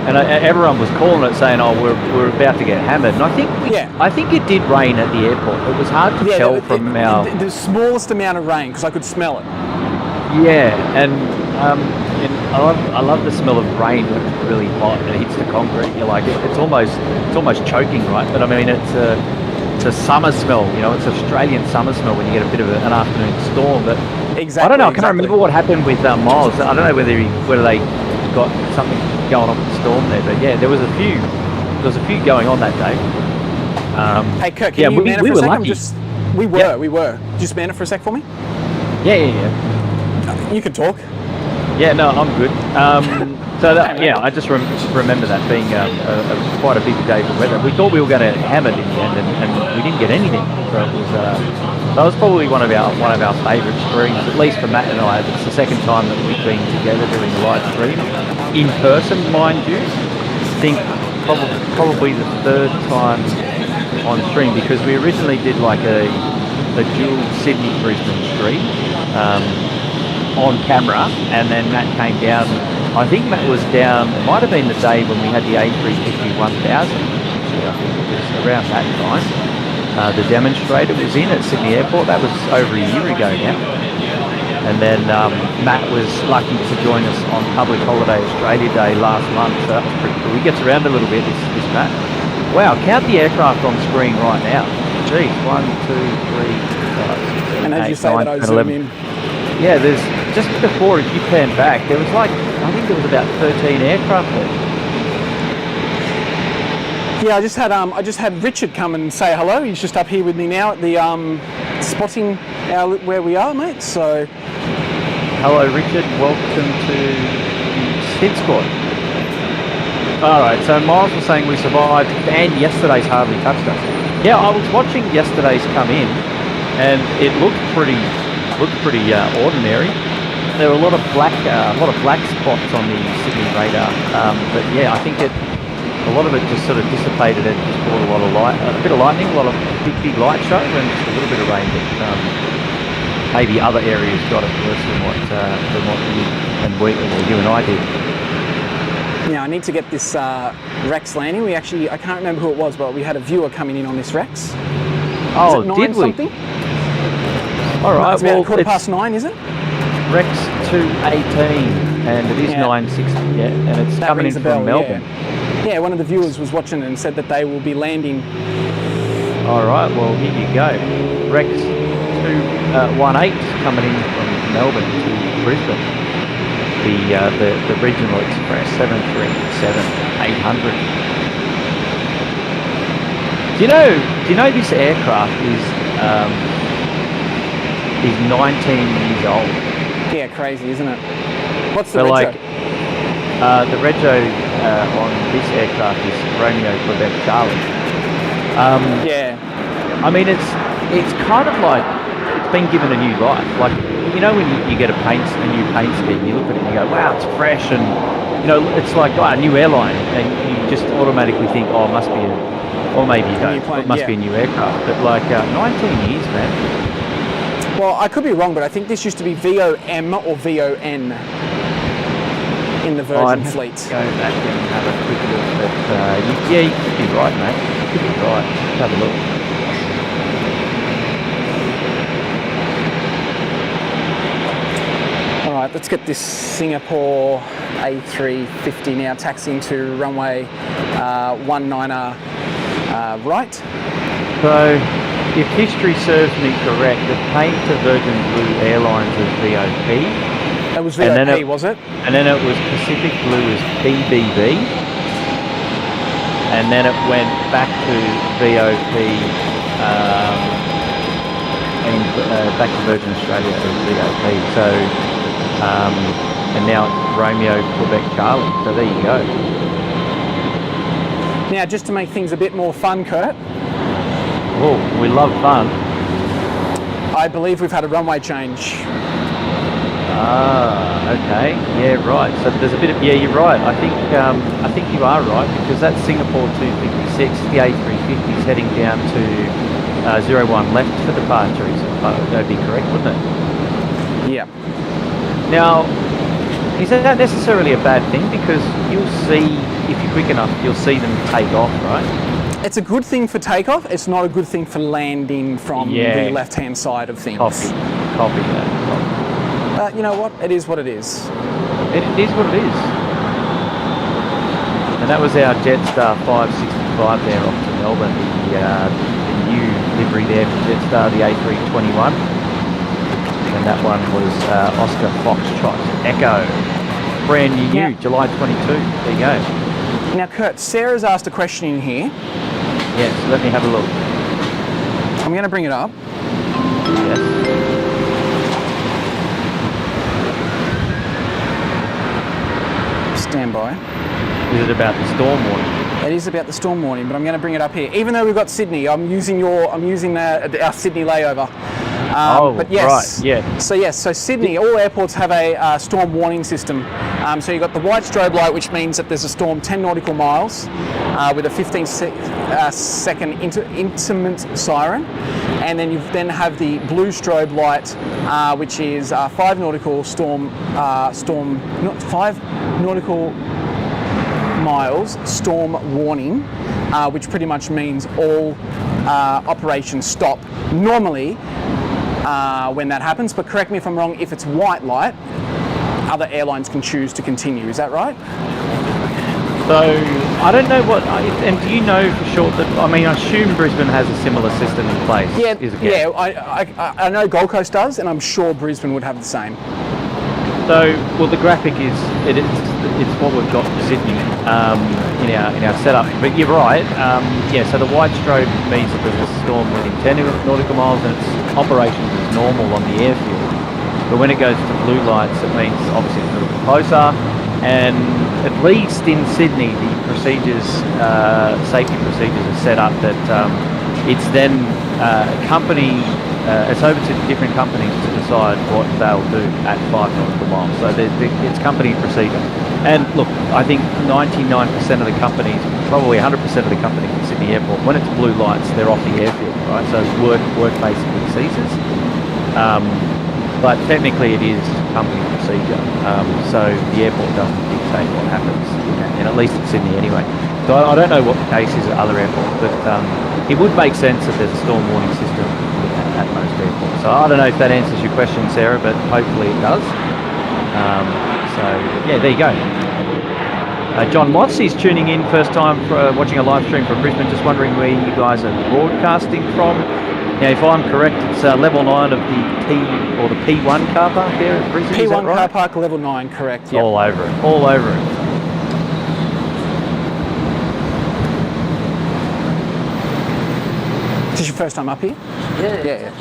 And everyone was calling it, saying, "Oh, we're about to get hammered." And I think it did rain at the airport. It was hard to tell from the smallest amount of rain because I could smell it. Yeah, and I love the smell of rain when it's really hot and it hits the concrete. You're like, it's almost choking, right? But I mean, it's a summer smell. It's Australian summer smell when you get a bit of an afternoon storm. But exactly. I don't know. I can't remember what happened with Miles. I don't know whether they got something going on with the storm there, but yeah, there was a few going on that day. Hey Kurt, can you man it for a sec? We were. Just man it for a sec for me? Yeah. You can talk. Yeah, no, I'm good. I just remember that being quite a busy day for weather. We thought we were going to hammer it in the end, and we didn't get anything. So it was that was probably one of our favourite streams, at least for Matt and I. It's the second time that we've been together doing the live stream in person, mind you. I think probably the third time on stream, because we originally did like a dual Sydney-Brisbane stream on camera, and then Matt came down. I think Matt was down, it might have been the day when we had the A350 1000, actually, I think it was around that time. The demonstrator was in at Sydney Airport. That was over a year ago now. And then Matt was lucky to join us on Public Holiday Australia Day last month, so that was pretty cool. He gets around a little bit, this Matt. Wow, count the aircraft on screen right now. Geez, 1, 2, 3, 4, 5, 6, 7, and 8, as you say 9, that, I 10, zoom 11. in. Yeah, there's just before, if you pan back, there was I think there was about 13 aircraft there. Yeah, I just had Richard come and say hello. He's just up here with me now at the spotting where we are, mate. So, hello, Richard. Welcome to SydSquad. All right. So Miles was saying we survived, and yesterday's hardly touched us. Yeah, I was watching yesterday's come in, and it looked pretty ordinary. There were a lot of black spots on the Sydney radar. But yeah, I think a lot of it just sort of dissipated and just brought a lot of light, a bit of lightning, a lot of big light show, and just a little bit of rain. But maybe other areas got it worse than what you and I did. Yeah, I need to get this Rex landing. I can't remember who it was, but we had a viewer coming in on this Rex. Oh, is it 9 did we? Something? All right, it's about 9:15, is it? Rex 218, and it is 9:60. Yeah, and it's coming in from Melbourne. Yeah, one of the viewers was watching and said that they will be landing All right, well, here you go. Rex 218 coming in from Melbourne to Brisbane. The regional express 737-800. Do you know this aircraft is 19 years old? Yeah, crazy, isn't it? What's the So rego? the rego on this aircraft is Romeo Quebec Charlie. Yeah. I mean, it's kind of like it's been given a new life. Like, you know, when you get a new paint scheme, you look at it and you go, wow, it's fresh, and you know, it's like a new airline, and you just automatically think, oh, it must be or maybe you don't. It must be a new aircraft. But like 19 years, man. Well, I could be wrong, but I think this used to be VOM or VON in the Virgin fleet. Go back and have a quick look. But yeah, you could be right, mate. You could be right. Let's have a look. All right, let's get this Singapore A350 now taxiing to runway 19 right. So, if history serves me correct, the paint to Virgin Blue Airlines was VOP. That was VOP, was it? And then it was Pacific Blue as PBB. And then it went back to VOP and back to Virgin Australia as VOP. So, and now it's Romeo Quebec Charlie. So there you go. Now, just to make things a bit more fun, Kurt. Oh, we love fun. I believe we've had a runway change. Ah, okay. Yeah, right. So there's a bit of, yeah, you're right. I think you are right, because that's Singapore 256, the A350 is heading down to 01 left for departure. That'd be correct, wouldn't it? Yeah. Now, is that necessarily a bad thing? Because you'll see, if you're quick enough, you'll see them take off, right? It's a good thing for takeoff. It's not a good thing for landing from the left-hand side of things. Copy that. You know what? It is what it is. It is what it is. And that was our Jetstar 565 there off to Melbourne, the new livery there for Jetstar, the A321. And that one was Oscar Foxtrot Echo. Brand new, July 22. There you go. Now, Kurt, Sarah's asked a question in here. Yes, let me have a look. I'm going to bring it up. Yes. Stand by. Is it about the storm warning? It is about the storm warning, but I'm going to bring it up here. Even though we've got Sydney, I'm using our Sydney layover. But yes, right, yeah. So Sydney, all airports have a storm warning system. So you've got the white strobe light, which means that there's a storm 10 nautical miles with a 15-second intermittent siren. And then you then have the blue strobe light, which is 5 nautical miles storm warning, which pretty much means all operations stop normally when that happens. But correct me if I'm wrong, if it's white light, other airlines can choose to continue. Is that right? So I don't know what, and do you know for sure that, I mean, I assume Brisbane has a similar system in place. Yeah, I know Gold Coast does, and I'm sure Brisbane would have the same. So, well, the graphic is it's what we've got for Sydney in our setup. But you're right. So the white strobe means that there's a storm within 10 nautical miles, and its operations is normal on the airfield. But when it goes to blue lights, it means obviously it's a little bit closer. And at least in Sydney, the procedures, safety procedures are set up that it's then a company. It's over to different companies to decide what they'll do at 5 nautical miles. So it's company procedure. And look, I think 99% of the companies, probably 100% of the companies in Sydney Airport, when it's blue lights, they're off the airfield, right? So work basically ceases. But technically it is company procedure. So the airport doesn't dictate what happens, and at least in Sydney anyway. So I don't know what the case is at other airports, but it would make sense that there's a storm warning system at most airports. So I don't know if that answers your question, Sarah, but hopefully it does. So yeah, there you go. John Moss is tuning in, first time for watching a live stream from Brisbane, just wondering where you guys are broadcasting from. Now, if I'm correct, it's level 9 of the P or the P1 car park there at Brisbane. P1 is that right? car park, level 9, correct. Yep. All over it, all over it. Is this your first time up here? Yeah.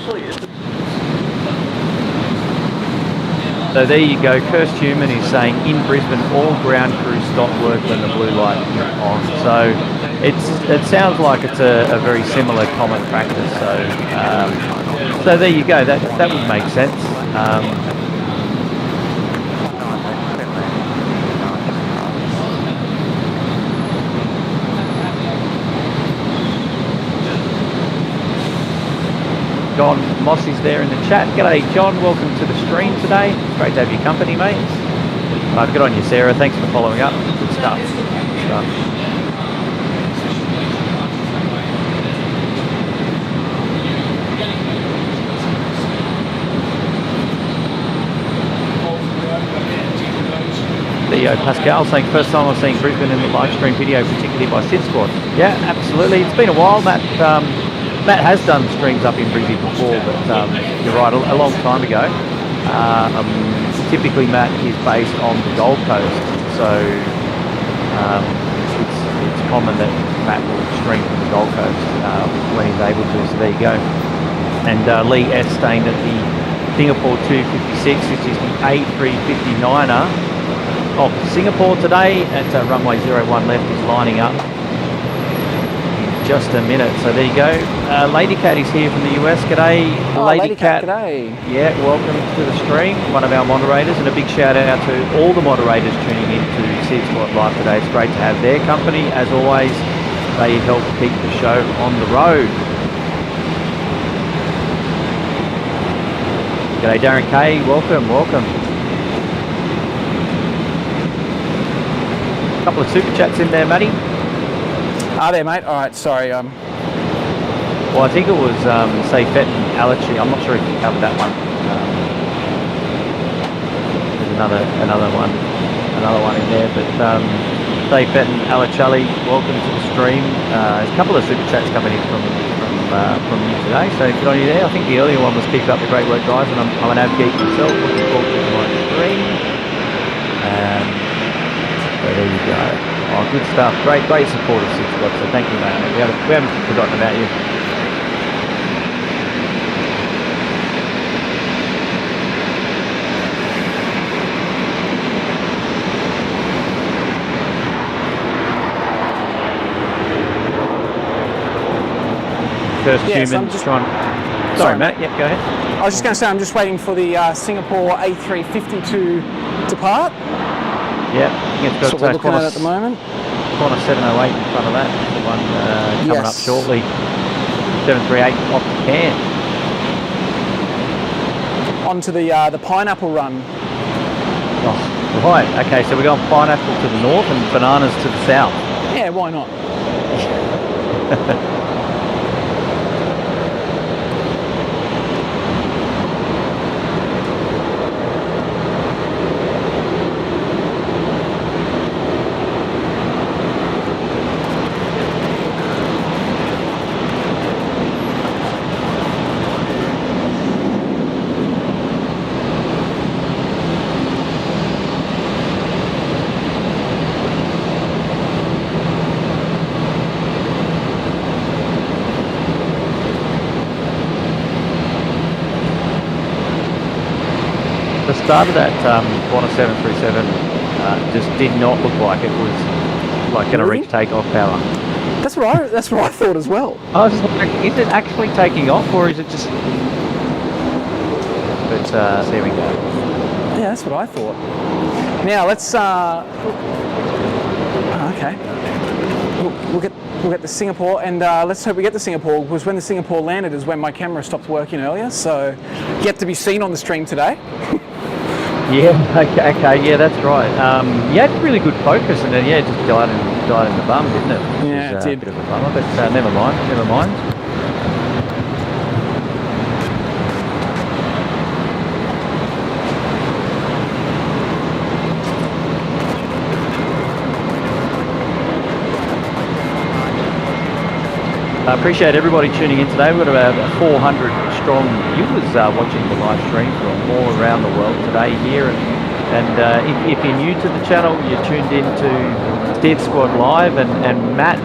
So there you go. Cursed Human is saying in Brisbane all ground crews stop work when the blue light is on. So it sounds like it's a very similar common practice. So there you go. That would make sense. John Moss is there in the chat. G'day John, welcome to the stream today. It's great to have your company, mate. Good on you, Sarah. Thanks for following up. Good stuff. Good stuff. Theo Pascal saying first time I've seen Brisbane in the live stream video, particularly by SydSquad. Yeah, absolutely. It's been a while, Matt. Matt has done streams up in Brisbane before, but you're right, a long time ago. Typically, Matt is based on the Gold Coast, so it's common that Matt will stream from the Gold Coast when he's able to. So there you go. And Lee S staying at the Singapore 256, which is the A350-9er of Singapore today at runway 01 left, is lining up. Just a minute, so there you go. Lady Cat is here from the US. G'day, Lady Cat. G'day. Yeah, welcome to the stream. One of our moderators, and a big shout out to all the moderators tuning in to SydSquad Live today. It's great to have their company. As always, they help keep the show on the road. G'day, Darren Kay. Welcome. A couple of super chats in there, Matty. Are there, mate? All right, sorry. Well, I think it was Sayfet and Alachi. I'm not sure if you covered that one. There's another one in there. But Sayfet and Alachali, welcome to the stream. There's a couple of super chats coming in from you today, so good on you there. I think the earlier one was keep up the great work, guys, and I'm an advocate myself. Looking forward to my stream. So there you go. Oh, good stuff. Great support of SydSquad, so thank you, mate. We haven't forgotten about you. Cursed Human, so trying. Sorry, Matt. Yep, go ahead. I was just going to say, I'm just waiting for the Singapore A350 to depart. Yeah, I think it's got so we're looking at the moment. Corner 708 in front of that. The one coming up shortly. 738 off the can. Onto the pineapple run. Oh, right. Okay, so we're going pineapple to the north and bananas to the south. Yeah, why not? The start of that Qantas 737 just did not look like it was like going to reach takeoff power. That's what I thought as well. I was like, is it actually taking off or is it just? But there we go. Yeah, that's what I thought. Now let's. Okay. We'll get the Singapore, and let's hope we get the Singapore, because when the Singapore landed is when my camera stopped working earlier, so yet to be seen on the stream today. Yeah, okay, yeah, that's right. You had really good focus, and then, yeah, just died in the bum, didn't it? Yeah, it did. A bit of a bummer, but never mind. I appreciate everybody tuning in today. We've got about 400 strong viewers watching the live stream from all around the world today here. And if you're new to the channel, you're tuned into SydSquad Live, and Matt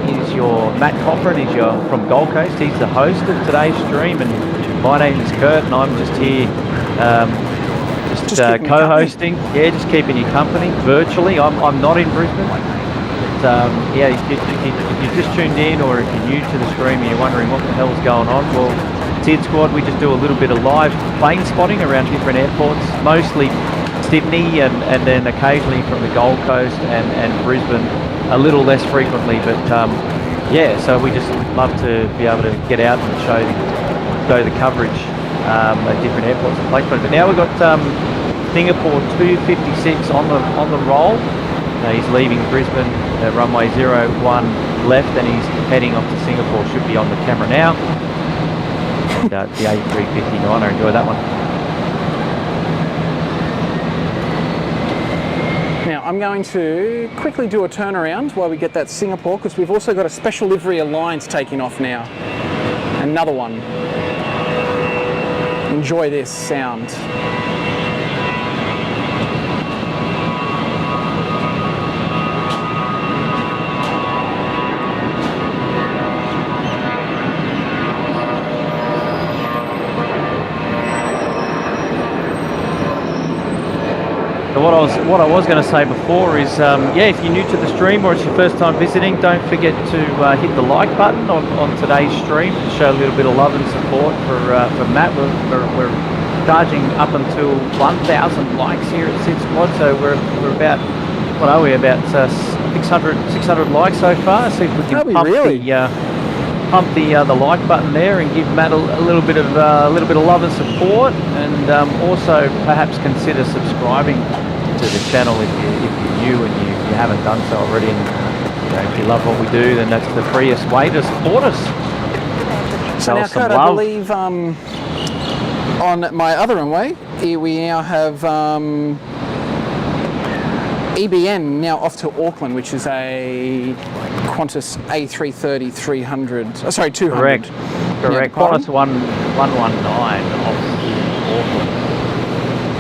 Cochran is from Gold Coast. He's the host of today's stream, and my name is Kurt, and I'm just here just co-hosting. Yeah, just keeping you company virtually. I'm not in Brisbane. Yeah, if you just tuned in, or if you're new to the stream and you're wondering what the hell's going on, well, SydSquad, we just do a little bit of live plane spotting around different airports, mostly Sydney and then occasionally from the Gold Coast and Brisbane, a little less frequently, but yeah, so we just love to be able to get out and show the coverage at different airports and placement. But now we've got Singapore 256 on the roll. He's leaving Brisbane, runway 01 left, and he's heading off to Singapore. Should be on the camera now. And, the A350 I enjoy that one. Now I'm going to quickly do a turnaround while we get that Singapore, because we've also got a Special Livery Alliance taking off now. Another one. Enjoy this sound. What I was going to say before is, yeah, if you're new to the stream or it's your first time visiting, don't forget to hit the like button on today's stream to show a little bit of love and support for Matt. We're charging up until 1,000 likes here at SydSquad, so we're about, what are we, about 600 likes so far. See if we can pump the like button there and give Matt a little bit of love and support, and also perhaps consider subscribing to the channel if you're new and you haven't done so already. And if you love what we do, then that's the freest way to support us. So now, Kurt, I believe on my other runway, here we now have EBN now off to Auckland, which is a Qantas A330 300. Sorry, 200. Correct. Yeah, Qantas 119 off to Auckland.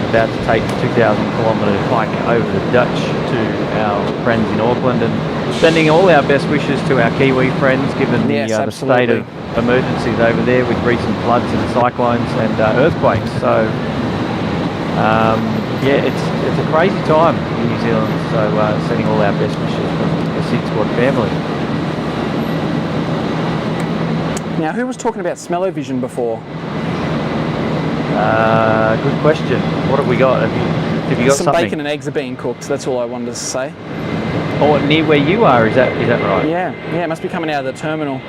About to take the 2,000 kilometre hike over the Dutch to our friends in Auckland, and sending all our best wishes to our Kiwi friends, given the state of emergencies over there with recent floods and cyclones and earthquakes. So yeah, it's a crazy time in New Zealand, so sending all our best wishes from the SydSquad family. Now, who was talking about smell-o-vision before? Good question. What have we got? Have you got some something? bacon and eggs are being cooked. That's all I wanted to say. Oh, near where you are, is that right? Yeah, it must be coming out of the terminal.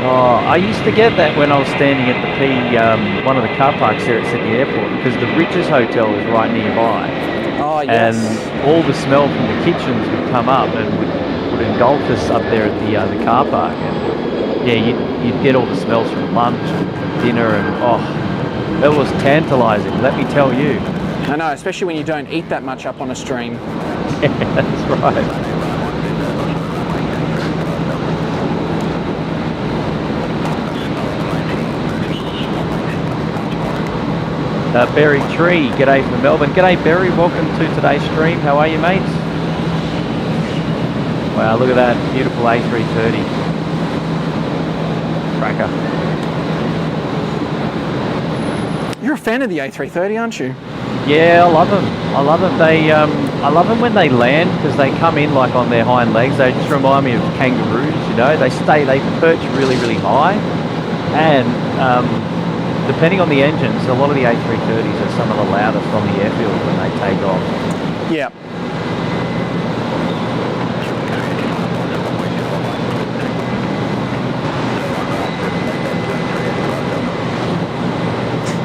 Oh, I used to get that when I was standing at the one of the car parks there at Sydney Airport, because the Riches Hotel is right nearby. Oh, yes. And all the smell from the kitchens would come up and would engulf us up there at the car park. And yeah, you'd get all the smells from lunch and dinner, and it was tantalising, let me tell you. I know, especially when you don't eat that much up on a stream. Yeah, that's right. Berry Tree, g'day from Melbourne. G'day Berry, welcome to today's stream. How are you, mates? Wow, look at that beautiful A330. Cracker. You're a fan of the A330, aren't you? Yeah, I love them. I love them. I love them when they land, because they come in like on their hind legs. They just remind me of kangaroos, you know. They perch really, really high, and depending on the engines, a lot of the A330s are some of the loudest on the airfield when they take off. Yeah.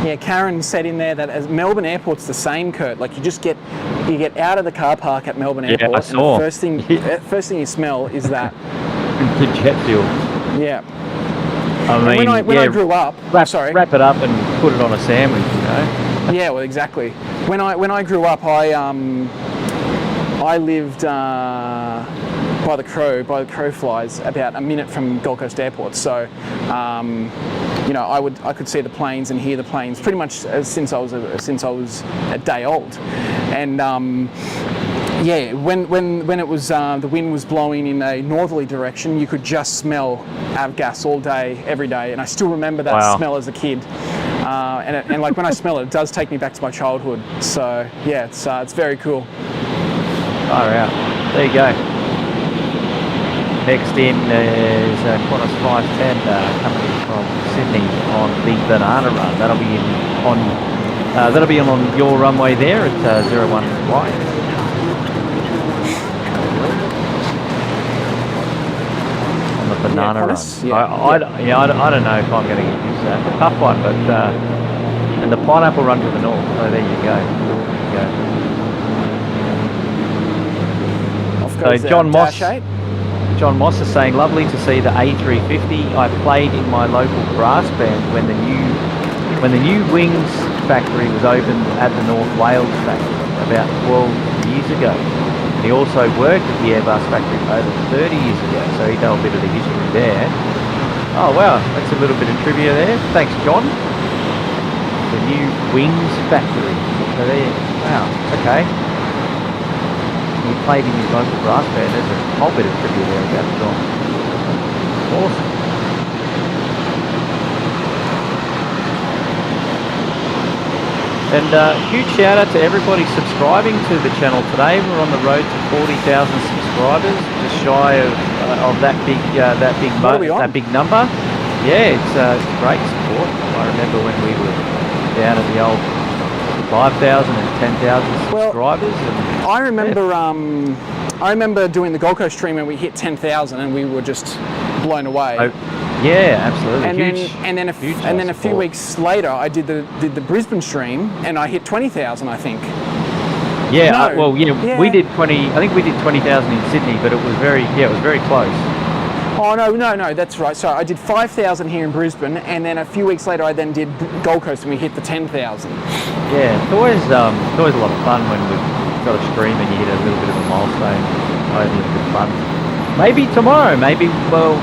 Yeah, Karen said in there that as Melbourne Airport's the same, Kurt. Like you get out of the car park at Melbourne Airport. Yeah, I saw. And the first thing you smell is that. The jet fuel. Yeah. I mean, when I grew up, wrap it up and put it on a sandwich, you know. Yeah, well, exactly. When I grew up, I lived by the crow flies about a minute from Gold Coast Airport. So, you know, I could see the planes and hear the planes pretty much since I was a day old, and yeah, when it was the wind was blowing in a northerly direction, you could just smell avgas all day, every day, and I still remember that smell as a kid. And like when I smell it, it does take me back to my childhood. So yeah, it's very cool. Far out. There you go. Next in is Qantas 510 coming from Sydney on the Banana Run. That'll be on your runway there at 01 flight. On the Banana Run. Yeah, I don't know if I'm going to get used to that. A tough one, but and the Pineapple Run to the north. So there you go. So John Moss is saying, lovely to see the A350. I played in my local brass band when the new wings factory was opened at the North Wales factory about 12 years ago. And he also worked at the Airbus factory over 30 years ago, so he knows a bit of the history there. Oh wow, that's a little bit of trivia there. Thanks, John. The new wings factory. So there, wow, okay. He played in his local brass band. There's a whole bit of trivia there about John. Awesome. And huge shout out to everybody subscribing to the channel today. We're on the road to 40,000 subscribers, just shy of that big number. Yeah, it's great support. I remember when we were down at the old 5,000 and 10,000 subscribers. And I remember doing the Gold Coast stream when we hit 10,000 and we were just blown away. Yeah, absolutely. And then a few weeks later, I did the Brisbane stream and I hit 20,000, I think. Yeah, we did 20. I think we did 20,000 in Sydney, but it was very close. Oh no, that's right. So I did 5,000 here in Brisbane, and then a few weeks later, I then did Gold Coast, and we hit the 10,000. Yeah, it's always a lot of fun when we've got a stream and you hit a little bit of a milestone. Always a little bit of fun. Maybe tomorrow. Maybe we'll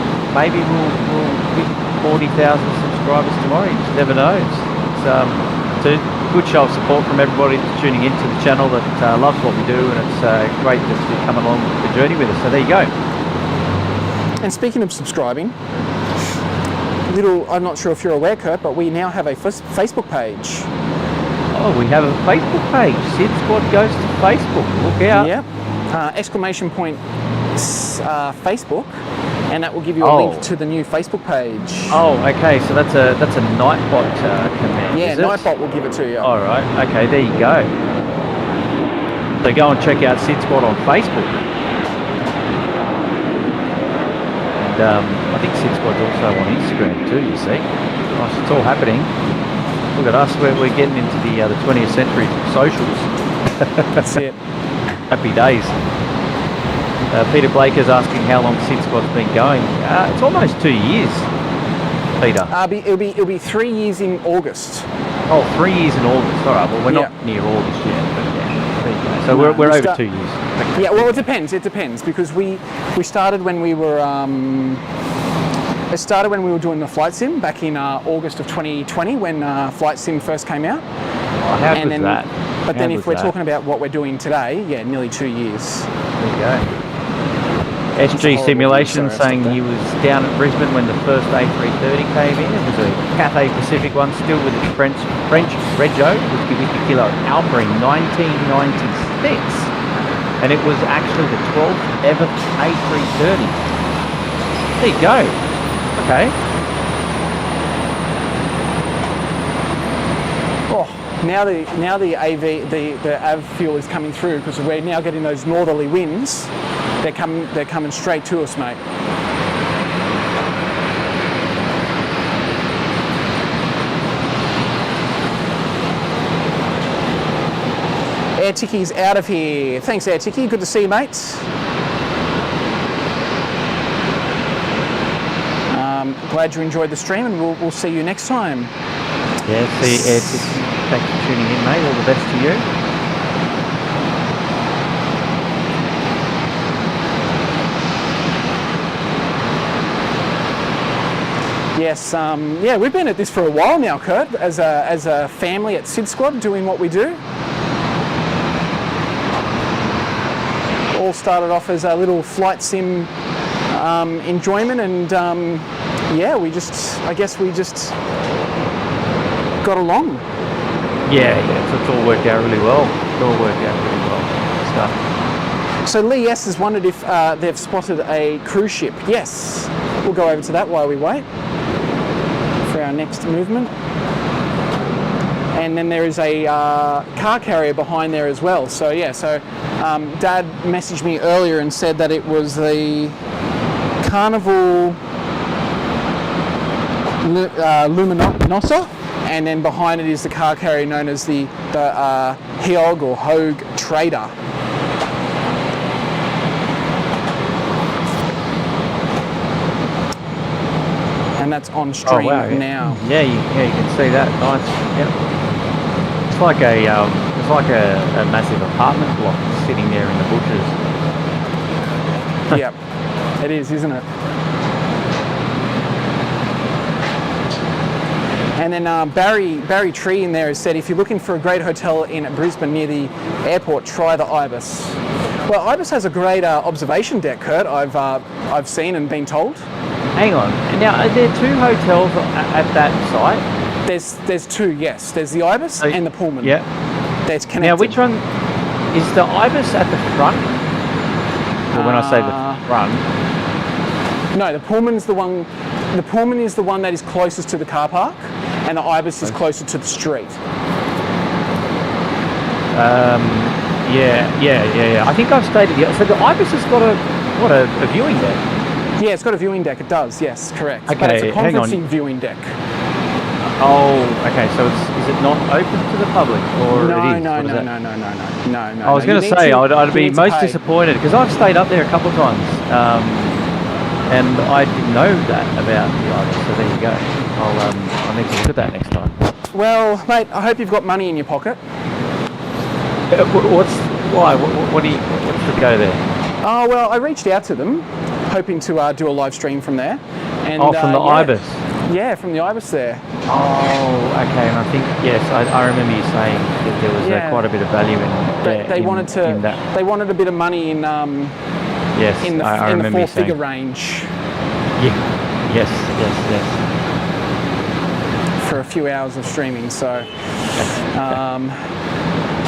hit 40,000 subscribers tomorrow. You just never know. It's a good show of support from everybody that's tuning into the channel that loves what we do, and it's great that you come along the journey with us. So there you go. And speaking of subscribing, I'm not sure if you're aware, Kurt, but we now have a Facebook page. Oh, we have a Facebook page. SydSquad goes to Facebook. Look out. Yeah. Exclamation point Facebook, and that will give you a link to the new Facebook page. Oh, okay. So that's a Nightbot command. Yeah, Nightbot will give it to you. All right. Okay, there you go. So go and check out SydSquad on Facebook. I think SydSquad's also on Instagram too, you see. Gosh, it's all happening. Look at us, we're getting into the 20th century socials. That's it. Happy days. Peter Blake is asking how long SydSquad's been going. It's almost 2 years, Peter. It'll be 3 years in August. Oh, 3 years in August. All right, well, we're not near August yet, but yeah, there you go. So we're over 2 years. Okay. Yeah, well, it depends because we started when we were doing the flight sim back in August of 2020 when flight sim first came out. Oh, how was that? But then if we're talking about what we're doing today, yeah, nearly 2 years. There you go. SG Simulation saying he was down at Brisbane when the first A330 came in. It was a Cathay Pacific one, still with its French rego, Whiskey Kilo Alpha in 1996. And it was actually the 12th ever A330. There you go. Okay. Oh, now the AV fuel is coming through because we're now getting those northerly winds. They're coming straight to us, mate. Air Ticky's out of here. Thanks, Air Ticky. Good to see you, mates. Glad you enjoyed the stream, and we'll see you next time. Yeah, see you, Air Ticky. Thanks for tuning in, mate. All the best to you. Yes, yeah, we've been at this for a while now, Kurt, as a family at SydSquad, doing what we do. All started off as a little flight sim enjoyment, and yeah, I guess we just got along. Yeah, it's all worked out really well. It's all worked out really well. Stuff. So Lee S has wondered if they've spotted a cruise ship. Yes, we'll go over to that while we wait for our next movement. And then there is a car carrier behind there as well. So yeah, Dad messaged me earlier and said that it was the Carnival Luminosa, and then behind it is the car carrier known as the Hiog or Hogue Trader. And that's on stream now. Yeah, you can see that. Nice. Yep. It's like a massive apartment block sitting there in the bushes. Yep, it is, isn't it? And then Barry Tree in there has said, if you're looking for a great hotel in Brisbane near the airport, try the Ibis. Well, Ibis has a great observation deck, Kurt. I've seen and been told. Hang on. Now, are there two hotels at that site? There's two, yes. There's the Ibis and the Pullman. Yeah. There's connected. Now, which one is the Ibis at the front? Or when I say the front? No, the Pullman's the one. The Pullman is the one that is closest to the car park, and the Ibis is closer to the street. Yeah. I think I've stated so the Ibis has got a viewing deck. Yeah, it's got a viewing deck. It does. Yes, correct. Okay, but it's a hang on. conferencing viewing deck. Oh, okay. So is it not open to the public, or No. it is? No. I was going to say I'd be most disappointed because I've stayed up there a couple of times, and I didn't know that about the Ibis. So there you go. I'll need to look at that next time. Well, mate, I hope you've got money in your pocket. What's the go there? Oh well, I reached out to them, hoping to do a live stream from there. And, from the Ibis. Yeah, from the Ibis there. Oh, okay. And I think yes, I remember you saying that there was quite a bit of value in. They wanted a bit of money in. Yes, in the I remember you saying. 4-figure range. Yeah. Yes. For a few hours of streaming, so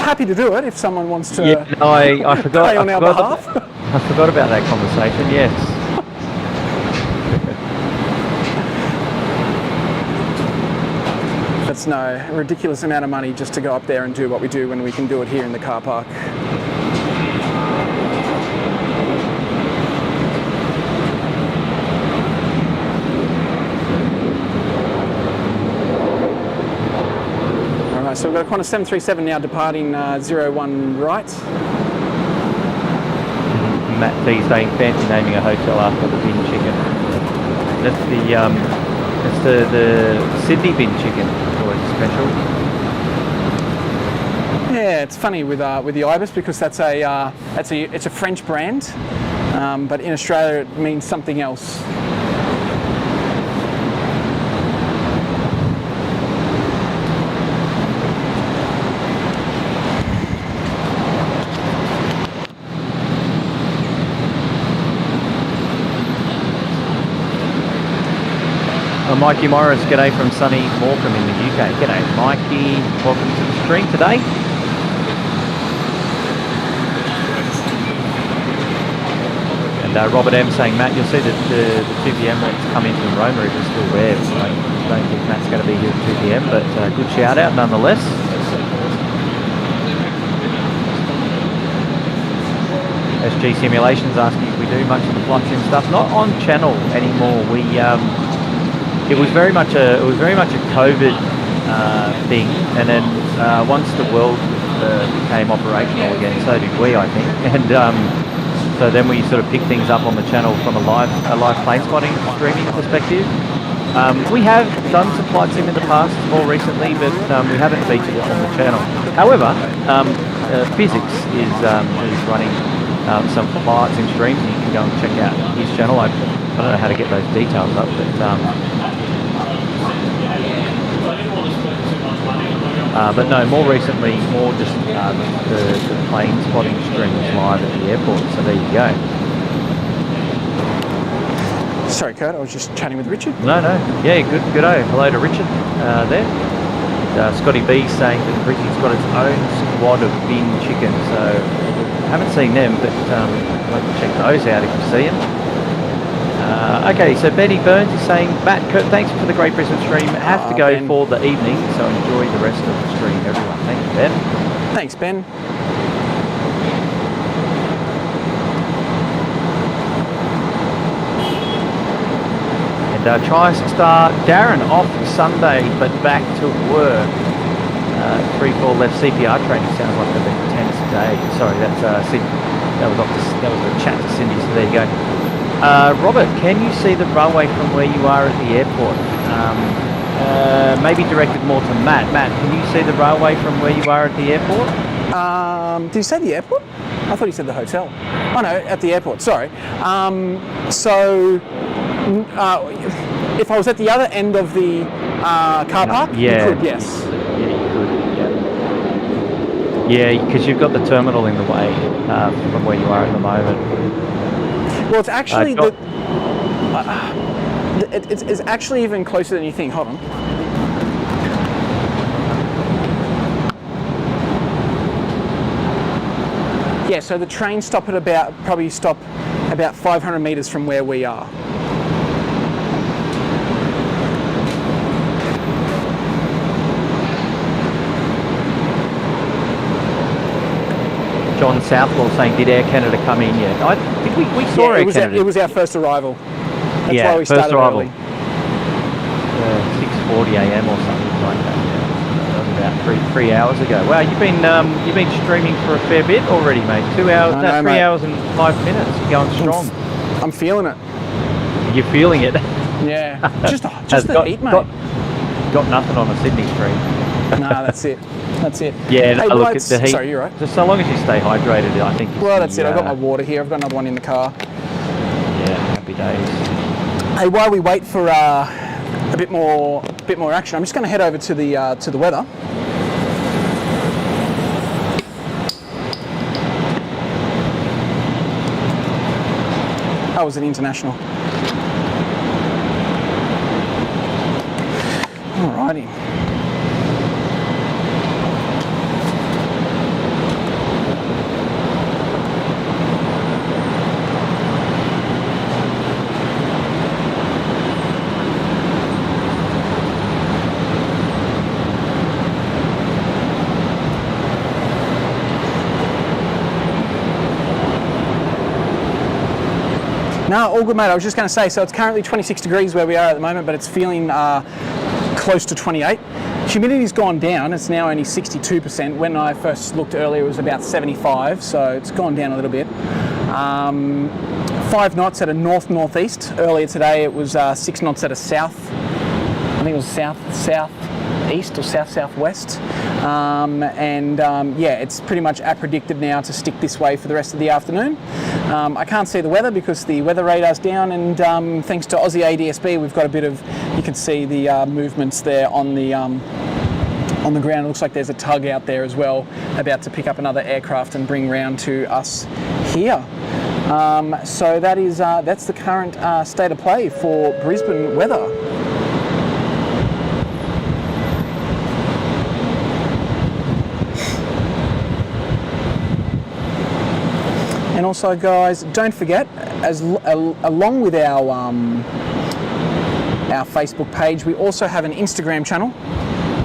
happy to do it if someone wants to. Yeah, no, I forgot. Pay on our behalf. I forgot about that conversation. Yes. That's no ridiculous amount of money just to go up there and do what we do when we can do it here in the car park. So we've got a Qantas 737 now departing 01 right. Matt D saying fancy naming a hotel after the bin chicken. That's the Sydney bin chicken, or it's special. Yeah, it's funny with the Ibis because it's a French brand, but in Australia it means something else. Mikey Morris, g'day from sunny Morecambe in the UK. G'day Mikey, welcome to the stream today. And Robert M saying, Matt, you'll see that the 2pm that's come in from Roma is still there. I don't think Matt's going to be here at 2pm, but good shout out nonetheless. SG Simulations asking if we do much of the flight sim stuff. Not on channel anymore. It was very much a COVID thing, and then once the world became operational again, so did we, I think, and so then we sort of picked things up on the channel from a live plane spotting streaming perspective. We have done some flight sim in the past, more recently, but we haven't featured it on the channel. However, Physics is running some flight sim streams, and you can go and check out his channel. I don't know how to get those details up, but But no, more recently, more just the plane spotting streams live at the airport. So there you go. Sorry, Kurt, I was just chatting with Richard. No, yeah, good-o. Hello to Richard there. Scotty B saying that Brisbane's got its own squad of bin chickens, so haven't seen them, but I'd like to check those out if you see them. Okay, so Benny Burns is saying, Matt, Kurt, thanks for the great Brisbane stream. Have to go Ben. for the evening, so enjoy the rest of the stream, everyone. Thank you, Ben. Thanks, Ben. And TriStar Darren off Sunday, but back to work. 3-4 left CPR training. Sounds like they've been tense today. Sorry, that's that was a chat to Cindy. So there you go. Robert, can you see the runway from where you are at the airport? Maybe directed more to Matt. Matt, can you see the railway from where you are at the airport? Did you say the airport? I thought he said the hotel. Oh no, at the airport, sorry. If I was at the other end of the car park, you could, yes. Yeah, you could, yeah. Yeah, because you've got the terminal in the way from where you are at the moment. Well, it's actually it's actually even closer than you think. Hold on. Yeah, so the train stop at about 500 metres from where we are. John Southwell saying, did Air Canada come in yet? Did we saw Air Canada. It was our first arrival. That's why we first started arrival. early. 6:40 a.m. or something like that. Yeah. That was about three hours ago. Wow, you've been streaming for a fair bit already, mate. 2 hours, 3 hours and 5 minutes. You're going strong. I'm feeling it. You're feeling it. Yeah, just the heat, mate. Got nothing on a Sydney stream. Nah, that's it. That's it. Yeah, hey, look at the heat. Sorry, you're right. Just so long as you stay hydrated, I think. Well, that's it. I've got my water here. I've got another one in the car. Yeah, happy days. Hey, while we wait for a bit more action, I'm just going to head over to the weather. That was an international. Alrighty. No, all good, mate. I was just going to say, so it's currently 26 degrees where we are at the moment, but it's feeling close to 28. Humidity's gone down. It's now only 62%. When I first looked earlier, it was about 75, so it's gone down a little bit. 5 knots at a north-northeast. Earlier today, it was 6 knots at a south. I think it was south-southeast or south-southwest. Yeah, it's pretty much predicted now to stick this way for the rest of the afternoon. I can't see the weather because the weather radar's down, and thanks to Aussie ADSB, we've got a bit of, you can see the movements there on the ground. It looks like there's a tug out there as well, about to pick up another aircraft and bring round to us here. So that's the current state of play for Brisbane weather. And also, guys, don't forget, along with our Facebook page, we also have an Instagram channel,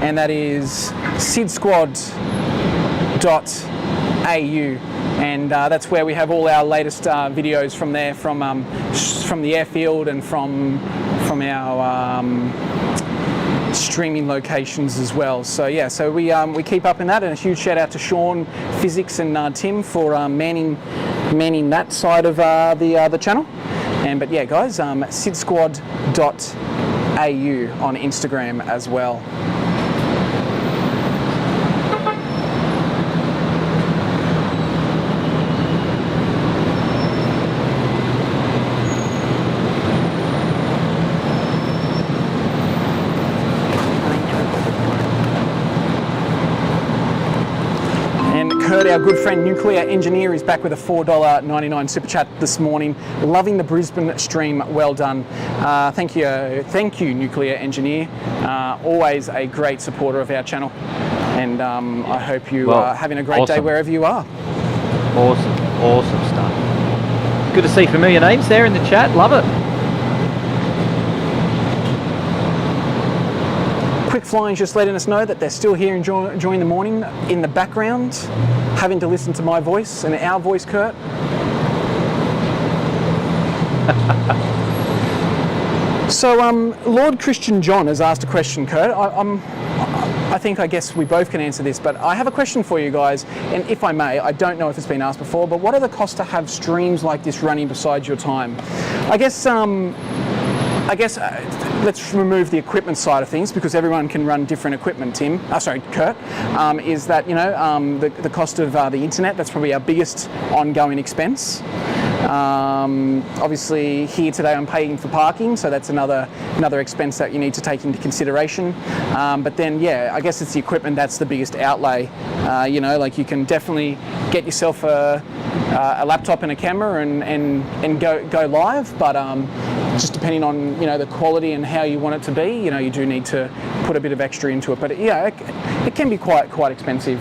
and that is SydSquad.au, and that's where we have all our latest videos from there, from the airfield and from our streaming locations as well. So yeah, so we keep up in that, and a huge shout out to Sean, Physics, and Tim for manning that side of the channel. But yeah, guys, SydSquad.au on Instagram as well. our good friend Nuclear Engineer is back with a $4.99 super chat this morning. Loving the Brisbane stream. Well done. Thank you, Nuclear Engineer. Always a great supporter of our channel. And I hope you are having a great day wherever you are. Awesome stuff. Good to see familiar names there in the chat. Love it. Quick Flying's just letting us know that they're still here enjoying the morning in the background, having to listen to my voice and our voice, Kurt. So, Lord Christian John has asked a question, Kurt. I guess we both can answer this, but I have a question for you guys, and if I may, I don't know if it's been asked before, but what are the costs to have streams like this running beside your time? I guess let's remove the equipment side of things, because everyone can run different equipment, Kurt, is that, the cost of the internet. That's probably our biggest ongoing expense. Obviously here today I'm paying for parking, so that's another expense that you need to take into consideration. But then, yeah, I guess it's the equipment that's the biggest outlay. Like you can definitely get yourself a laptop and a camera and go live, but just depending on the quality and how you want it to be, you do need to put a bit of extra into it. But yeah, it can be quite expensive.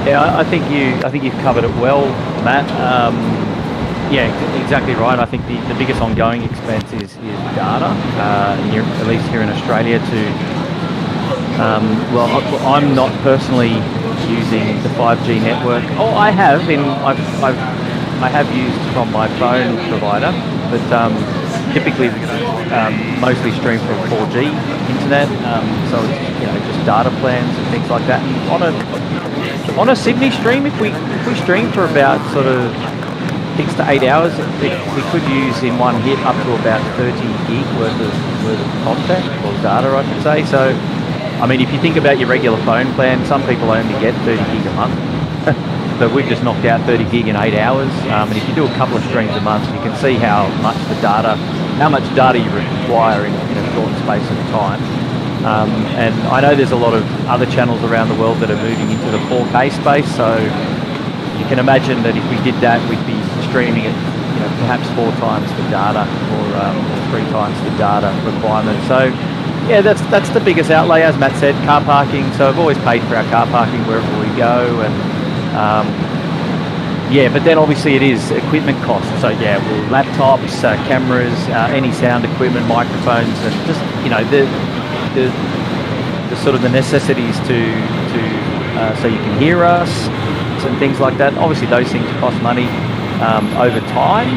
Yeah, I think you've covered it well, Matt. Yeah, exactly right. I think the biggest ongoing expense is data. At least here in Australia, I'm not personally using the 5G network. Oh, I have used from my phone provider, but typically mostly stream from 4G internet. So it's just data plans and things like that. And on a Sydney stream, if we stream for about sort of 6 to 8 hours, we could use in one hit up to about 30 gig worth of content or data, I should say. So, I mean, if you think about your regular phone plan, some people only get 30 gig a month. But we've just knocked out 30 gig in 8 hours. And if you do a couple of streams a month, you can see how much data you require in a short space of time. And I know there's a lot of other channels around the world that are moving into the 4K space, so you can imagine that if we did that, we'd be streaming it, perhaps 4 times the data or 3 times the data requirement. So yeah, that's the biggest outlay, as Matt said, car parking. So I've always paid for our car parking wherever we go, and yeah, but then obviously it is equipment costs. So yeah, laptops, cameras, any sound equipment, microphones, and just the sort of the necessities to so you can hear us and things like that. Obviously those things cost money over time.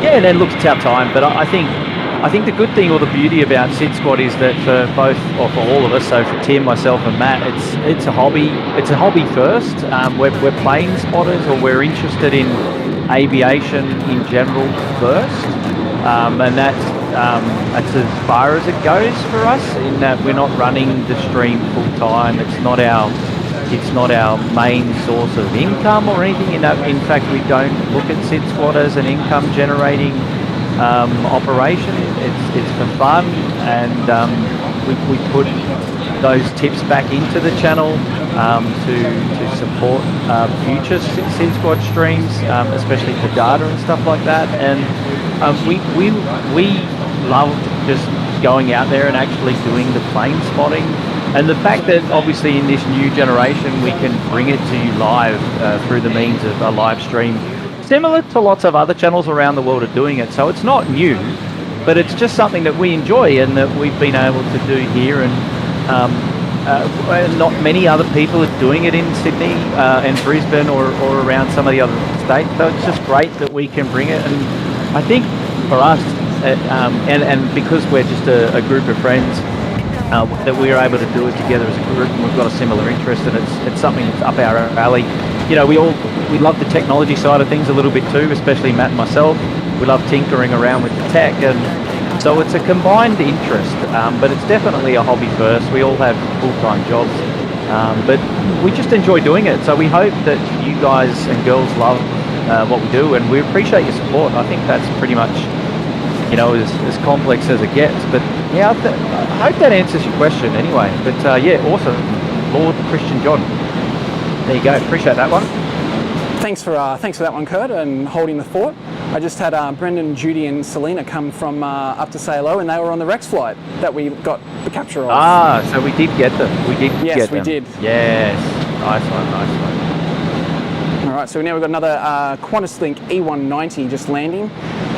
Yeah, and then look, it's our time. But I think the good thing or the beauty about SydSquad is that for both, or for all of us, so for Tim, myself and Matt, it's a hobby. It's a hobby first. We're plane spotters, or we're interested in aviation in general first, and that's as far as it goes for us, in that we're not running the stream full time. It's not our main source of income or anything. In fact, we don't look at SydSquad as an income generating operation. It's for fun, and we put those tips back into the channel to support future SydSquad streams, especially for data and stuff like that. And we love just going out there and actually doing the plane spotting, and the fact that obviously in this new generation we can bring it to you live through the means of a live stream, similar to lots of other channels around the world are doing it. So it's not new, but it's just something that we enjoy and that we've been able to do here, and not many other people are doing it in Sydney and Brisbane or around some of the other states. So it's just great that we can bring it. And I think for us, and because we're just a group of friends, that we are able to do it together as a group, and we've got a similar interest, and it's something that's up our alley. We love the technology side of things a little bit too, especially Matt and myself. We love tinkering around with the tech, and so it's a combined interest, but it's definitely a hobby first. We all have full-time jobs, but we just enjoy doing it. So we hope that you guys and girls love what we do, and we appreciate your support. I think that's pretty much as complex as it gets, but yeah, I hope that answers your question anyway. But yeah, awesome, Lord Christian John. There you go. Appreciate that one. Thanks for that one, Kurt, and holding the fort. I just had Brendan, Judy, and Selena come from up to say hello, and they were on the Rex flight that we got the capture of. Ah, so we did get them. We did yes, get them. we did. Yes. Nice one, nice one. All right, so now we've got another Qantas Link E190 just landing.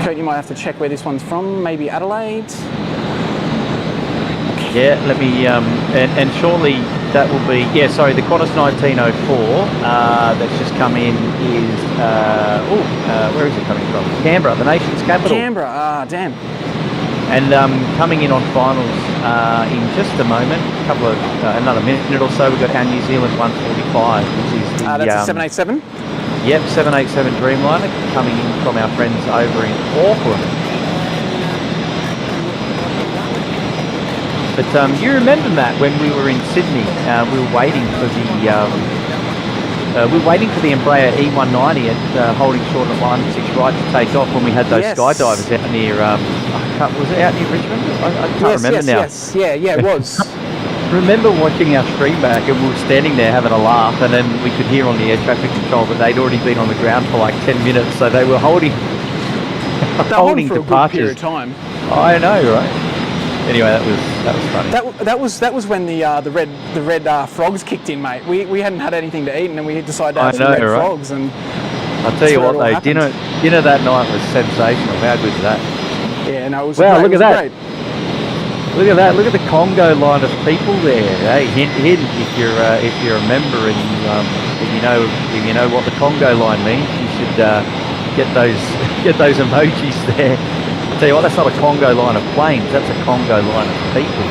Kurt, you might have to check where this one's from. Maybe Adelaide. Yeah, let me, and surely that will be, yeah, sorry, the Qantas 1904 that's just come in is, where is it coming from? Canberra, the nation's capital. Canberra, damn. And coming in on finals in just a moment, another minute or so, we've got our New Zealand 145, which is the... that's a 787? Yep, 787 Dreamliner coming in from our friends over in Auckland. But you remember, Matt, when we were in Sydney, we were waiting for the Embraer E190 at holding short at 16 right to take off when we had those skydivers out near. Was it out near Richmond? I can't remember now. Yes, yeah, it was. Remember watching our stream back, and we were standing there having a laugh, and then we could hear on the air traffic control that they'd already been on the ground for like 10 minutes, so they were holding holding for departures. A good period of time. I know, right? Anyway, that was funny. That was when the red frogs kicked in, mate. We hadn't had anything to eat, and then we decided to have some red frogs. And I'll tell you what, though, dinner that night was sensational. How good was that? Yeah, no, it was. Wow, great. Look at that! Great. Look at that! Look at the Congo line of people there. Hey, hint, if you're a member and if you know what the Congo line means, you should get those emojis there. Tell you what, that's not a Congo line of planes, that's a Congo line of people.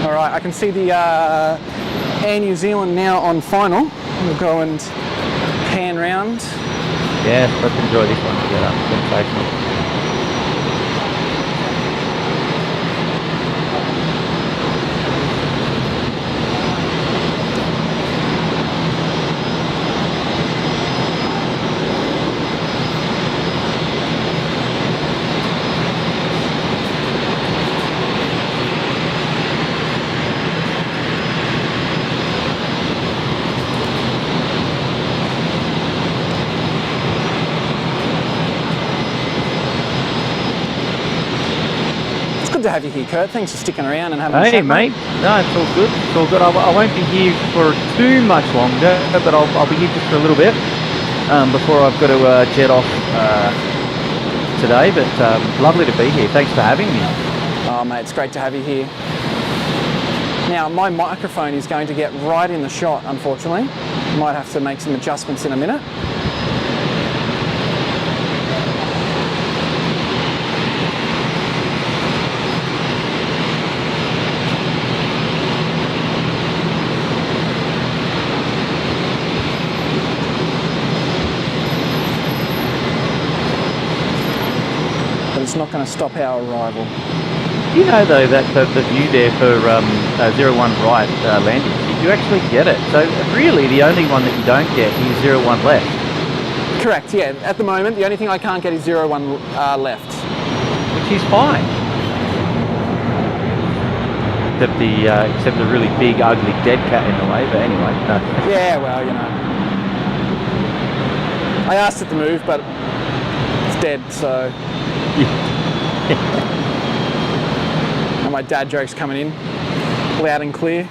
All right, I can see the Air New Zealand now on final. We'll go and pan round. Yeah, let's enjoy this one together. Sensational. Good to have you here, Kurt. Thanks for sticking around and having a chat. Hey, mate. No, it's all good. It's all good. I won't be here for too much longer, but I'll be here just for a little bit before I've got to jet off today. But lovely to be here. Thanks for having me. Oh, mate, it's great to have you here. Now, my microphone is going to get right in the shot, unfortunately. Might have to make some adjustments in a minute. It's not going to stop our arrival. You know, though, that the view there for 01 right landing, you actually get it. So really, the only one that you don't get is 01 left. Correct, yeah. At the moment, the only thing I can't get is 01 left. Which is fine. Except the really big, ugly dead cat in the way, but anyway. No. Yeah, well, you know. I asked it to move, but it's dead, so... And my dad joke's coming in, loud and clear.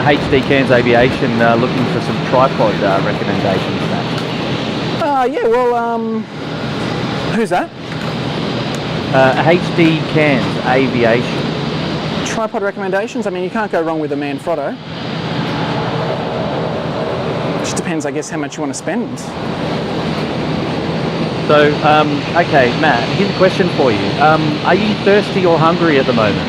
HD Cairns Aviation looking for some tripod recommendations, Matt. Yeah, well, who's that? HD Cairns Aviation. Tripod recommendations? I mean, you can't go wrong with a Manfrotto. Just depends, I guess, how much you want to spend. So, okay, Matt, here's a question for you. Are you thirsty or hungry at the moment?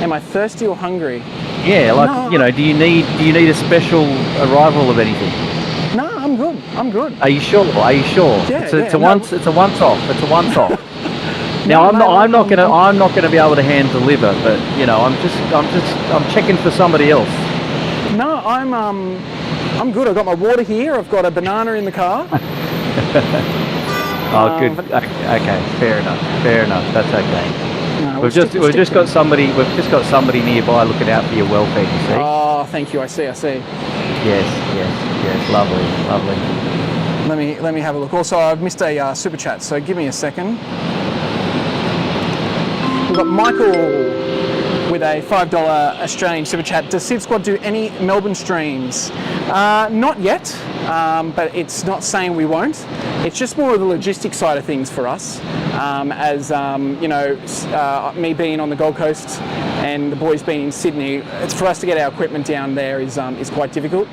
Am I thirsty or hungry? Yeah, like No, you know, do you need a special arrival of anything? No, I'm good. I'm good. Are you sure? Are you sure? Yeah, It's a no. once off. It's a once off. Now No, I'm not I'm gonna be able to hand deliver, but you know I'm checking for somebody else. No, I'm good. I've got my water here. I've got a banana in the car. Oh, good. Okay, fair enough. That's okay. No, We've just got somebody nearby looking out for your welfare. You see? Oh, thank you. I see. Yes. Lovely. Let me have a look. Also, I've missed a super chat, so give me a second. We've got Michael with a $5 Australian super chat. Does SydSquad do any Melbourne streams? Not yet, but it's not saying we won't. It's just more of the logistics side of things for us. Me being on the Gold Coast and the boys being in Sydney, it's for us to get our equipment down there is quite difficult.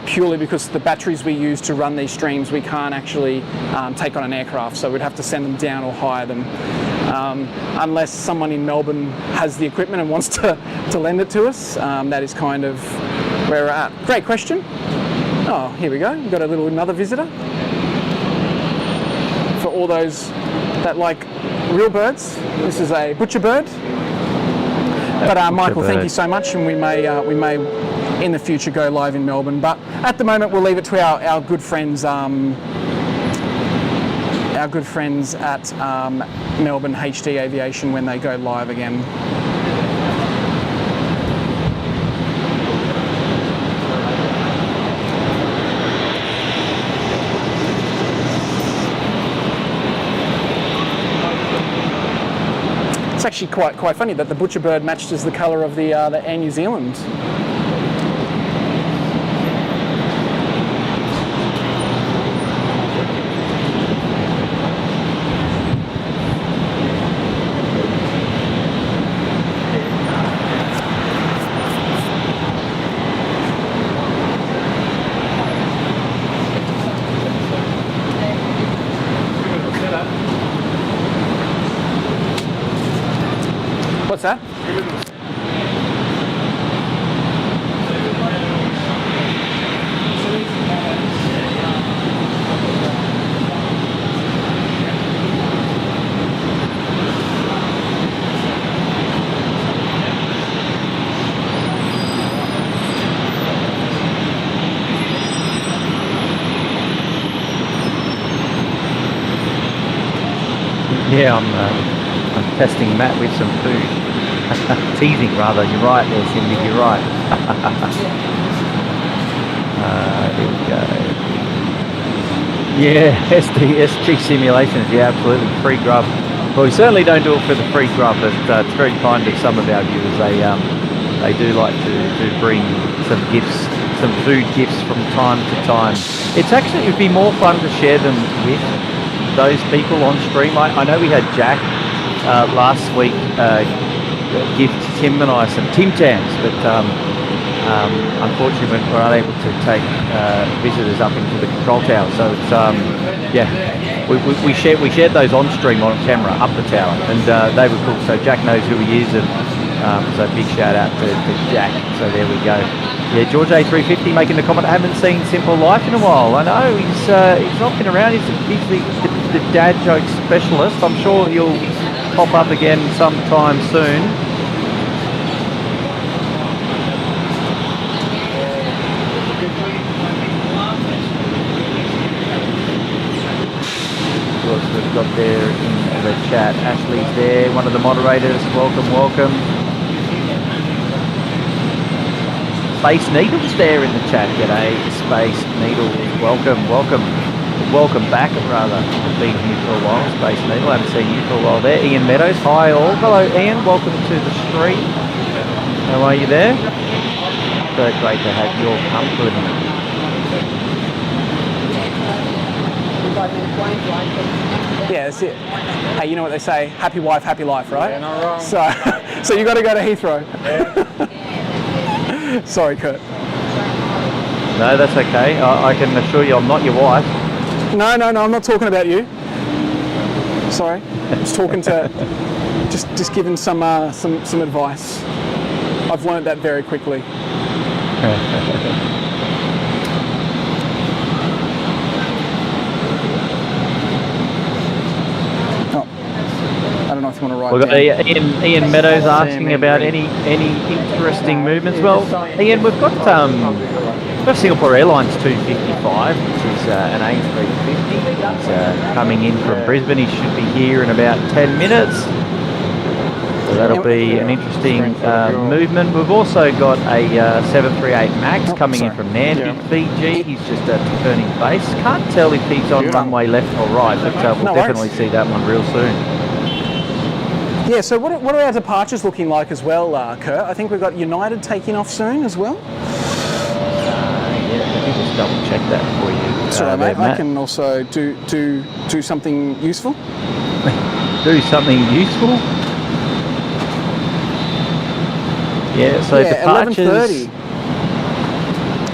Purely because the batteries we use to run these streams, we can't actually take on an aircraft, so we'd have to send them down or hire them. Unless someone in Melbourne has the equipment and wants to lend it to us. That is kind of where we're at. Great question. Oh, here we go. We've got another visitor. For all those that like real birds, this is a butcher bird. But Michael, thank you so much, and we may in the future go live in Melbourne. But at the moment, we'll leave it to our good friends. Our good friends at Melbourne HD Aviation when they go live again. It's actually quite funny that the butcher bird matches the colour of the Air New Zealand. What's that? Yeah, I'm testing Matt with some food. Teasing rather. You're right there, Cindy. You're right. Here we go. Yeah, SG simulations. Yeah, absolutely. Free grub. Well, we certainly don't do it for the free grub, but it's very kind of some of our viewers. They do like to bring some gifts, some food gifts from time to time. It'd be more fun to share them with those people on stream. I know we had Jack last week gift Tim and I some Tim Tams, but unfortunately we're unable to take visitors up into the control tower. So it's we shared those on stream on camera up the tower, and they were cool. So Jack knows who he is, and so big shout out to Jack. So there we go. Yeah, George A350 making the comment, I haven't seen Simple Life in a while. I know he's not been around. He's the dad joke specialist. I'm sure he'll pop up again sometime soon. Of course, we've got there in the chat, Ashley's there, one of the moderators. Welcome. Space Needles there in the chat. G'day, Space Needles. Welcome back, rather. Been here for a while, Space Needle. I haven't seen you for a while there. Ian Meadows. Hi all. Hello, Ian. Welcome to the stream. How are you there? So great to have your company. Yeah, that's it. Hey, you know what they say? Happy wife, happy life, right? Yeah, not wrong. So you got to go to Heathrow. Yeah. Sorry, Kurt. No, that's okay. I can assure you I'm not your wife. No, I'm not talking about you. Sorry, just talking to, just giving some advice. I've learned that very quickly. I don't know if you want to write We've got down. Ian Meadows asking about any interesting movements. Well, Ian, we've got Singapore Airlines 255, which is an A350. He's coming in from Brisbane. He should be here in about 10 minutes. So that'll be an interesting movement. We've also got a 738 MAX coming in from Nandi, Fiji. He's just turning base. Can't tell if he's on runway left or right, but we'll definitely see that one real soon. Yeah, so what are our departures looking like as well, Kurt? I think we've got United taking off soon as well. Yeah, let me just double check that for you. Sorry, mate. I can also do something useful. Do something useful? Yeah, so departures... 11:30.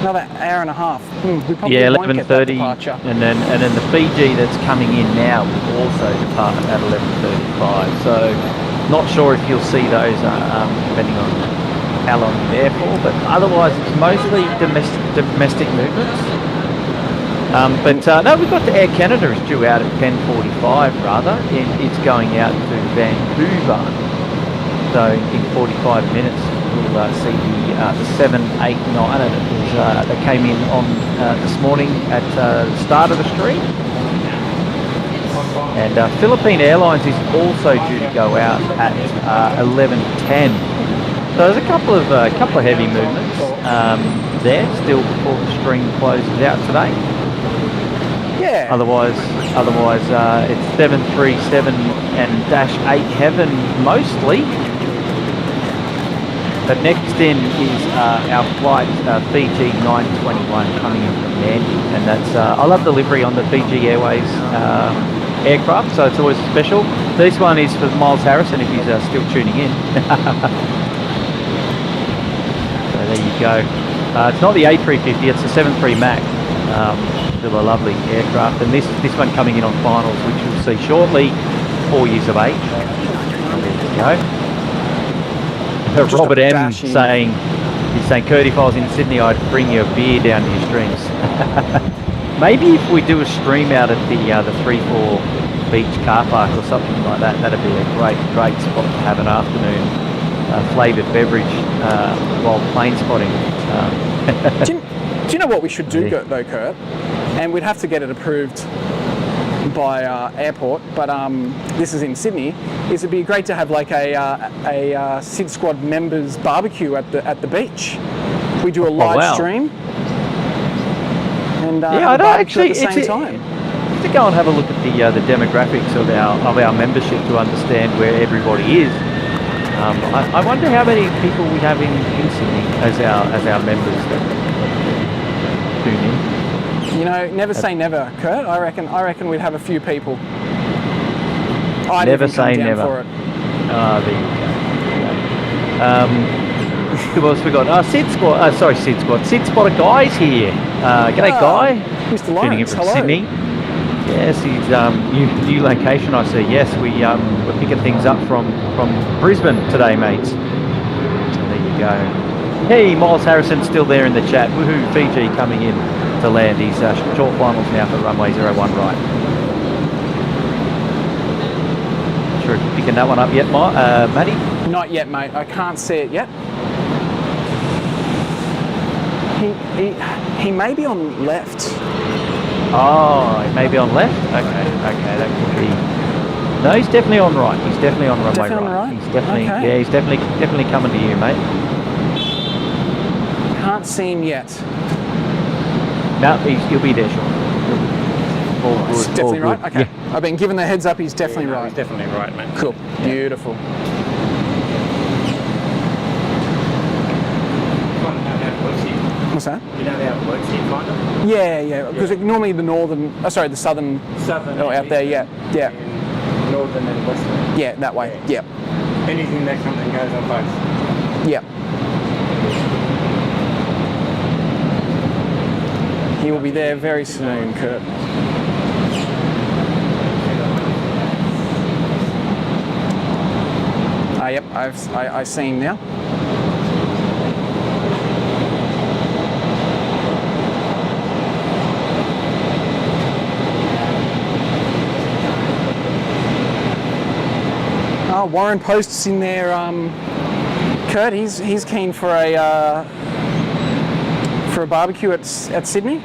Another hour and a half. We probably won't get that 11:30, departure. and then the Fiji that's coming in now will also depart at 11:35. So, not sure if you'll see those depending on how long you're there for, but otherwise it's mostly domestic movements. No, we've got the Air Canada is due out at 10:45 rather. It's going out to Vancouver. So in 45 minutes we'll see the 789, and it was that came in on this morning at the start of the stream. And Philippine Airlines is also due to go out at 11:10. So there's a couple of heavy movements there still before the stream closes out today. Yeah. Otherwise, it's 737 and -8 heaven mostly. But next in is our flight Fiji 921 coming in from Nandi, and that's I love the livery on the Fiji Airways aircraft, so it's always special. This one is for Miles Harrison if he's still tuning in. So there you go. It's not the A350, it's the 73 MAX. Still a lovely aircraft, and this one coming in on finals, which we'll see shortly. 4 years of age. There you go. Robert M saying, Kurt, if I was in Sydney, I'd bring you a beer down to your streams. Maybe if we do a stream out at the 3-4 beach car park or something like that, that'd be a great spot to have an afternoon flavoured beverage while plane spotting. Do you know what we should do, though, Kurt? And we'd have to get it approved by airport, but this is in Sydney. It'd be great to have like a SydSquad members barbecue at the beach. We do a live stream, and I don't actually at the same time. To go and have a look at the demographics of our membership to understand where everybody is. I wonder how many people we have in Sydney as our members that tune in. You know, never say never, Kurt. I reckon we'd have a few people. I'd never even come say down never. for it. There you go. Who else we got? SydSquad. SydSquad Guy's here. G'day, Guy. Mr. Tuning in Lawrence, from hello. Sydney. Yes, he's new location. I see. Yes, we're picking things up from Brisbane today, mates. So there you go. Hey, Miles Harrison's still there in the chat. Woohoo! Fiji coming in to land. He's short finals now for runway 01 right. Not sure if you're picking that one up yet, Matty? Not yet, mate. I can't see it yet. He may be on left. Oh, he may be on left? Okay, that could be... No, he's definitely on right. He's definitely on runway Definitely on right? He's definitely, Okay. yeah, he's definitely coming to you, mate. Can't see him yet. No, he'll be there shortly. All good, He's definitely all right? good. Okay. Yeah. I've been given the heads up, he's definitely right. He's definitely right, mate. Cool. Beautiful. What's that? You know how it works here, kind of? Yeah. Because normally the the southern, out there, yeah. Northern and western. Yeah, that way, yeah. Anything that comes and goes on both. Yeah. He will be there very soon, Kurt. Yep, I see him now. Oh, Warren Post's in there. Kurt, he's keen for a barbecue at Sydney.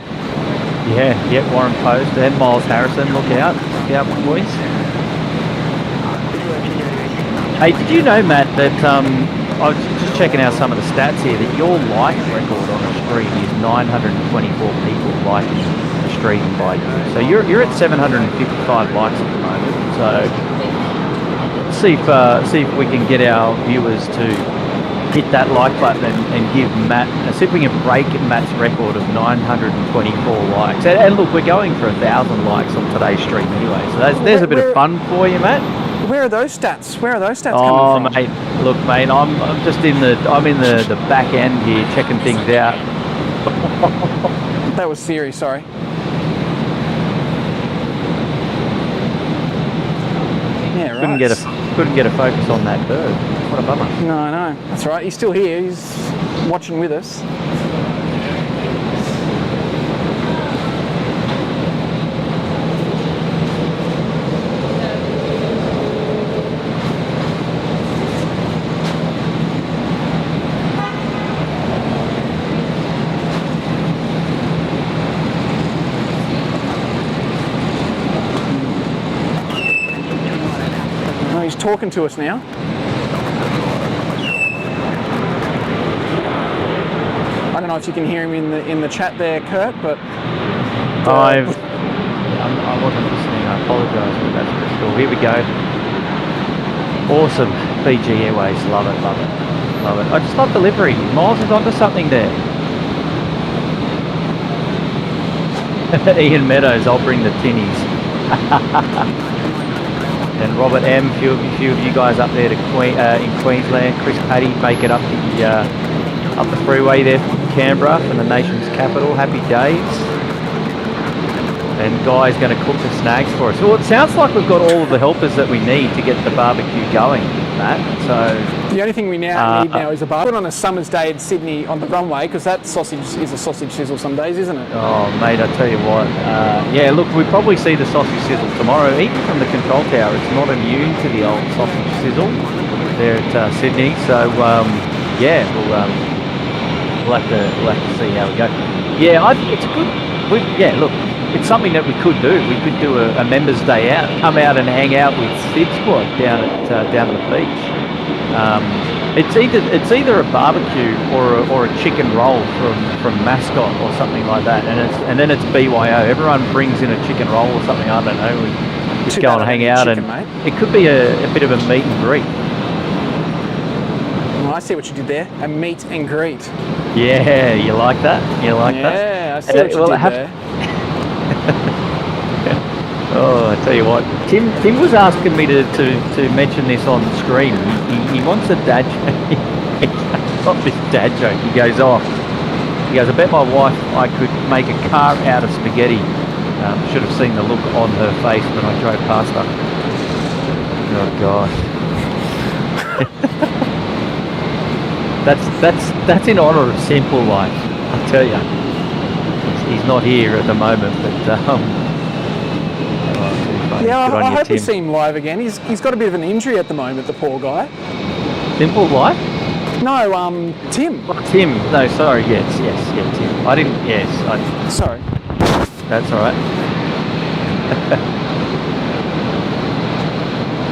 Yeah, Warren Post and Miles Harrison. Look out, boys. Hey, did you know, Matt, that I was just checking out some of the stats here, that your like record on a stream is 924 people liking a stream by you. So you're at 755 likes at the moment. So see if we can get our viewers to hit that like button and give Matt, see if we can break Matt's record of 924 likes. And look, we're going for 1,000 likes on today's stream anyway. So there's a bit of fun for you, Matt. Where are those stats? Coming from? Oh, mate, look, mate, I'm just in the back end here checking things out. That was Siri, sorry. Yeah, right. Couldn't get a focus on that bird. What a bummer. No, that's right. He's still here. He's watching with us. He's talking to us now. I don't know if you can hear him in the chat there, Kurt, but I wasn't listening. I apologise, but that's pretty cool. Here we go. Awesome, Fiji Airways. Love it. I just love delivery. Miles is onto something there. Ian Meadows, I'll bring the tinnies. And Robert M, a few of you guys up there in Queensland. Chris Paddy, make it up the freeway there from Canberra, from the nation's capital. Happy days. And Guy's going to cook the snags for us. Well, it sounds like we've got all of the helpers that we need to get the barbecue going, Matt. So the only thing we need now is a barbecue. Put on a summer's day in Sydney on the runway, because that sausage is a sausage sizzle some days, isn't it? Oh, mate, I tell you what. Yeah, look, we probably see the sausage sizzle tomorrow, even from the control tower. It's not immune to the old sausage sizzle there at Sydney. So yeah, we'll have to see how we go. Yeah, I think it's good. Look, it's something that we could do. We could do a members' day out, come out and hang out with SydSquad down at the beach. It's either a barbecue or a chicken roll from Mascot or something like that, and then it's BYO. Everyone brings in a chicken roll or something. I don't know. We just go and hang out, and it could be a bit of a meet and greet. Well, I see what you did there. A meet and greet. Yeah, you like that? That? Yeah, I see what you did there. Oh, I tell you what, Tim was asking me to mention this on the screen. He wants a dad joke. Not this dad joke. He goes, I bet my wife I could make a car out of spaghetti. Should have seen the look on her face when I drove past her. Oh gosh. That's in honour of Simple Life, I tell you. He's not here at the moment, but yeah, I hope we see him live again. He's got a bit of an injury at the moment, the poor guy. Simple Life? No, Tim. Tim. No, sorry. Yes, Tim. I didn't. Yes, Sorry. That's all right.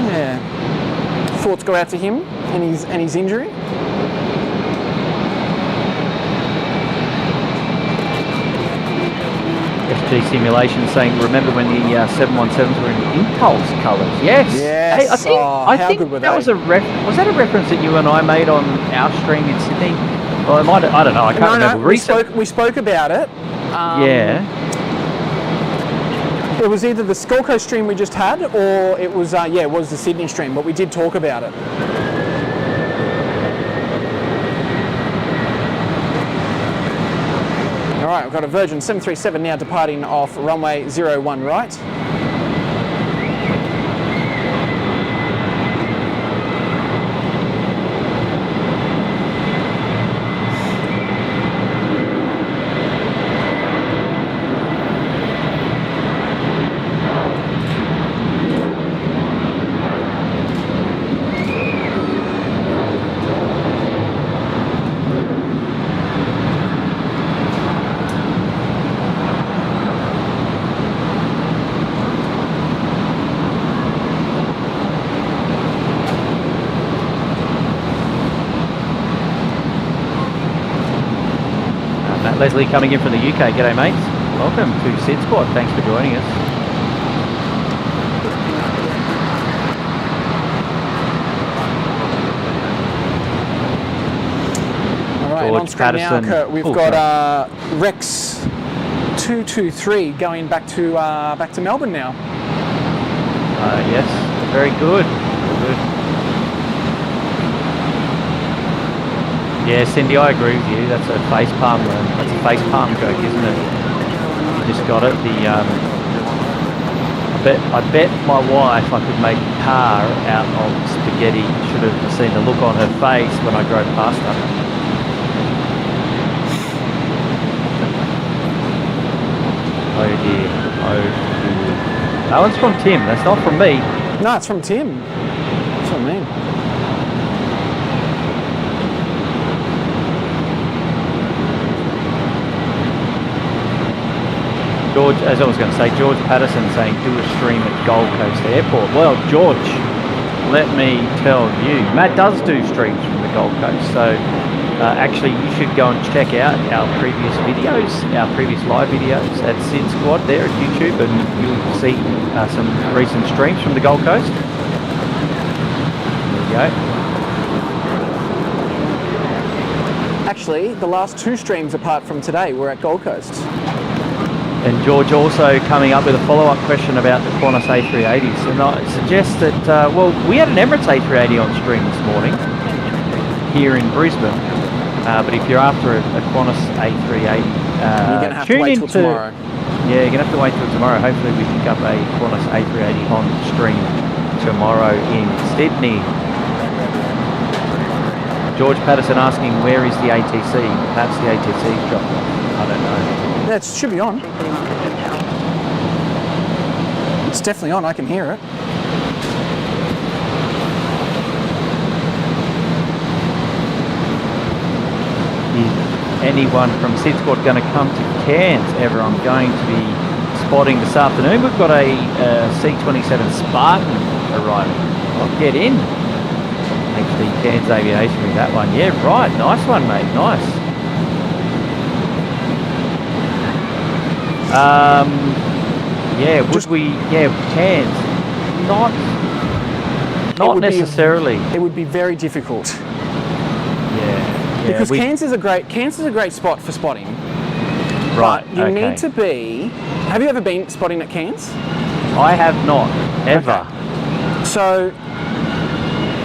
Yeah. Thoughts go out to him and his injury. FG Simulation saying, remember when the 717s were in Impulse colours? Yes. Yes. Hey, I think how good were that they? was was that a reference that you and I made on our stream in Sydney? Well, I don't know. I can't remember. We spoke about it. Yeah. It was either the Gold Coast stream we just had, or it was it was the Sydney stream. But we did talk about it. All right, we've got a Virgin 737 now departing off runway 01 right. Leslie coming in from the UK. G'day, mates. Welcome to SydSquad. Thanks for joining us. All right, and on screen now, Patterson. Kurt, we've got Rex 223 going back to Melbourne now. Yes, very good. Good. Yeah, Cindy, I agree with you. That's a face palm. That's a face palm joke, isn't it? You just got it. I bet my wife I could make tar out of spaghetti. Should have seen the look on her face when I drove past her. Oh dear. Oh dear. That one's from Tim. That's not from me. No, it's from Tim. That's what I mean. George, as I was going to say, George Patterson saying do a stream at Gold Coast Airport. Well, George, let me tell you, Matt does do streams from the Gold Coast. So actually, you should go and check out our previous videos, our previous live videos at SydSquad there at YouTube, and you'll see some recent streams from the Gold Coast. There we go. Actually, the last 2 streams apart from today were at Gold Coast. And George also coming up with a follow-up question about the Qantas A380s. And I suggest that, well, we had an Emirates A380 on stream this morning here in Brisbane. But if you're after a Qantas A380, you're going to have to wait till tomorrow. Yeah, you're going to have to wait till tomorrow. Hopefully we pick up a Qantas A380 on stream tomorrow in Sydney. George Patterson asking, where is the ATC? Perhaps the ATC's dropped off. I don't know. Yeah, it should be on. It's definitely on. I can hear it. Is anyone from SydSquad going to come to Cairns ever? I'm going to be spotting this afternoon. We've got a C-27 Spartan arriving. I'll get in. Actually, Cairns Aviation with that one. Yeah, right. Nice one, mate. Nice. Yeah, would we? Yeah, Cairns. Not necessarily. It would be very difficult. Yeah. Because Cairns is a great spot for spotting. Right. But you need to be. Have you ever been spotting at Cairns? I have not ever. Okay. So,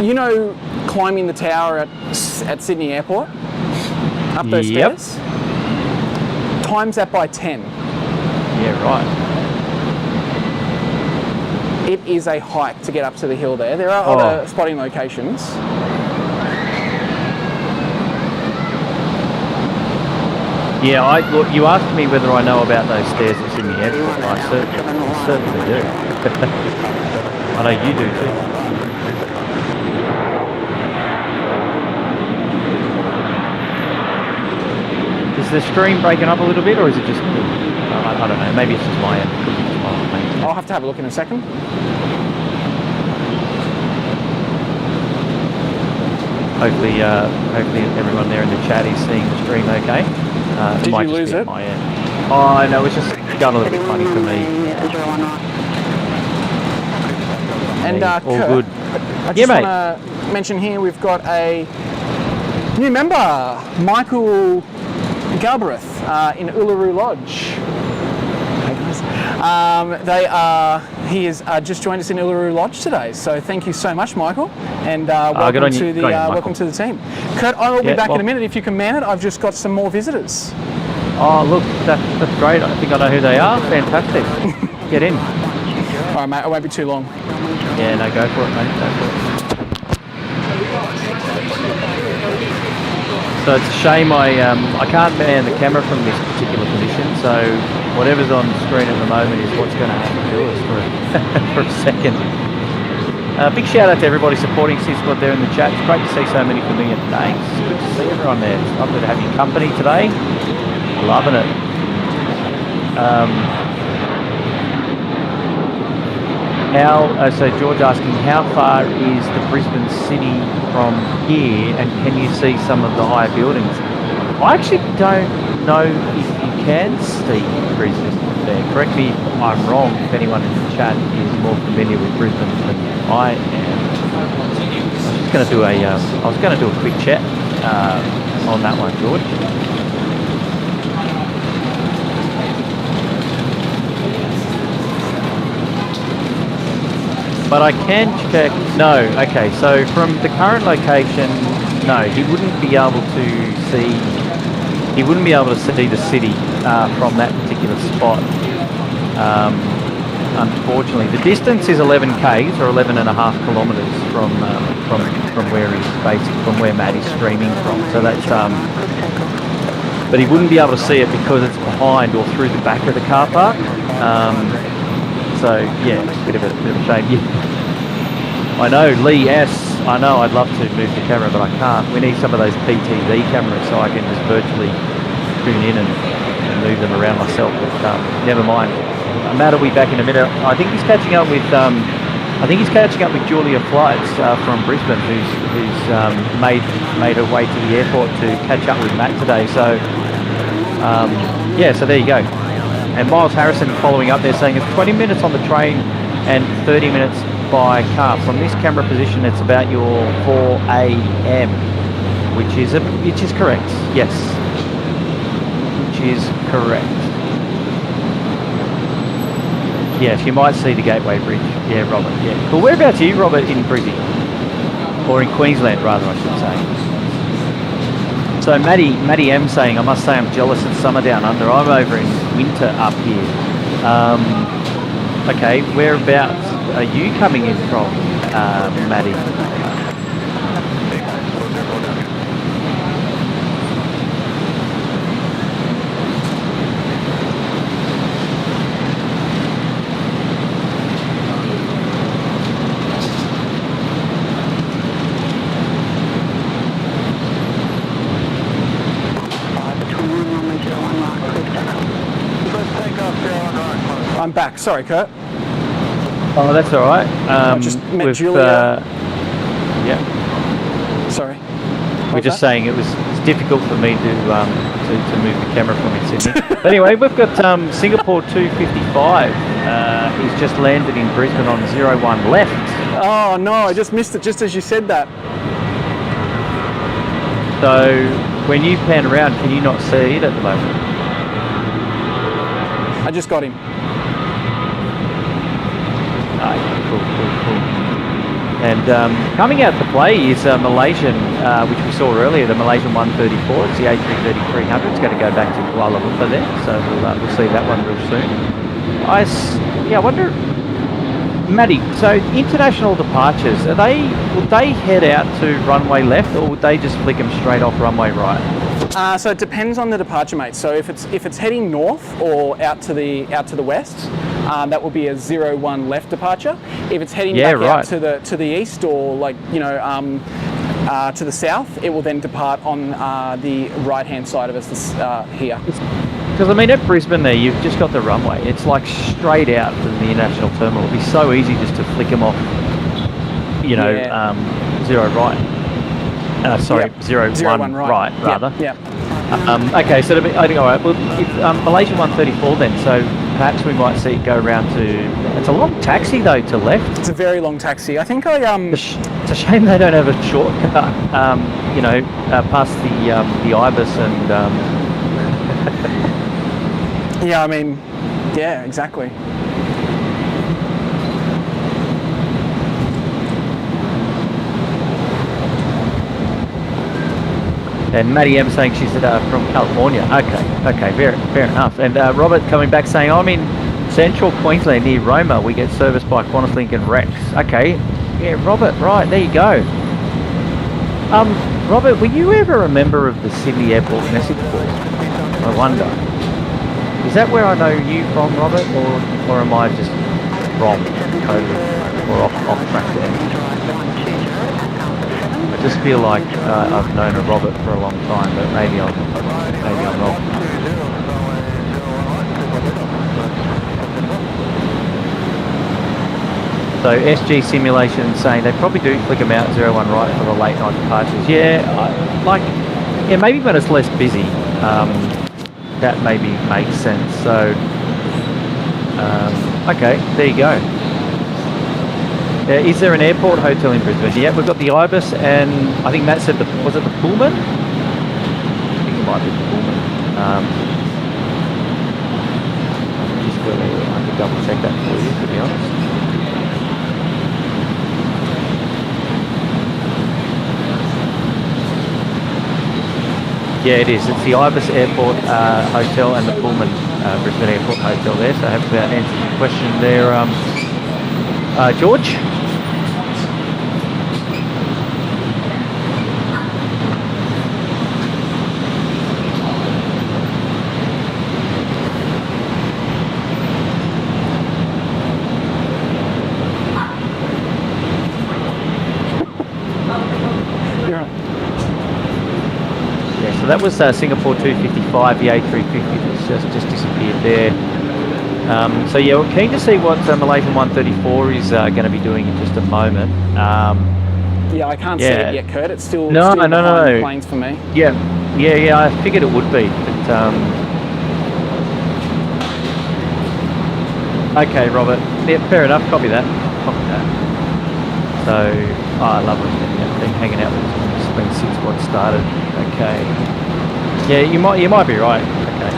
you know, climbing the tower at Sydney Airport, up those stairs. Times that by 10. Yeah, right. It is a hike to get up to the hill there. There are other spotting locations. Yeah, look, you asked me whether I know about those stairs at Sydney Airport. I certainly do. I know you do too. Is the stream breaking up a little bit, or is it just me? I don't know. Maybe it's just my end. Could be just mine. I'll have to have a look in a second. Hopefully everyone there in the chat is seeing the stream okay. Did you lose it? My end. Oh no, it's just got a little bit funny for me. And all Kurt, good. I just want to mention here we've got a new member, Michael Galbraith, in Uluru Lodge. He has just joined us in Uluru Lodge today, so thank you so much, Michael, and welcome to the team. Kurt, I will be back in a minute if you can man it. I've just got some more visitors. Oh look, that's great. I think I know who they are. Fantastic. Get in. All right, mate. I won't be too long. Yeah, no, go for it, mate. Go for it. So it's a shame I can't man the camera from this particular position, so whatever's on screen at the moment is what's going to have to do us for a second. Big shout out to everybody supporting SydSquad there in the chat. It's great to see so many familiar names. Good to see everyone there. It's lovely to have your company today. Loving it. So George asking, how far is the Brisbane city from here, and can you see some of the higher buildings? I actually don't know if you can see Brisbane there. Correct me if I'm wrong, if anyone in the chat is more familiar with Brisbane than I am. I was going to do a quick check on that one, George. But I can check. No, okay. So from the current location, no, he wouldn't be able to see. He wouldn't be able to see the city from that particular spot. Unfortunately, the distance is 11 k's or 11.5 kilometres from where he's from where Matt is streaming from. So that's but he wouldn't be able to see it because it's behind or through the back of the car park. So yeah, it's a bit of a shame. Yeah. I know, Lee S. I know I'd love to move the camera, but I can't. We need some of those PTV cameras so I can just virtually tune in and move them around myself. But never mind. Matt will be back in a minute. I think he's catching up with Julia Flights from Brisbane, who's made her way to the airport to catch up with Matt today. So yeah, so there you go. And Miles Harrison following up there saying it's 20 minutes on the train and 30 minutes by car. From this camera position, it's about your 4 a.m., which is correct. Yes, which is correct. Yes, you might see the Gateway Bridge. Yeah, Robert. Yeah. But whereabouts are you, Robert, in Brisbane? Or in Queensland, rather, I should say. So Maddie M saying, I must say I'm jealous of summer down under. I'm over in winter up here. Okay, whereabouts are you coming in from, Maddie? I'm back. Sorry, Kurt. Oh, that's all right. I just met Julia. Yeah. Sorry. We're just saying it's difficult for me to move the camera from in Sydney. But anyway, we've got Singapore 255. He's just landed in Brisbane on 01 left. Oh no, I just missed it just as you said that. So when you pan around, can you not see it at the moment? I just got him. Cool. And coming out to play is Malaysian, which we saw earlier, the Malaysian 134. It's the A330-300. It's going to go back to Kuala Lumpur there, so we'll see that one real soon. I wonder, Maddie. So international departures, would they head out to runway left, or would they just flick them straight off runway right? So it depends on the departure, mate. So if it's heading north or out to the west, that will be a 01 left departure. If it's heading back out to the east or to the south, it will then depart on the right hand side of us here. Because I mean, at Brisbane there, you've just got the runway. It's like straight out to the international terminal. It'd be so easy just to flick them off. Zero right. Sorry, yep. 01 right rather. Yeah. Okay, so I think all right. Well, it's Malaysian 134 then. So perhaps we might see it go around to. It's a long taxi though to left. It's a very long taxi. I think It's a shame they don't have a shortcut. Past the Ibis and. Yeah, I mean, yeah, exactly. And Maddie M saying she's from California. Okay, fair enough. And Robert coming back saying, I'm in central Queensland near Roma. We get serviced by QantasLink and Rex. Okay, yeah, Robert, right, there you go. Robert, were you ever a member of the Sydney Airport message board? I wonder. Is that where I know you from, Robert, or am I just wrong, totally, or off track there? I just feel like I've known a Robert for a long time, but maybe I'm wrong. So SG Simulation saying they probably do flick them out 01 right for the late night departures. Yeah, maybe when it's less busy. that maybe makes sense. So, okay, there you go. Is there an airport hotel in Brisbane? Yeah, we've got the Ibis, and I think Matt said was it the Pullman? I think it might be the Pullman. Just go there. I can double check that for you, to be honest. Yeah, it is. It's the Ibis Airport Hotel and the Pullman Brisbane Airport Hotel there. So hopefully that answers your question there, George. That was Singapore 255, the A350 that's just disappeared there. So yeah, we're keen to see what Malaysian 134 is going to be doing in just a moment. Yeah, I can't see it yet, Kurt. It's still no. behind planes for me. Yeah, I figured it would be. But, okay, Robert. Yeah, fair enough. Copy that. So, I love it. Been hanging out with us when SydSquad started. Okay. Yeah, you might be right. Okay.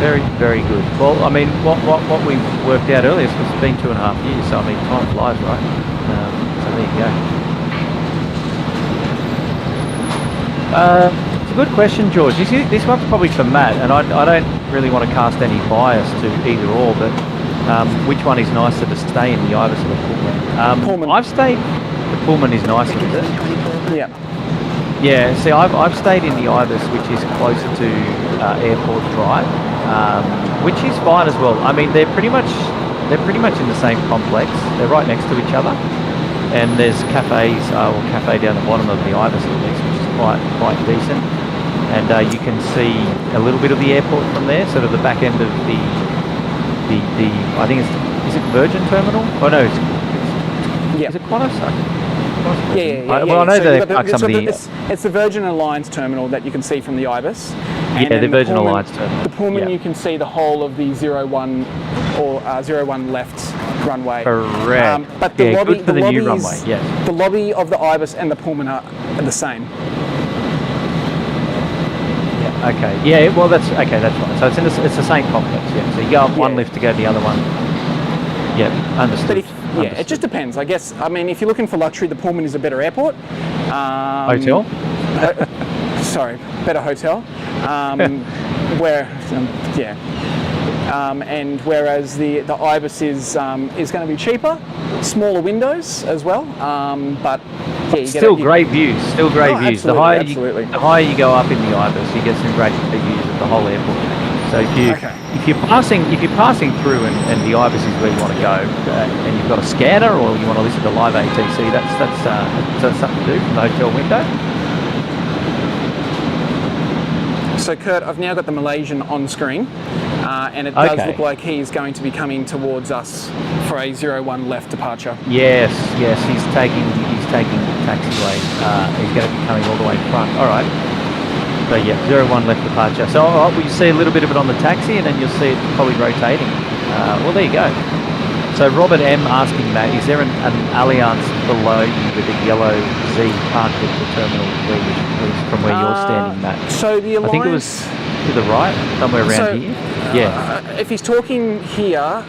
Very, very good. Well, I mean, what we worked out earlier, so it's been 2.5 years. So I mean, time flies, right? So there you go. It's a good question, George. This one's probably for Matt, and I don't really want to cast any bias to either or, but which one is nicer to stay in, the Ibis or the Pullman? Pullman. I've stayed. The Pullman is nicer, is it? Yeah. Yeah, see, I've stayed in the Ibis, which is closer to Airport Drive, which is fine as well. I mean, they're pretty much in the same complex. They're right next to each other, and there's cafes, or cafe down the bottom of the Ibis at least, which is quite decent. And you can see a little bit of the airport from there, sort of the back end of the I think is it Virgin Terminal? Oh no, is it Qantas? Yeah. Well, I know so they've parked some of the... It's the Virgin Alliance terminal that you can see from the Ibis. Yeah, the Virgin Alliance terminal. The Pullman, you can see the whole of the 01 or 01 left runway. Correct. But the lobby, good for the new runway, yes. The lobby of the Ibis and the Pullman are the same. Yeah. Okay. Yeah. Well, that's right. So it's the same complex. Yeah. So you go up one lift to go to the other one. Yeah. Understood. It just depends, I guess. I mean, if you're looking for luxury, the Pullman is a better airport. Hotel? Better hotel. And whereas the Ibis is going to be cheaper, smaller windows as well. But yeah, you still great views. Still great views. The higher you go up in the Ibis, you get some great views of the whole airport. So if you're passing through and the Ibis is where you want to go, and you've got a scanner or you want to listen to live ATC, that's something to do from the hotel window. So Kurt, I've now got the Malaysian on screen, and it does look like he is going to be coming towards us for a 01 left departure. Yes, he's taking taxiway. He's going to be coming all the way front. All right. So yeah, 01 left departure. So you see a little bit of it on the taxi, and then you'll see it probably rotating. Well, there you go. So Robert M asking Matt, is there an Allianz below you with a yellow Z parked at the terminal from where you're standing, Matt? So the Allianz, I think it was to the right, somewhere around here. Yeah. If he's talking here,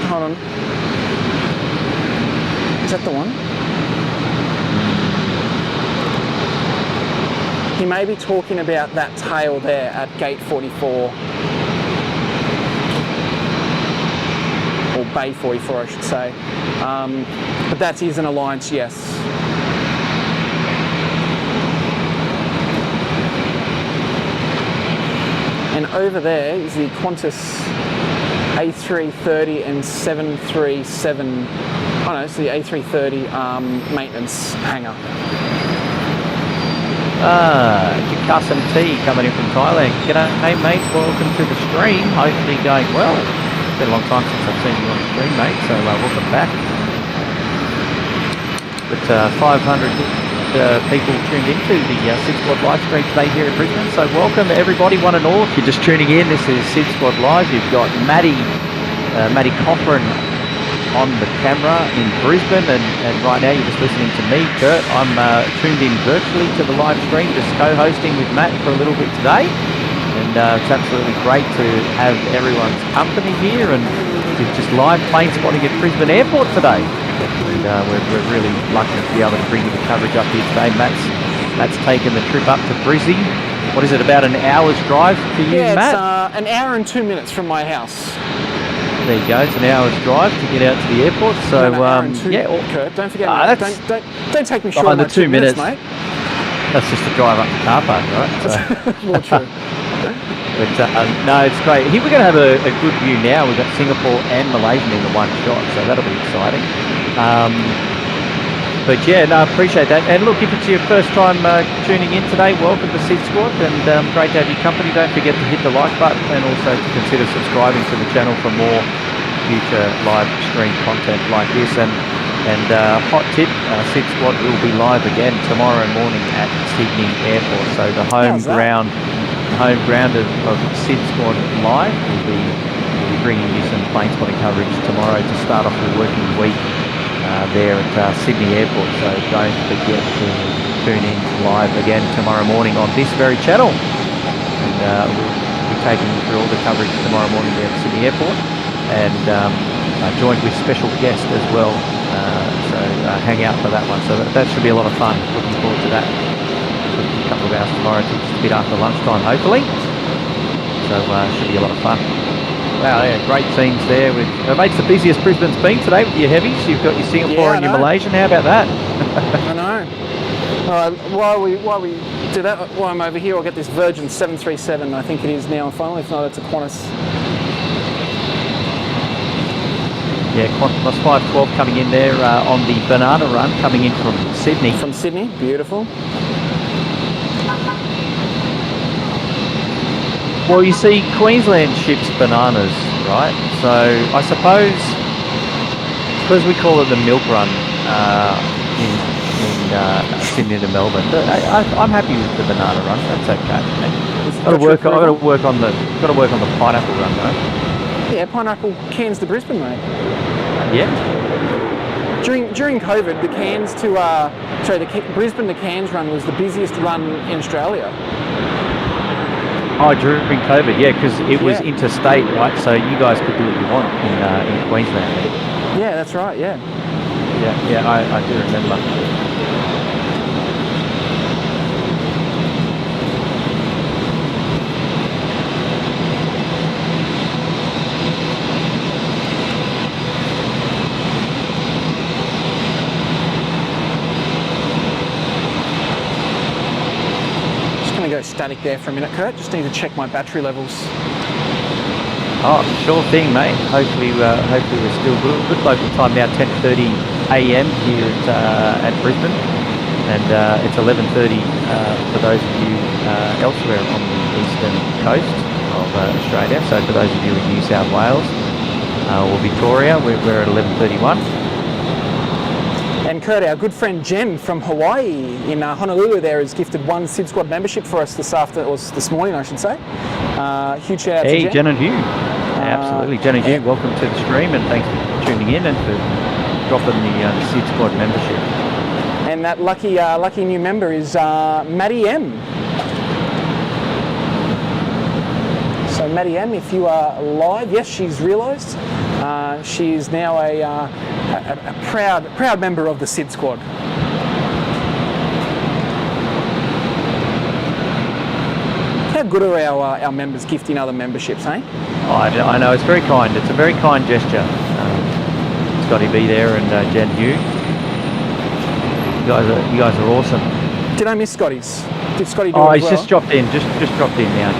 hold on. Is that the one? He may be talking about that tail there at gate 44. Or Bay 44, I should say. But that is an Alliance, yes. And over there is the Qantas A330 and 737. Oh no, it's the A330 maintenance hangar. Custom T coming in from Thailand. G'day mate, welcome to the stream. Hopefully going well. It's been a long time since I've seen you on the stream, mate, so welcome back. But 500 people tuned into the SydSquad live stream today here in Brisbane. So welcome everybody, one and all. If you're just tuning in, this is SydSquad Live. You've got Maddie Cochran on the camera in Brisbane, and right now you're just listening to me, Kurt. I'm tuned in virtually to the live stream, just co-hosting with Matt for a little bit today. And it's absolutely great to have everyone's company here, and it's just live plane spotting at Brisbane Airport today. And we're really lucky to be able to bring you the coverage up here today. Matt's taken the trip up to Brisbane. What is it, about an hour's drive for you, Matt? It's an hour and 2 minutes from my house. There you go. It's an hour's drive to get out to the airport. So yeah, Kurt, don't forget. Don't take me short on on the 2 minutes, mate. That's just a drive up the car park, right? So. More true. But no, it's great. Here we're going to have a good view now. We've got Singapore and Malaysia in the one shot, so that'll be exciting. But yeah, no, I appreciate that. And look, if it's your first time tuning in today, welcome to SydSquad, and great to have your company. Don't forget to hit the like button, and also to consider subscribing to the channel for more future live stream content like this. And hot tip, SydSquad will be live again tomorrow morning at Sydney Airport. So the home ground of SydSquad Live will be bringing you some plane spotting coverage tomorrow to start off the working week there at Sydney Airport. So don't forget to tune in live again tomorrow morning on this very channel, and we'll be taking you through all the coverage tomorrow morning there at Sydney Airport, and joined with special guest as well, so hang out for that one. So that should be a lot of fun. Looking forward to that. A couple of hours tomorrow, just a bit after lunchtime hopefully, so should be a lot of fun. Wow, yeah, great scenes there. It's the busiest Brisbane's been today with your heavies. You've got your Singapore and your Malaysian. How about that? I know. While we do that, while I'm over here, I'll get this Virgin 737. I think it is now finally. If not, it's a Qantas. Yeah, Qantas 512 coming in there on the banana run, coming in from Sydney. From Sydney, beautiful. Well, you see, Queensland ships bananas, right? So I suppose, because we call it the milk run in Sydney to Melbourne, I'm happy with the banana run. That's okay. Got to work on the pineapple run though. Yeah, pineapple Cairns to Brisbane, mate. Yeah. During COVID, the Cairns to the Brisbane to Cairns run was the busiest run in Australia. Oh, during COVID, yeah, because it was interstate, right? So you guys could do what you want in Queensland. Yeah, that's right. Yeah. Yeah, I do remember. Go static there for a minute, Kurt. Just need to check my battery levels. Oh, sure thing, mate. Hopefully we're still good local time now, 10:30 a.m. here at Brisbane, and it's 11:30 for those of you elsewhere on the eastern coast of Australia. So for those of you in New South Wales or Victoria, we're at 11:31. And Kurt, our good friend Jen from Hawaii in Honolulu there has gifted one SydSquad membership for us this morning, I should say. Huge shout out to Jen. Hey, Jen and Hugh. Absolutely, Jen and Hugh, welcome to the stream, and thanks for tuning in and for dropping the SydSquad membership. And that lucky new member is Maddie M. So Maddie M, if you are live, yes, she's realised. She is now a proud member of the SydSquad. How good are our members gifting other memberships, eh? I know, it's very kind. It's a very kind gesture. Scotty B there and Jen Hugh. You guys are awesome. Did I miss Scotty's? Did Scotty do it Oh, as he's well? just dropped in. Just dropped in now.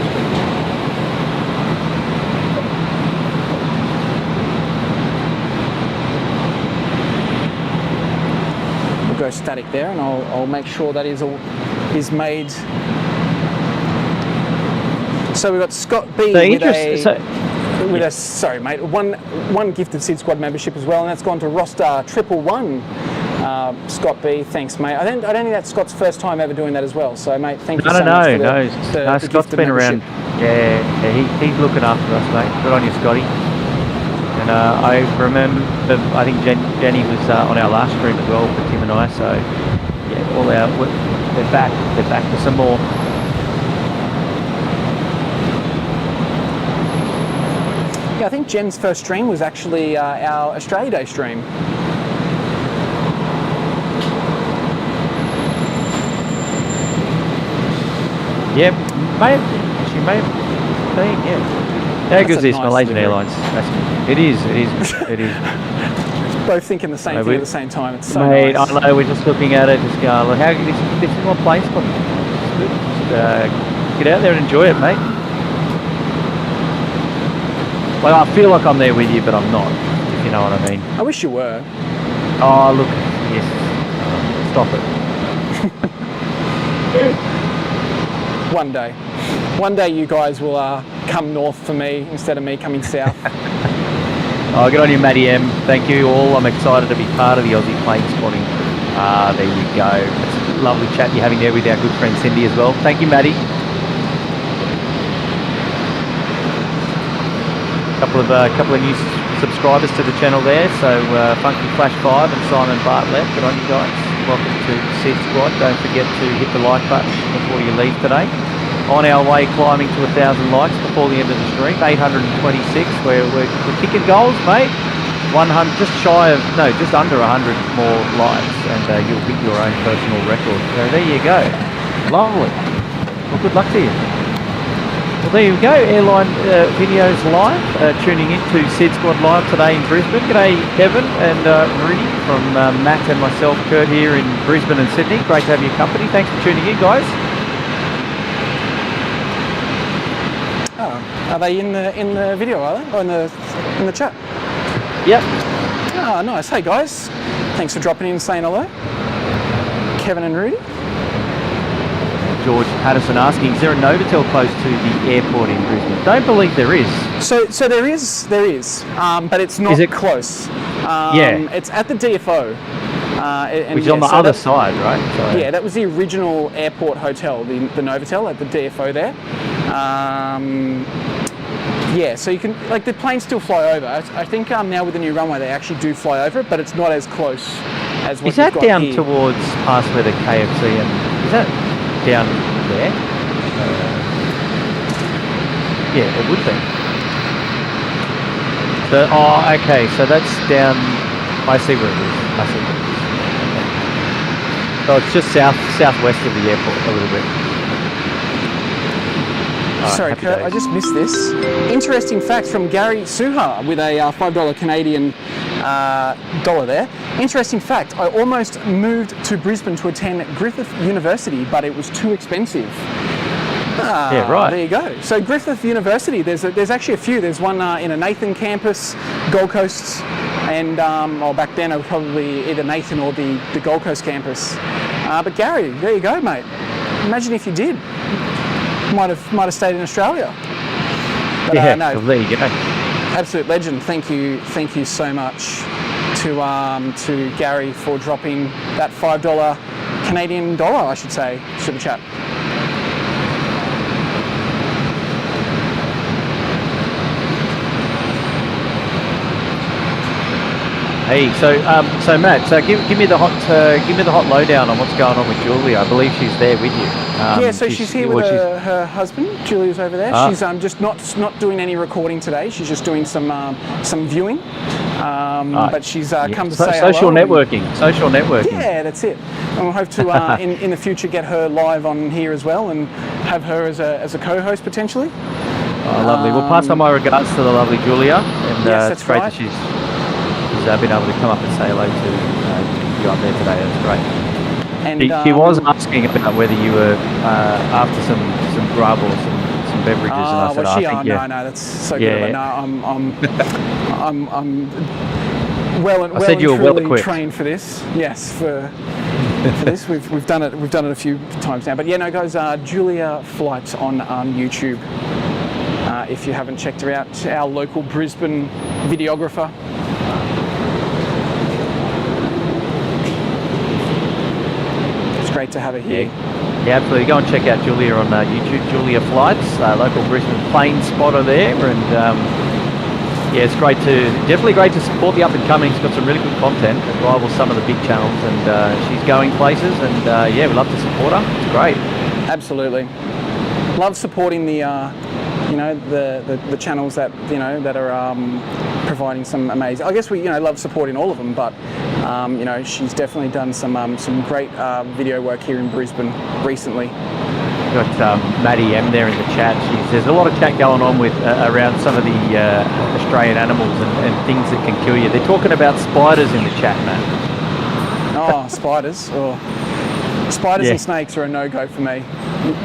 Go static there, and I'll make sure that is made. So we've got Scott B one gifted SydSquad membership as well, and that's gone to Roster 111 Scott B, thanks, mate. I don't think that's Scott's first time ever doing that as well. So, mate, thank you so much for the Scott's gift of been around. membership. Yeah, he's looking after us, mate. Good on you, Scotty. And I remember, I think Jenny was on our last stream as well for Tim and I. So, yeah, they're back for some more. Yeah, I think Jen's first stream was actually our Australia Day stream. Yeah, she may have been, yeah. How good is this, nice Malaysian delivery. Airlines? It is. Both thinking the same thing at the same time. It's so Mate, nice. I know, we're just looking at it, just going, look, how this is my place for me. It's good. Just, get out there and enjoy it, mate. Well, I feel like I'm there with you, but I'm not, if you know what I mean. I wish you were. Oh, look, yes. Stop it. One day you guys will come north for me instead of me coming south. Oh, good on you, Matty M. Thank you all. I'm excited to be part of the Aussie plane spotting. There you go. It's a lovely chat you're having there with our good friend Cindy as well. Thank you, Matty. Couple of new subscribers to the channel there. So Funky Flash 5 and Simon Bartlett. Good on you guys. Welcome to SydSquad. Don't forget to hit the like button before you leave today. On our way climbing to 1,000 likes before the end of the stream. 826. We're kicking goals, mate. 100, just under 100 more likes, and you'll hit your own personal record. So there you go. Lovely. Well, good luck to you. Well, there you go. Airline videos live. Tuning in to SydSquad Live today in Brisbane. G'day, Kevin and Rudy from Matt and myself, Kurt, here in Brisbane and Sydney. Great to have your company. Thanks for tuning in, guys. Are they in the video, are they? Or in the chat? Yep. Oh, nice. Hey guys, thanks for dropping in and saying hello. Kevin and Rudy. George Patterson asking, is there a Novotel close to the airport in Brisbane? Don't believe there is. So there is, but it's not close. It's at the DFO. Which is on the other side, right? So. Yeah, that was the original airport hotel, the Novotel at the DFO there. Yeah, so you can, like, the planes still fly over. I think now with the new runway they actually do fly over it, but it's not as close as what Is that you've got down here. towards past where the KFC and, is that down there? Yeah, it would be. Okay, so that's down, I see where it is. So it's just southwest of the airport a little bit. Sorry, Kurt, I just missed this. Interesting fact from Gary Suha with a $5 Canadian dollar there. Interesting fact, I almost moved to Brisbane to attend Griffith University, but it was too expensive. Yeah, right. There you go. So Griffith University, there's actually a few. There's one in a Nathan campus, Gold Coast, and back then it was probably either Nathan or the Gold Coast campus. But Gary, there you go, mate. Imagine if you did. Might have stayed in Australia. But, yeah, no, well, there you go. Absolute legend. Thank you so much to Gary for dropping that $5 Canadian dollar, I should say, super chat. Hey, so Matt, give me the hot lowdown on what's going on with Julia. I believe she's there with you. Yeah, so she's here with her husband. Julia's over there. She's just not doing any recording today. She's just doing some viewing. But she's come to say hello. Social networking. Yeah, that's it. And we'll hope to in the future get her live on here as well and have her as a co-host potentially. Oh, lovely. We'll pass on my regards to the lovely Julia, and yes, it's great that she's been able to come up and say hello to you up there today. That's great. And he was asking about whether you were after some grub or some beverages, and I said, I think, yeah. No, that's so Yeah. good. No, I'm well and truly trained for this. Yes, for this we've done it. We've done it a few times now. But yeah, no, guys, Julia Flight on YouTube. If you haven't checked her out, our local Brisbane videographer. great to have her here. Yeah, absolutely. Go and check out Julia on YouTube, Julia Flights, local Brisbane plane spotter there. And yeah, it's definitely great to support the up and coming. She's got some really good content that rivals some of the big channels, and she's going places. And yeah, we love to support her. It's great. Absolutely. Love supporting the the channels that that are providing some amazing. I guess we love supporting all of them, but she's definitely done some great video work here in Brisbane recently. Got Maddie M there in the chat. There's a lot of chat going on with around some of the Australian animals and things that can kill you. They're talking about spiders in the chat, man. Oh, spiders! Oh. Spiders and snakes are a no-go for me.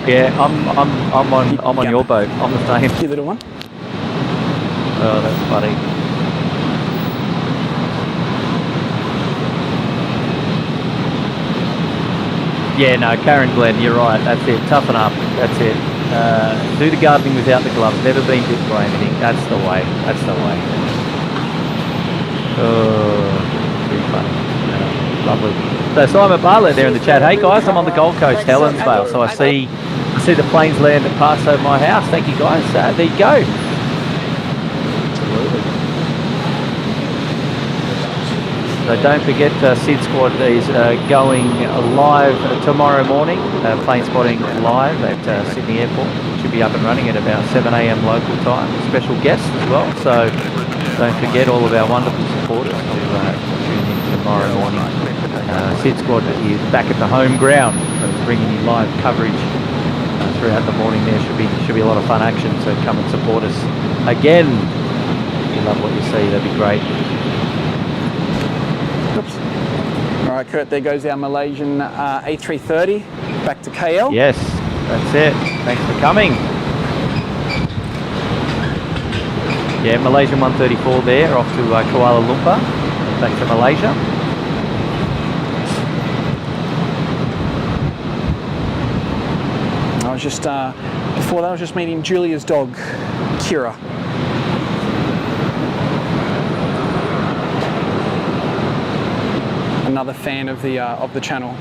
Yeah, I'm on your boat. I'm the same. You little one. Oh, that's funny. Yeah, no, Karen Glenn, you're right. That's it. Toughen up. That's it. Do the gardening without the gloves. Never been bit by anything. That's the way. That's the way. Oh, pretty funny. Lovely. So Simon Bartlett there in the chat. Hey guys, I'm on the Gold Coast, Helensvale. So I see the planes land and pass over my house. Thank you guys. There you go. Absolutely. So don't forget, SydSquad is going live tomorrow morning. Plane spotting live at Sydney Airport. Should be up and running at about 7 a.m. local time. Special guests as well. So don't forget all of our wonderful supporters to tune in tomorrow morning. SydSquad is back at the home ground, bringing you live coverage throughout the morning. There should be a lot of fun action, so come and support us again. If you love what you see, that'd be great. Oops. All right, Kurt, there goes our Malaysian A330 back to KL. Yes, that's it. Thanks for coming. Yeah, Malaysian 134 there, off to Kuala Lumpur, back to Malaysia. I was just, before that I was just meeting Julia's dog, Kira. Another fan of the channel.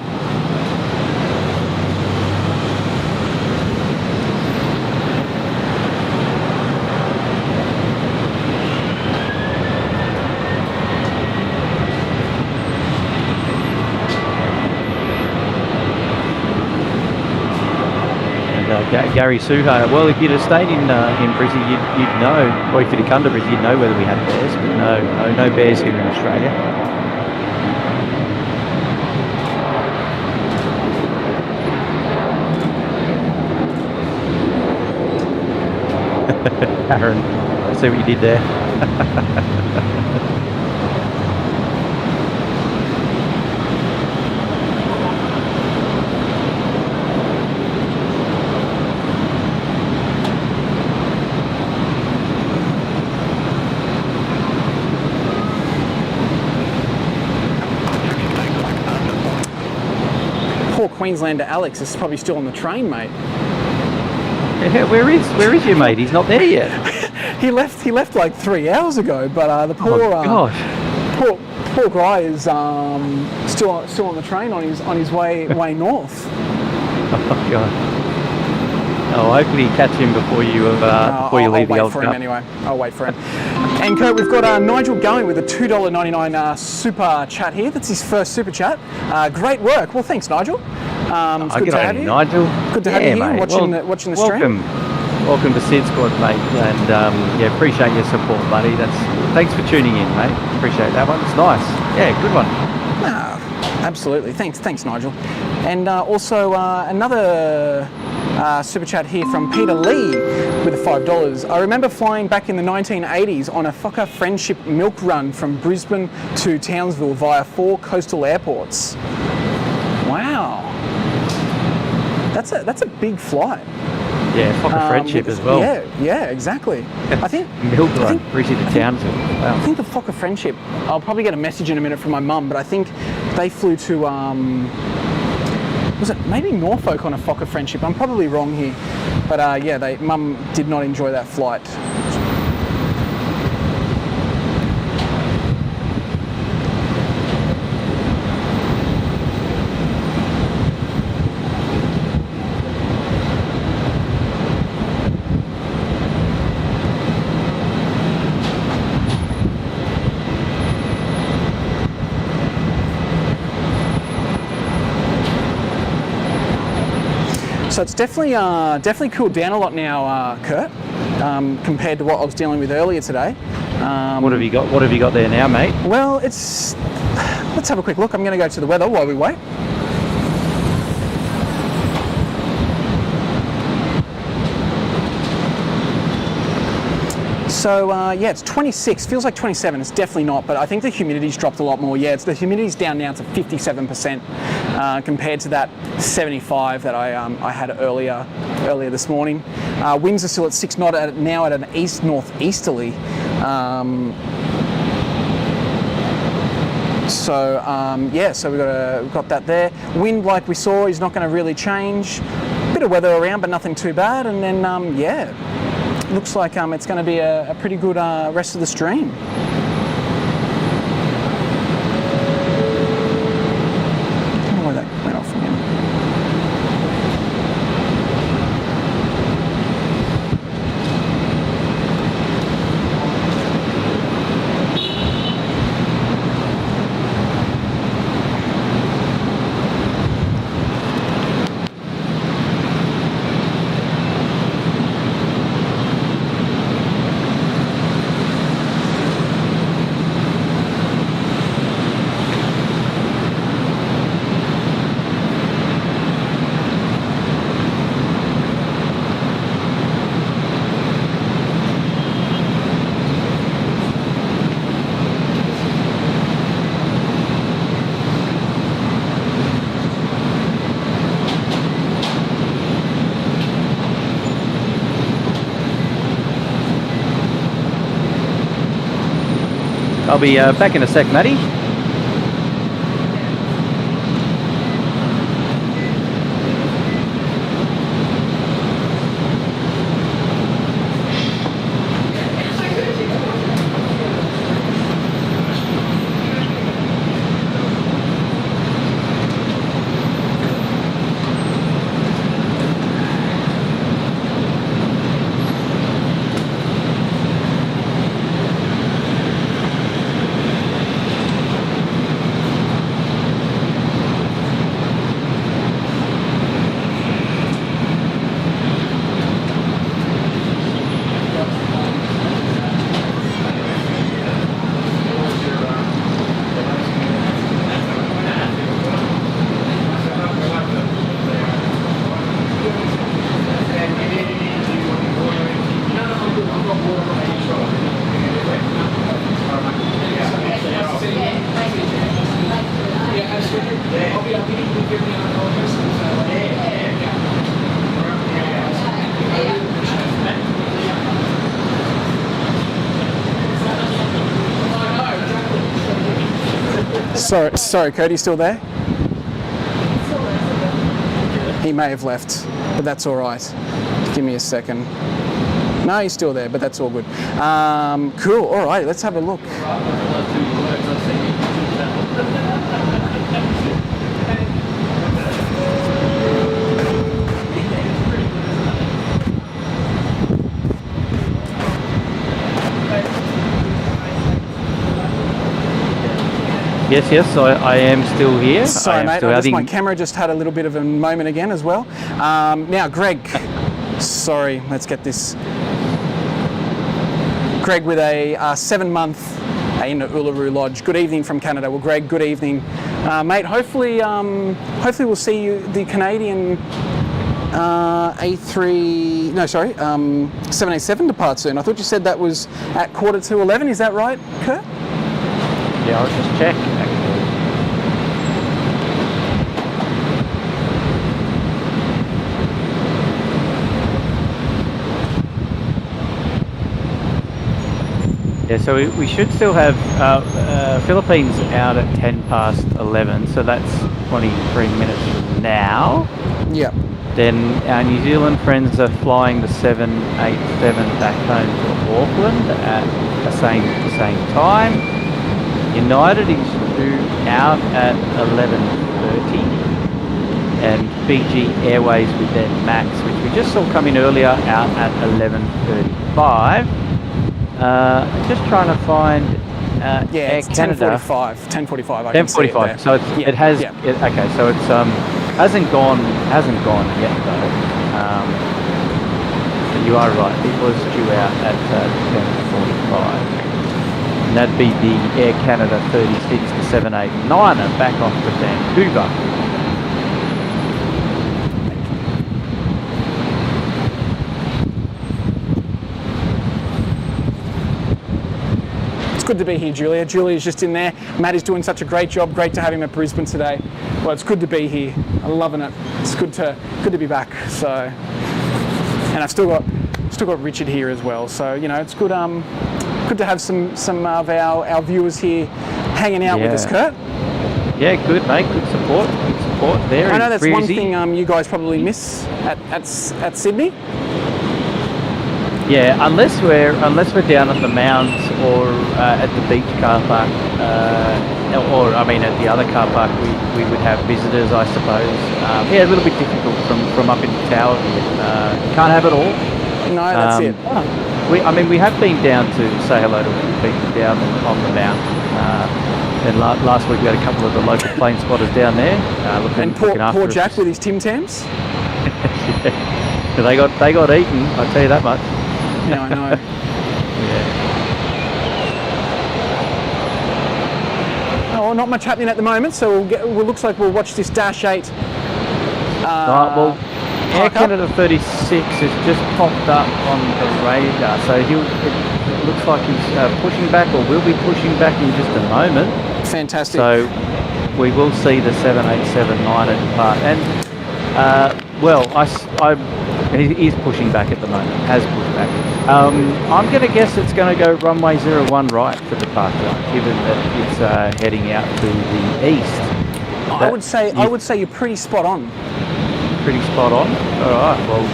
Gary Suha. Well, if you'd have stayed in Brisbane, you'd know, or if you'd have come to Brisbane, you'd know whether we had bears. But no bears here in Australia. Aaron, I see what you did there. Queenslander Alex is probably still on the train, mate. Yeah, where is your mate? He's not there yet. He left like 3 hours ago, but the poor poor guy is still on the train on his way way north. Oh God. Oh, hopefully you catch him before you leave the old cup. I'll wait for him. And Kurt, we've got Nigel going with a $2.99 super chat here. That's his first super chat. Great work. Well, thanks, Nigel. It's good to have you. Nigel. Good to have you here, watching the stream. Welcome to SydSquad, mate. And yeah, appreciate your support, buddy. Thanks for tuning in, mate. Appreciate that one. It's nice. Yeah, good one. Absolutely. Thanks, Nigel. And also another super chat here from Peter Lee with a $5. I remember flying back in the 1980s on a Fokker Friendship milk run from Brisbane to Townsville via 4 coastal airports. Wow. That's a big flight. Yeah, Fokker Friendship as well. Yeah, exactly. I think milk run, Brisbane to Townsville. Wow. I think the Fokker Friendship, I'll probably get a message in a minute from my mum, but I think they flew to was it maybe Norfolk on a Fokker Friendship? I'm probably wrong here, but yeah, mum did not enjoy that flight. So it's definitely cooled down a lot now, Kurt, compared to what I was dealing with earlier today. What have you got? What have you got there now, mate? Well, let's have a quick look. I'm going to go to the weather while we wait. So yeah, it's 26, feels like 27, it's definitely not, but I think the humidity's dropped a lot more. Yeah, the humidity's down now to 57% compared to that 75 that I had earlier this morning. Winds are still at 6 knots now at an east-northeasterly. Yeah, so we've got that there. Wind, like we saw, is not going to really change. Bit of weather around, but nothing too bad. And then yeah, looks like it's going to be a pretty good rest of the stream. I don't know why that went off again. I'll be back in a sec, Matty. Sorry, Cody's still there? He may have left, but that's all right. Give me a second. No, he's still there, but that's all good. Cool, all right, let's have a look. Yes, I am still here. Sorry, mate, my camera just had a little bit of a moment again as well. Now, Greg, sorry, let's get this. Greg with a 7-month in Uluru Lodge. Good evening from Canada. Well, Greg, good evening. Mate, hopefully we'll see you, the Canadian 787 depart soon. I thought you said that was at 11:15. Is that right, Kurt? Yeah, I'll just check, actually. Yeah, so we should still have Philippines out at 11:10, so that's 23 minutes from now. Yeah. Then our New Zealand friends are flying the 787 back home to Auckland at the same time. United is due out at 11:30, and Fiji Airways with their MAX, which we just saw come in earlier, out at 11:35. Just trying to find Air Canada. 10:45. 10:45. 10:45. So it has. Yeah. Okay, so it's Hasn't gone yet though. But you are right. It was due out at 10:45. And that'd be the Air Canada 36 to 789er back off to Vancouver. It's good to be here, Julia. Julia's just in there. Matt is doing such a great job. Great to have him at Brisbane today. Well, it's good to be here. I'm loving it. It's good to be back. So, and I've still got Richard here as well. So you know, it's good. Good to have some of our viewers here hanging out with us, Kurt. Yeah, good mate. Good support. Good support there. I know that's one thing you guys probably miss at Sydney. Yeah, unless we're down at the Mount or at the beach car park, or I mean at the other car park, we would have visitors, I suppose. Yeah, a little bit difficult from up in the tower. Can't have it all. No, that's it. We have been down to say hello to a few people down on the Mount. And last week we had a couple of the local plane spotters down there looking after poor us. Jack with his Tim Tams. Yeah. They got eaten, I'll tell you that much. Yeah, I know. Yeah. Oh, not much happening at the moment, so looks like we'll watch this Dash 8. Well, Air Canada 36 has just popped up on the radar, so it looks like he's pushing back, or will be pushing back in just a moment. Fantastic. So we will see the 787-9 depart, and well, he's pushing back at the moment. Has pushed back. I'm going to guess it's going to go runway 01 right for departure, given that it's heading out to the east. I would say you're pretty spot on. Pretty spot on. All right. Well,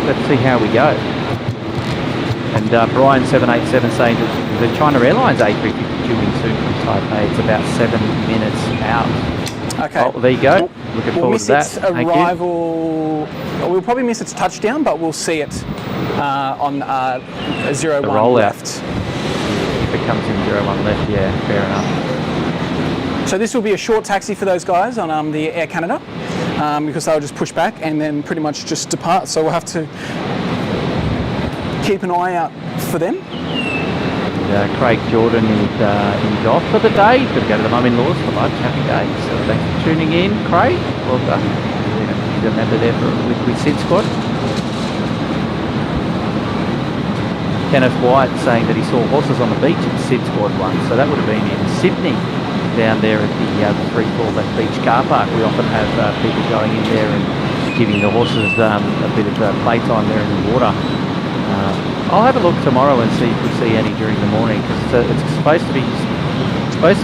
let's see how we go. And Brian 787 saying that the China Airlines A350 due in soon from Taipei. It's about 7 minutes out. Okay. Oh, there you go. Looking forward to that. Its arrival. We'll probably miss its touchdown, but we'll see it on 01 left. If it comes in 01 left, yeah, fair enough. So this will be a short taxi for those guys on the Air Canada because they'll just push back and then pretty much just depart. So we'll have to keep an eye out for them. Craig Jordan is off for the day. He's got to go to the mum-in-laws for lunch. Happy days. So thanks for tuning in, Craig. Well done. He's a member there with SydSquad. Kenneth White saying that he saw horses on the beach at SydSquad once. So that would have been in Sydney, down there at the 340 Beach car park. We often have people going in there and giving the horses a bit of playtime there in the water. I'll have a look tomorrow and see if we see any during the morning, because it's supposed to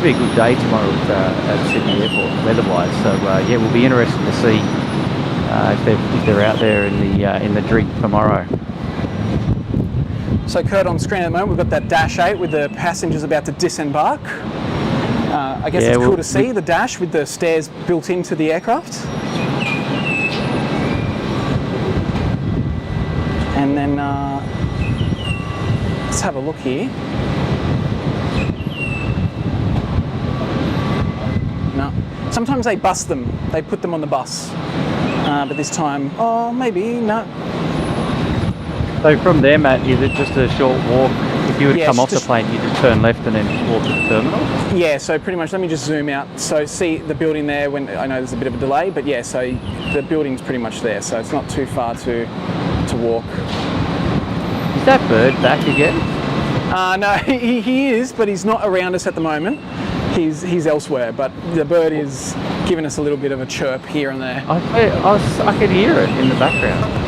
be a good day tomorrow at Sydney Airport weather-wise. So yeah, we'll be interested to see if they're out there in the drink tomorrow. So Kurt, on screen at the moment we've got that Dash 8 with the passengers about to disembark. I guess it's cool to see the Dash with the stairs built into the aircraft. And then let's have a look here. No, sometimes they bus them. They put them on the bus, but this time, oh, maybe no. So from there, Matt, is it just a short walk? If you would come off the plane, you just turn left and then just walk to the terminal? Yeah, so pretty much, let me just zoom out. So see the building there, when I know there's a bit of a delay, but yeah, so the building's pretty much there, so it's not too far to walk. Is that bird back again? No, he is, but he's not around us at the moment. He's elsewhere, but the bird is giving us a little bit of a chirp here and there. I could hear it in the background.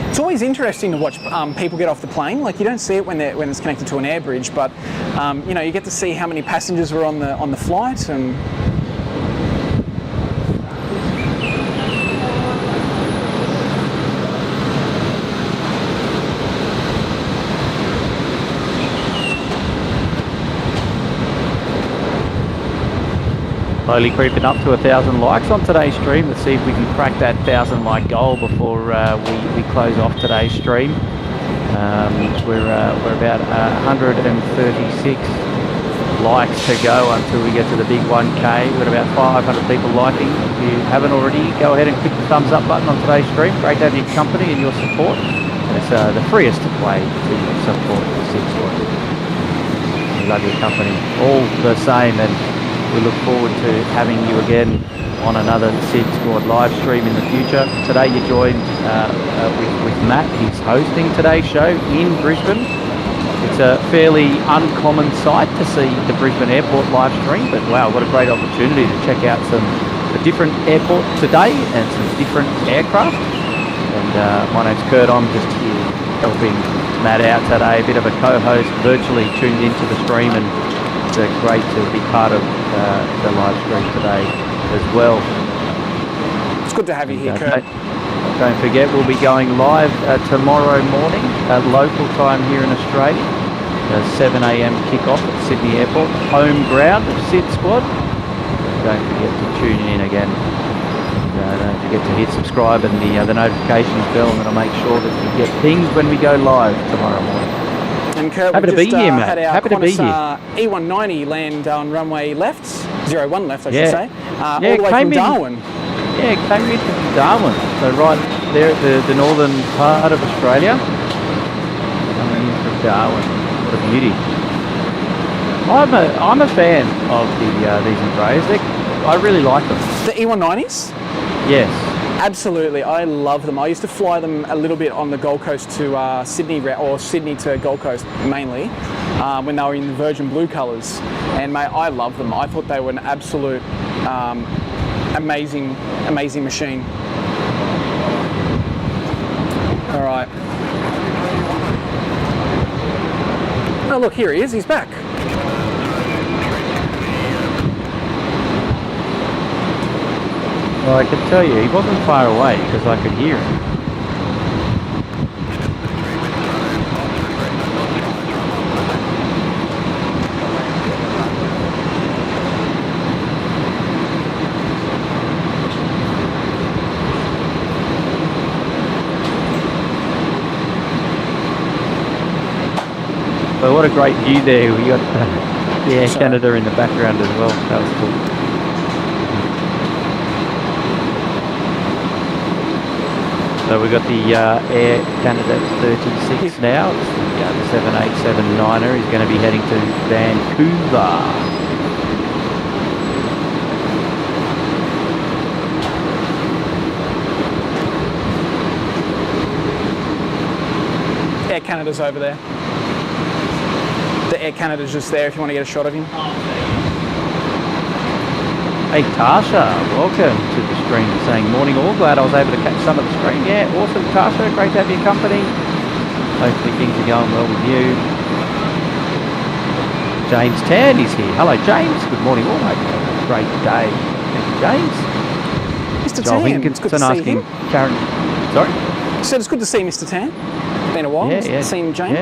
It's always interesting to watch people get off the plane. Like, you don't see it when it's connected to an air bridge, but you know, you get to see how many passengers were on the flight. And slowly creeping up to 1,000 likes on today's stream. Let's see if we can crack that 1,000 like goal before we close off today's stream. We're about 136 likes to go until we get to the big 1K. We've got about 500 people liking. If you haven't already, go ahead and click the thumbs up button on today's stream. Great to have your company and your support. And it's the freest way to support the SydSquad. We love your company all the same, and we look forward to having you again on another SydSquad live stream in the future. Today you're joined with Matt. He's hosting today's show in Brisbane. It's a fairly uncommon sight to see the Brisbane airport live stream, but wow, what a great opportunity to check out a different airport today and some different aircraft. And my name's Kurt. I'm just here helping Matt out today, a bit of a co-host, virtually tuned into the stream, and it's great to be part of the live stream today as well. It's good to have you here, Kurt. Don't forget, we'll be going live tomorrow morning at local time here in Australia. 7 a.m. kick-off at Sydney Airport, home ground of SydSquad. Don't forget to tune in again. Don't forget to hit subscribe and the notifications bell, and I'll make sure that you get pinged when we go live tomorrow morning. And Kurt, happy to be here, mate. Happy to be here. E190 land on runway left, 01 left, I should say, all the way from Darwin. Yeah, it came in from Darwin, so right there at the northern part of Australia. Coming in from Darwin, what a beauty. I'm a fan of these Embraers. I really like them. The E190s? Yes. Absolutely, I love them. I used to fly them a little bit on the Gold Coast to Sydney, or Sydney to Gold Coast mainly, when they were in the Virgin Blue colours. And mate, I love them. I thought they were an absolute amazing machine. All right. Oh look, here he is. He's back. Well, I can tell you, he wasn't far away because I could hear him. But what a great view there. We got the Air Canada in the background as well. That was cool. So we've got the Air Canada 36 now. It's the 787-9er. He's going to be heading to Vancouver. Air Canada's over there. The Air Canada's just there if you want to get a shot of him. Hey Tasha, welcome to the stream. Saying morning all, glad I was able to catch some of the stream. Yeah, awesome Tasha, great to have your company. Hopefully things are going well with you. James Tan is here. Hello James, good morning all, mate. Great day. Thank you James. Mr. Tan, it's good to see him. Karen, sorry? I said it's good to see Mr. Tan. Been a while, seen James.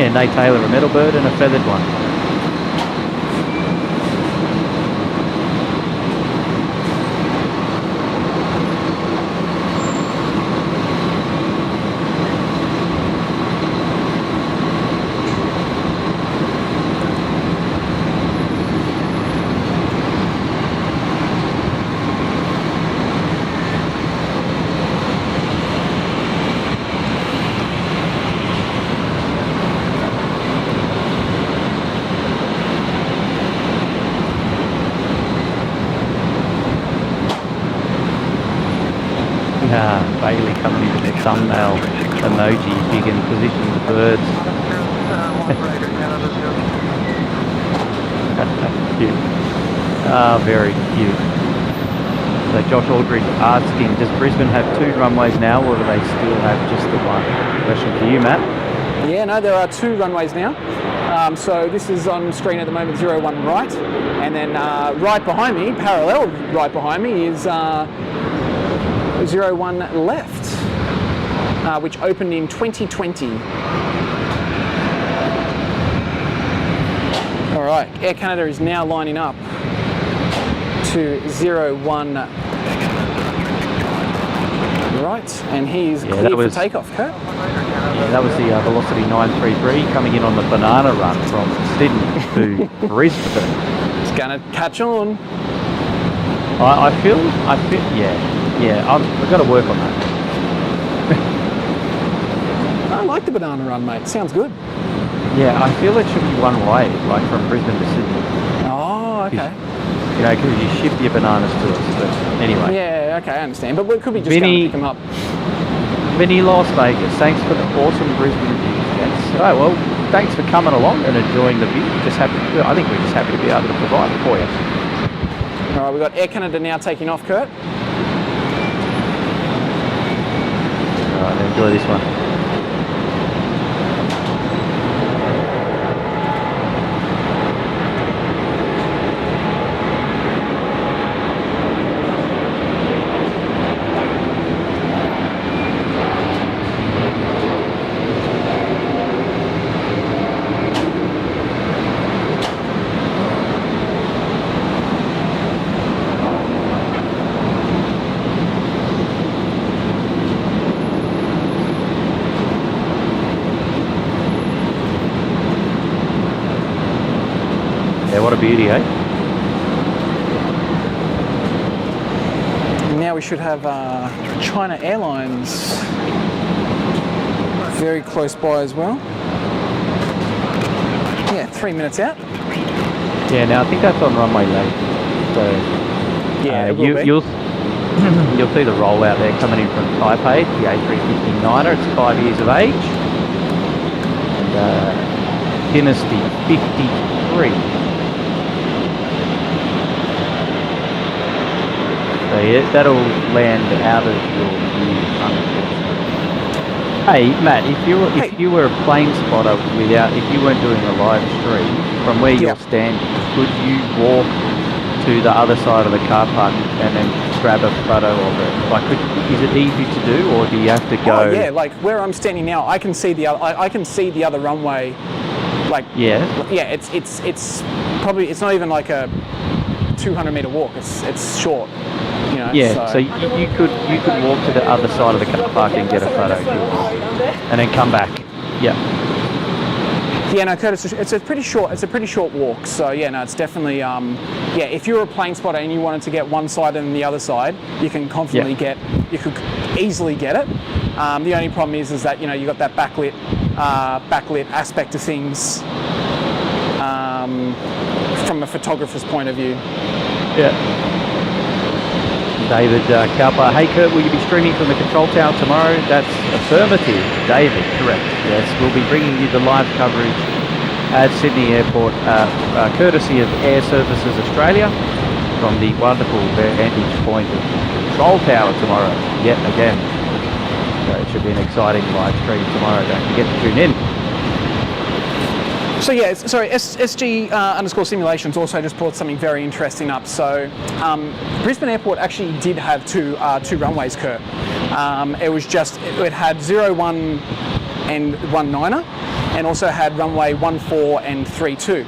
Yeah, Nate Taylor, a metal bird and a feathered one. Bailey coming into their thumbnail emoji if you can position the birds. Cute. Very cute. So Josh Aldridge asking, does Brisbane have 2 runways now, or do they still have just the one? Question for you, Matt. Yeah, no, there are 2 runways now. So this is on screen at the moment, 01 right, and then right behind me, parallel right behind me, is 01 left, which opened in 2020. All right, Air Canada is now lining up to 01 Right, and he's Yeah, cleared that was- for takeoff, Kurt. Yeah, that was the Velocity 933 coming in on the banana run from Sydney to Brisbane. It's gonna catch on. I feel, yeah, I've got to work on that. I like the banana run, mate. Sounds good. Yeah, I feel it should be one way, like from Brisbane to Sydney. Oh, okay. You know, because you ship your bananas to us. But anyway. Yeah, okay, I understand. But we could be just Vinny- going to pick them up. Vinny, Las Vegas, thanks for the awesome Brisbane views, gents. Oh, well, thanks for coming along and enjoying the view. I think we're just happy to be able to provide it for you. All right, we've got Air Canada now taking off, Kurt. All right, enjoy this one. Yeah, what a beauty, eh? Now we should have China Airlines very close by as well. Yeah, 3 minutes out. Yeah, now I think that's on runway late. So Yeah, it will be. you'll see the rollout there coming in from Taipei, the A350 9er. It's 5 years of age. And Dynasty 53. So yeah, that'll land out of your view, unfortunately. Hey Matt, if you were a plane spotter if you weren't doing a live stream from where you're standing, could you walk to the other side of the car park and then grab a photo of it? Like, is it easy to do, or do you have to go? Oh yeah, like where I'm standing now, I can see the other. I can see the other runway. Like Yeah. yeah, it's probably it's not even like a 200-meter walk. It's short. You know, Yeah, so you could walk to the other side of the car park and get a photo, and then come back. Yeah. Yeah, no, Curtis, it's a pretty short walk. So yeah, no, it's definitely yeah. If you're a plane spotter and you wanted to get one side and the other side, you can confidently you could easily get it. The only problem is that you got that backlit aspect of things from a photographer's point of view. Yeah. David Cowper, hey Kurt, will you be streaming from the control tower tomorrow? That's affirmative, David, correct. Yes, we'll be bringing you the live coverage at Sydney Airport, courtesy of Air Services Australia, from the wonderful vantage point of the control tower tomorrow, yet again. So it should be an exciting live stream tomorrow, don't forget to tune in. So yeah, sorry, SG underscore simulations also just brought something very interesting up. So Brisbane Airport actually did have two runways, Kurt. It had 01 and 19er, and also had runway 14 and 32.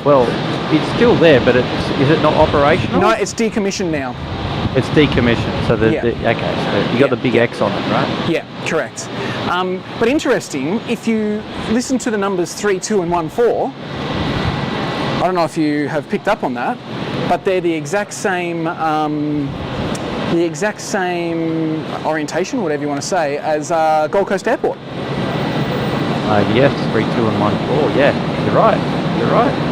Well, it's still there, but is it not operational? No, it's decommissioned now. It's decommissioned, so okay, so you got the big X on it, right? Yeah, correct. But interesting, if you listen to the numbers 32 and 14, I don't know if you have picked up on that, but they're the exact same orientation, whatever you want to say, as Gold Coast Airport. Yes, 32 and 14. Yeah, you're right. You're right.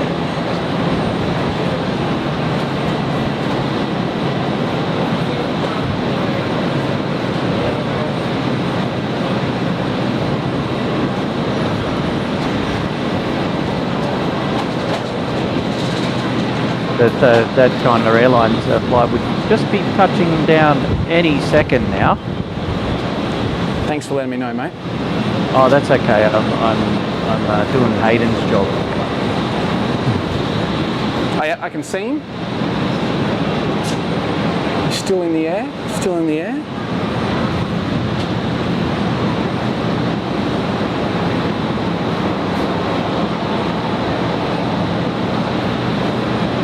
That China Airlines flight would just be touching down any second now. Thanks for letting me know, mate. Oh, that's okay. I'm doing Hayden's job. I can see him. He's still in the air. Still in the air.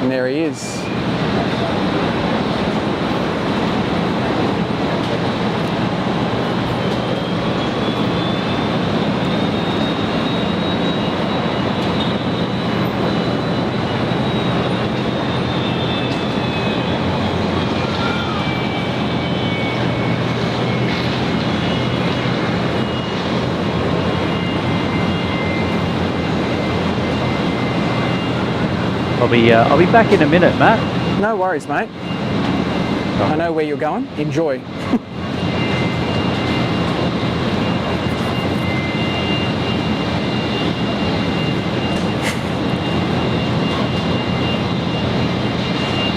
And there he is. I'll be back in a minute, Matt. No worries, mate. I know where you're going. Enjoy.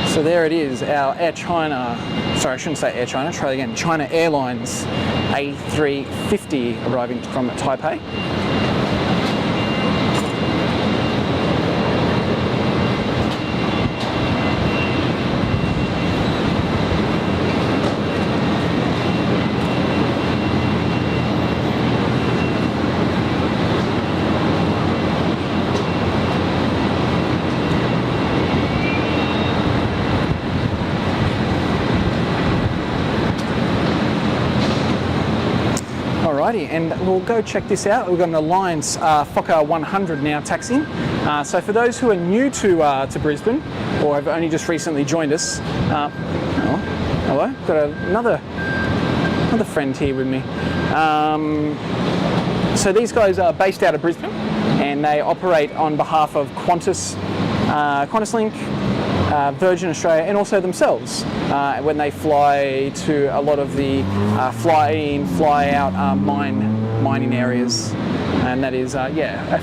So there it is, our Air China, sorry, I shouldn't say Air China, try again, China Airlines A350 arriving from Taipei. And we'll go check this out. We've got an Alliance Fokker 100 now taxiing. So for those who are new to Brisbane or have only just recently joined us, hello, got another friend here with me. So these guys are based out of Brisbane and they operate on behalf of Qantas, QantasLink, Virgin Australia, and also themselves when they fly to a lot of the fly-in, fly-out mining areas, and that is a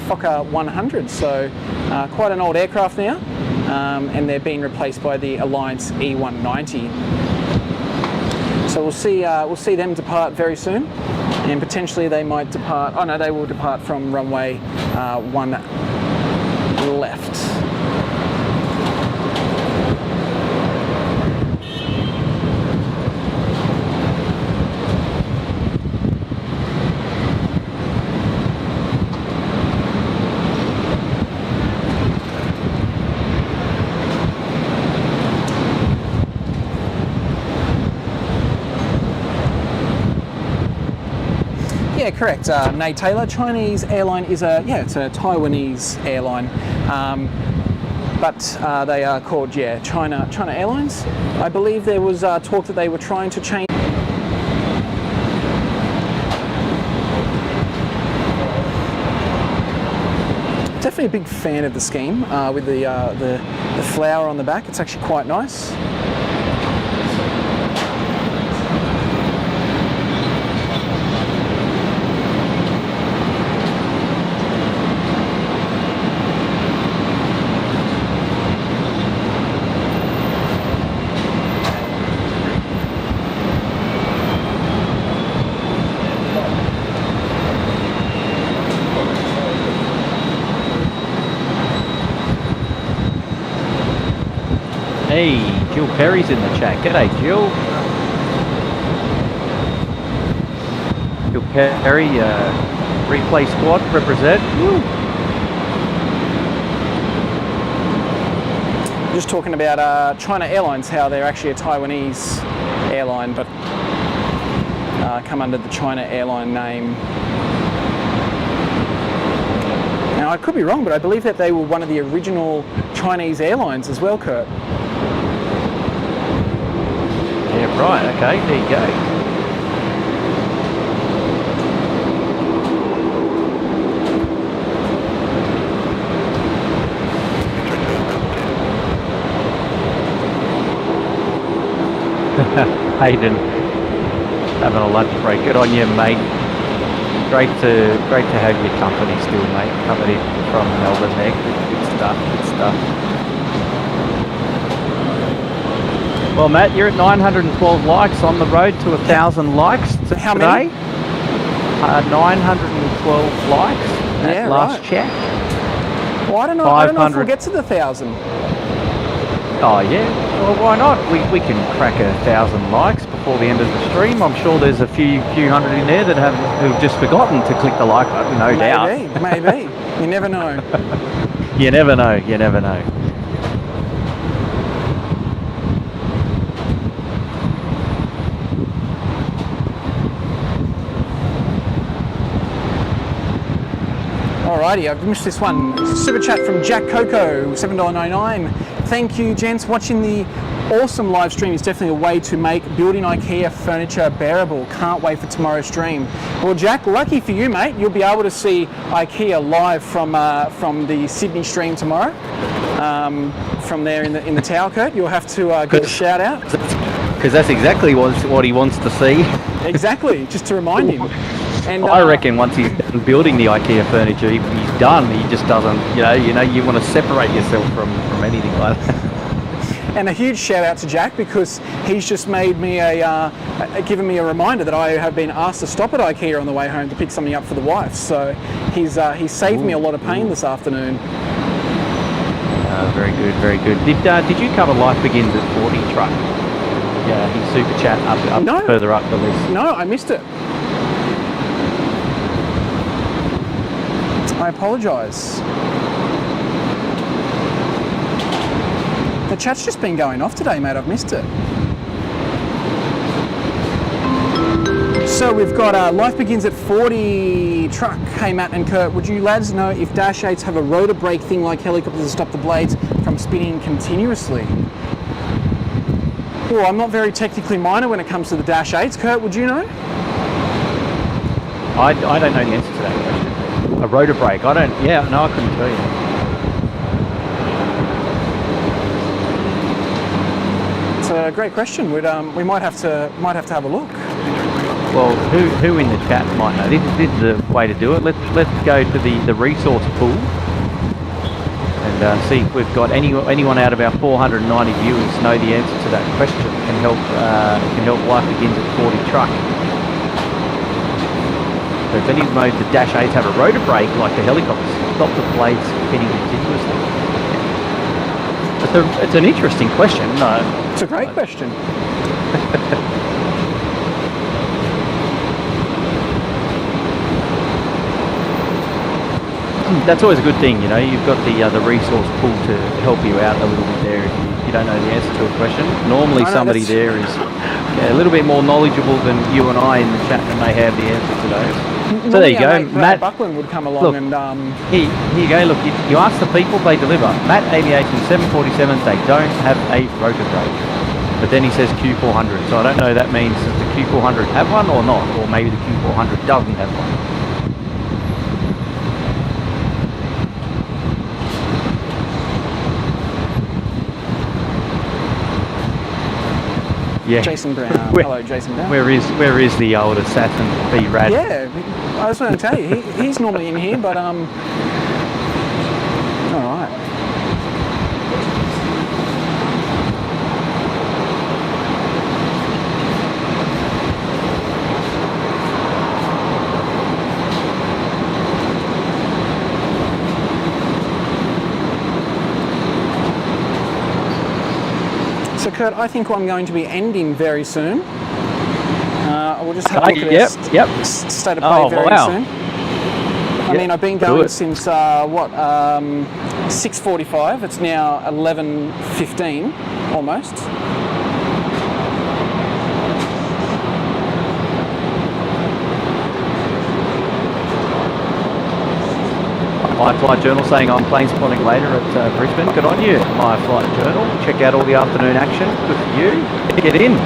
Fokker 100. So quite an old aircraft now, and they're being replaced by the Alliance E190. So we'll see them depart very soon, and potentially they might depart. Oh no, they will depart from runway 1 left. Yeah, correct. Nay Taylor. Chinese airline is it's a Taiwanese airline, but they are called China Airlines. I believe there was talk that they were trying to change. Definitely a big fan of the scheme with the flower on the back. It's actually quite nice. Hey, Jill Perry's in the chat. G'day, Jill. Jill Perry, replay squad, represent. Woo. Just talking about China Airlines, how they're actually a Taiwanese airline, but come under the China airline name. Now, I could be wrong, but I believe that they were one of the original Chinese airlines as well, Kurt. Yeah, right, okay, there you go. Hayden, having a lunch break. Good on you, mate. Great to have your company still, mate. Coming in from Melbourne there. Good stuff, good stuff. Well, Matt, you're at 912 likes on the road to 1,000 likes today. How many? 912 likes at last check. Well, I don't know if we'll get to the 1,000. Oh yeah, well why not? We can crack 1,000 likes before the end of the stream. I'm sure there's a few hundred in there that who've just forgotten to click the like button, no doubt. Maybe. You never know. You never know, you never know. Alrighty, I've missed this one. Super chat from Jack Coco, $7.99. Thank you, gents. Watching the awesome live stream is definitely a way to make building IKEA furniture bearable. Can't wait for tomorrow's stream. Well, Jack, lucky for you, mate. You'll be able to see IKEA live from the Sydney stream tomorrow. from there in the tower, Kurt. You'll have to give a shout out. Because that's exactly what he wants to see. Exactly, just to remind him. And I reckon once he's done building the IKEA furniture, he's done. He just doesn't, you want to separate yourself from anything like that. And a huge shout out to Jack, because he's just made me given me a reminder that I have been asked to stop at IKEA on the way home to pick something up for the wife. So he's saved me a lot of pain this afternoon. Very good, very good. Did you cover Life Begins at 40 truck? Yeah, he's super chat up No. further up the list. No, I missed it. I apologise. The chat's just been going off today, mate. I've missed it. So we've got Life Begins at 40 truck. Hey, Matt and Kurt, would you lads know if Dash 8s have a rotor brake thing like helicopters to stop the blades from spinning continuously? Oh, I'm not very technically minor when it comes to the Dash 8s. Kurt, would you know? I don't know the answer to that question. A rotor brake? I couldn't tell you. It's a great question. We might have to have a look. Well, who in the chat might know? This is the way to do it. Let's go to the resource pool and see if we've got anyone out of our 490 viewers know the answer to that question. Can help Life Begins at 40 truck. So if any mode the Dash 8s have a rotor brake like the helicopters, stop the blades spinning continuously. It's an interesting question. No, it's a great question. That's always a good thing, You've got the resource pool to help you out a little bit there if you don't know the answer to a question. Normally somebody there is a little bit more knowledgeable than you and I in the chat, and they have the answer to those. So there you go, Matt. Buckland would come along and here you go. Look, you ask the people, they deliver. Matt Aviation 747s, they don't have a rotor brake. But then he says Q400, so I don't know if that means that the Q400 have one or not, or maybe the Q400 doesn't have one. Yeah. Jason Brown. Hello, Jason Brown. Where is the old assassin B Rad? Yeah, I was going to tell you, he's normally in here, but all right. So Kurt, I think I'm going to be ending very soon. We'll just have a look at our state of play very soon. I mean, I've been going since 6:45. It's now 11:15 almost. My flight journal saying I'm plane spotting later at Brisbane. Good on you, my flight journal. Check out all the afternoon action. Good for you. Get in.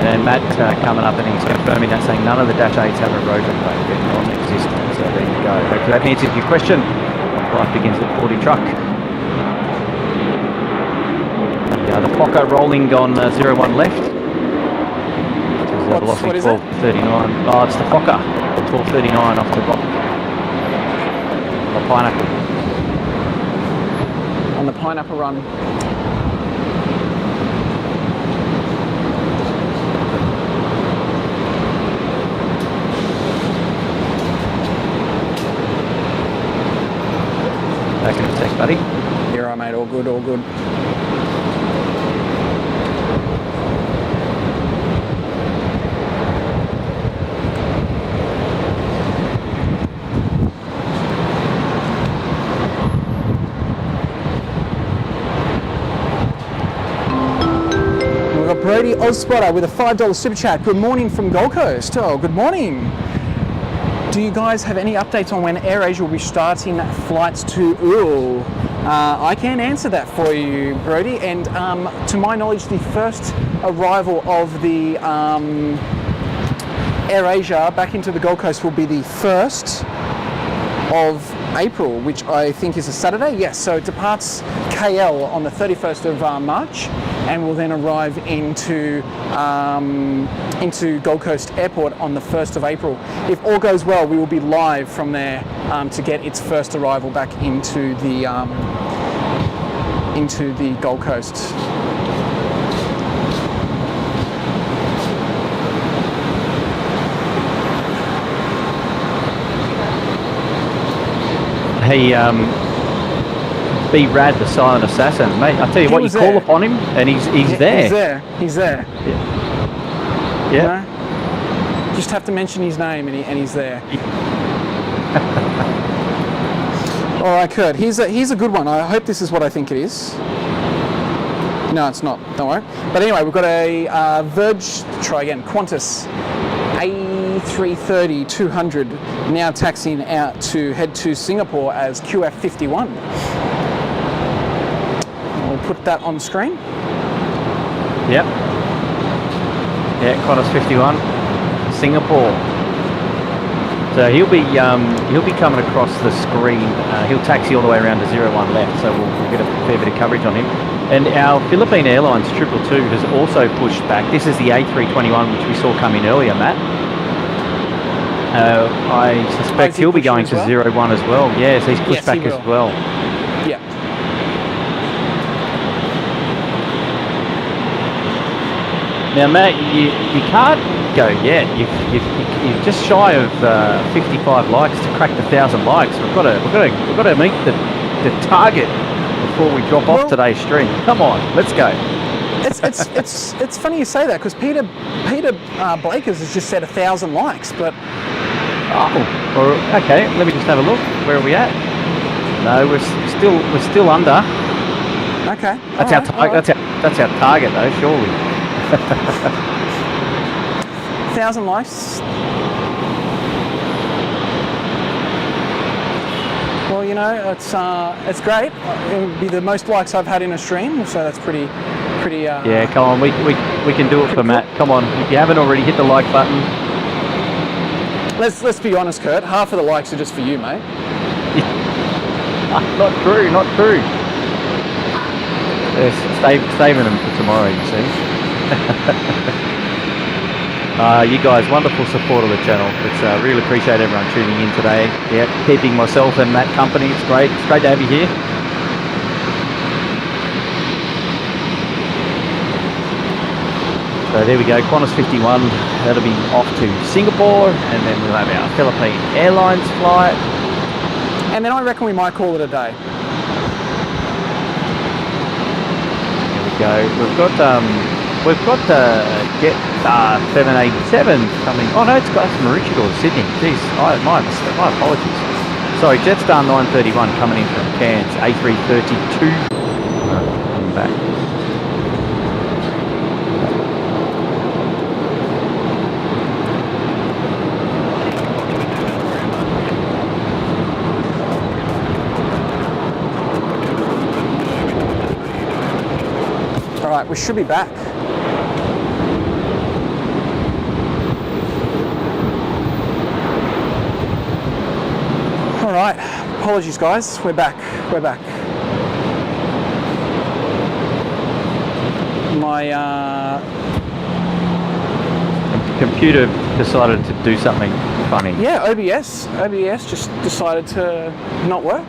And Matt coming up and he's confirming that, saying none of the Dash 8s have a rotor brake. They're non-existent. So there you go. Hopefully that answers your question. Life Begins at 40 truck. The Fokker rolling on 01 left. What is it? 12:39. Oh, it's the Fokker. 12:39 off the block. The Pineapple. On the Pineapple run. Back in a sec, buddy. You're right, mate. All good, all good. Brody Ozspotter with a $5 super chat. Good morning from Gold Coast. Oh, good morning. Do you guys have any updates on when AirAsia will be starting flights to Ul? I can answer that for you, Brody. And to my knowledge, the first arrival of the AirAsia back into the Gold Coast will be the 1st of April, which I think is a Saturday. Yes, so it departs KL on the 31st of March and will then arrive into Gold Coast Airport on the 1st of April. If all goes well, we will be live from there to get its first arrival back into the Gold Coast. He, B-Rad, the silent assassin, mate. I tell you what, you call upon him, and he's there. He's there. Yeah. You know? Just have to mention his name, and he's there. All right, Kurt. Here's a good one. I hope this is what I think it is. No, it's not. Don't worry. But anyway, we've got a Qantas A330 200 now taxiing out to head to Singapore as QF51. We'll put that on screen. Yep. Yeah, Qantas 51, Singapore. So he'll be coming across the screen. He'll taxi all the way around to 01 left, so we'll get a fair bit of coverage on him. And our Philippine Airlines 222 has also pushed back. This is the A321, which we saw come in earlier, Matt. I suspect he'll be going to 01 as well. Yes, he's pushed back as well. Yeah. Now, Matt, you can't go yet. You're just shy of 55 likes to crack the 1,000 likes. We've got to meet the target before we drop off today's stream. Come on, let's go. It's funny you say that, because Peter Blakers has just said 1,000 likes, but. Oh, okay. Let me just have a look. Where are we at? No, we're still under. Okay. That's our target, though. Surely. 1,000 likes. Well, you know, it's great. It would be the most likes I've had in a stream, so that's pretty. Yeah, come on. We can do it for Matt. Come on. If you haven't already, hit the like button. Let's be honest, Kurt. Half of the likes are just for you, mate. Not true. Saving them for tomorrow, you see. You guys, wonderful support of the channel. It's really appreciate everyone tuning in today. Yeah, keeping myself and Matt company. It's great to have you here. So there we go, Qantas 51, that'll be off to Singapore, and then we'll have our Philippine Airlines flight. And then I reckon we might call it a day. There we go. We've got Jet 787 coming. Oh no, it's got some Maroochydore to Sydney. Jeez, my apologies. Sorry, Jetstar 931 coming in from Cairns, A332 coming back. Right, we should be back. All right, apologies guys, we're back. My computer decided to do something funny. Yeah, OBS just decided to not work.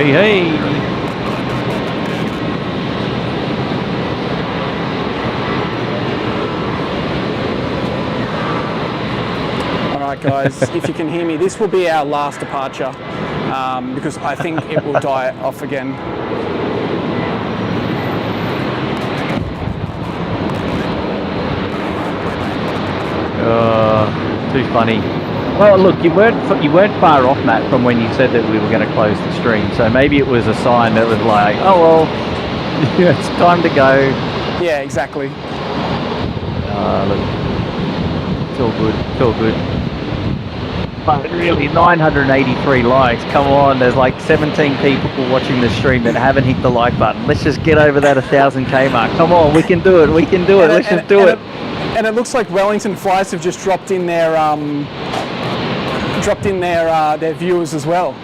Hey. All right, guys, if you can hear me, this will be our last departure because I think it will die off again. Too funny. Well, look, you weren't far off, Matt, from when you said that we were going to close the stream. So maybe it was a sign that was like, oh well, it's time to go. Yeah, exactly. Look, it's all good. It's all good. But really, 983 likes. Come on, there's like 17 people watching the stream that haven't hit the like button. Let's just get over that 1,000K mark. Come on, we can do it. We can do it. Let's just do it. And it looks like Wellington Flights have just dropped in their viewers as well.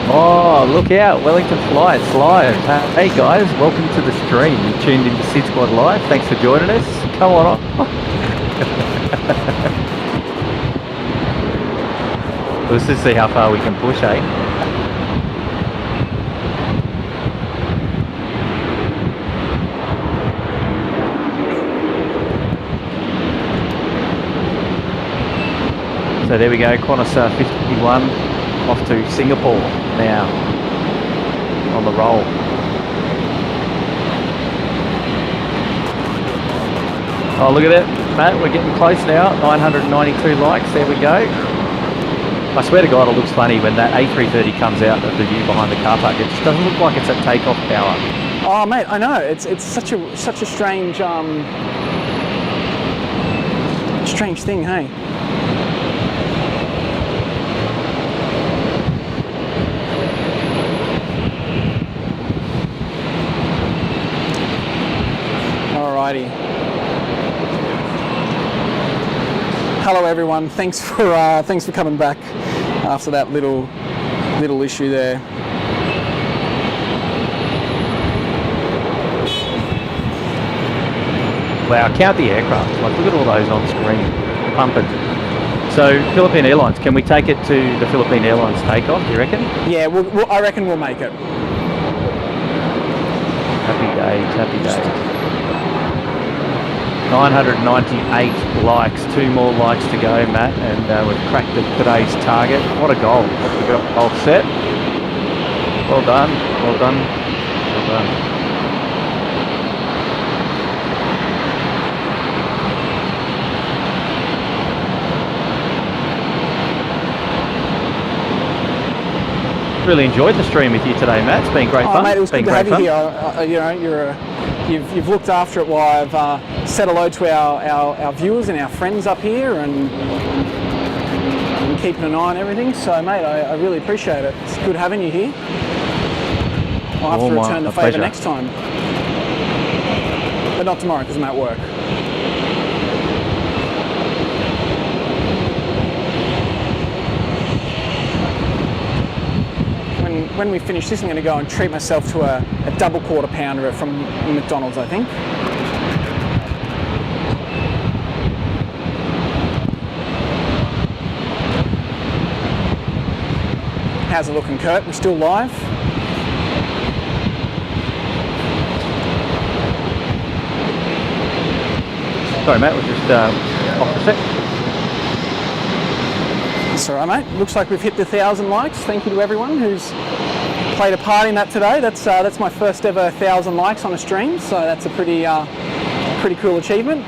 Oh, look out, Wellington Flights live. Hey guys, welcome to the stream. You tuned into SydSquad Live. Thanks for joining us. Come on. Let's just see how far we can push, eh? So there we go, Qantas 51 off to Singapore now, on the roll. Oh, look at it, Matt, we're getting close now, 992 likes, there we go. I swear to God, it looks funny when that A330 comes out of the view behind the car park. It just doesn't look like it's at takeoff power. Oh, mate, I know, it's such a strange, strange thing, hey? Alrighty. Hello everyone. Thanks for coming back after that little issue there. Wow, count the aircraft. Like, look at all those on screen, pumping. So, Philippine Airlines, can we take it to the Philippine Airlines takeoff, do you reckon? Yeah, I reckon we'll make it. Happy days, happy days. 998 likes, 2 more likes to go, Matt, and we've cracked today's target. What a goal. We've got a goal set. Well done, well done, well done. Really enjoyed the stream with you today, Matt. It's been great fun. Mate, it was good to have you here. You know, you've looked after it while I've said hello to our viewers and our friends up here and keeping an eye on everything. So, mate, I really appreciate it. It's good having you here. I'll have to return the favour next time, but not tomorrow because I'm at work. When we finish this, I'm going to go and treat myself to a double quarter pounder from McDonald's, I think. How's it looking, Kurt? We're still live? Sorry, mate, we're just off the set. That's all right, mate. Looks like we've hit the 1,000 likes. Thank you to everyone who's played a part in that today. That's my first ever 1,000 likes on a stream, so that's a pretty cool achievement.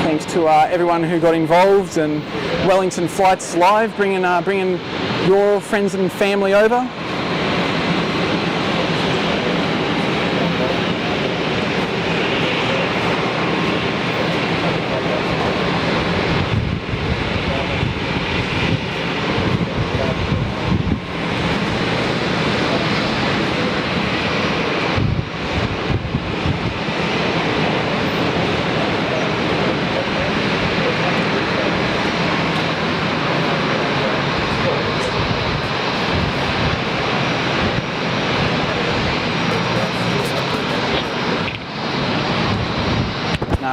Thanks to everyone who got involved, and Wellington Flights Live bringing your friends and family over.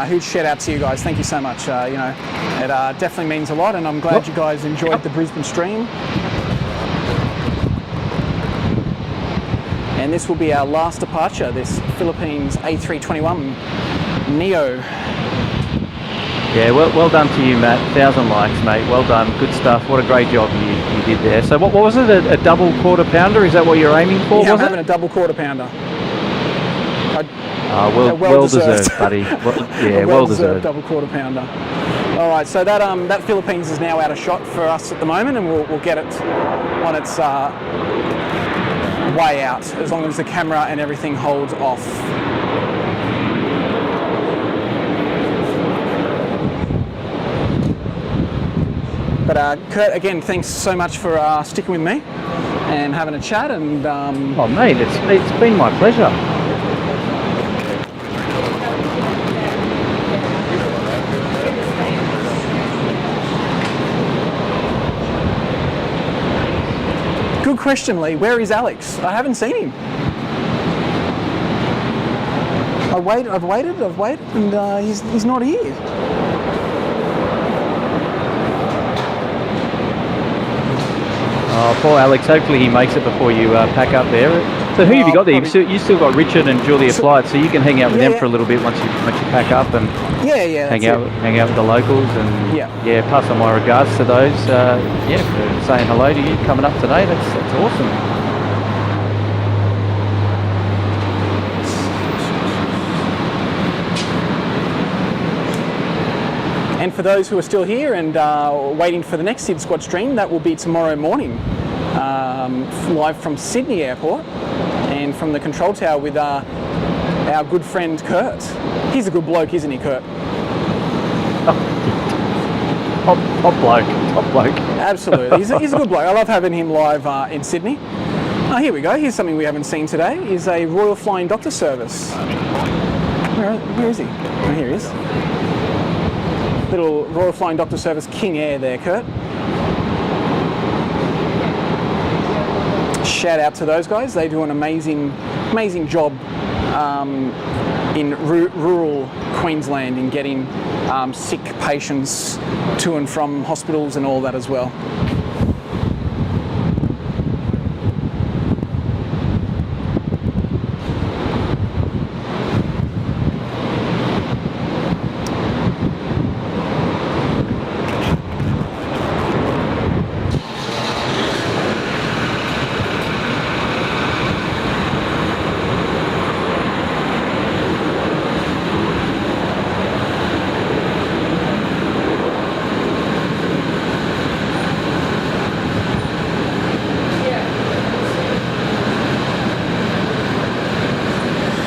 Huge shout out to you guys. Thank you so much. You know, it definitely means a lot, and I'm glad you guys enjoyed the Brisbane stream. And this will be our last departure, this Philippines A321 Neo. Yeah, well done to you, Matt. 1,000 likes, mate. Well done. Good stuff. What a great job you did there. So what was it? A double quarter pounder? Is that what you're aiming for? Yeah, was I'm having it? a double quarter pounder. Well deserved, buddy. Well deserved. Double quarter pounder. All right, so that Philippines is now out of shot for us at the moment, and we'll get it on its way out as long as the camera and everything holds off. But Kurt, again, thanks so much for sticking with me and having a chat. And oh, mate, it's been my pleasure. Good question, Lee. Where is Alex? I haven't seen him. I've waited, and he's not here. Oh, poor Alex. Hopefully he makes it before you pack up there. So who have you got there? You still got Richard and Julia Flight, so you can hang out with them for a little bit once you pack up and hang out with the locals and pass on my regards to those. For saying hello to you coming up today. That's awesome. And for those who are still here and waiting for the next SydSquad stream, that will be tomorrow morning, live from Sydney Airport and from the control tower with our good friend Kurt. He's a good bloke, isn't he, Kurt? Top bloke. Absolutely, he's a good bloke. I love having him live in Sydney. Oh, here we go. Here's something we haven't seen today. Is a Royal Flying Doctor Service. Where is he? Oh, here he is. Little Royal Flying Doctor Service King Air there, Kurt. Shout out to those guys. They do an amazing job in rural Queensland in getting sick patients to and from hospitals and all that as well.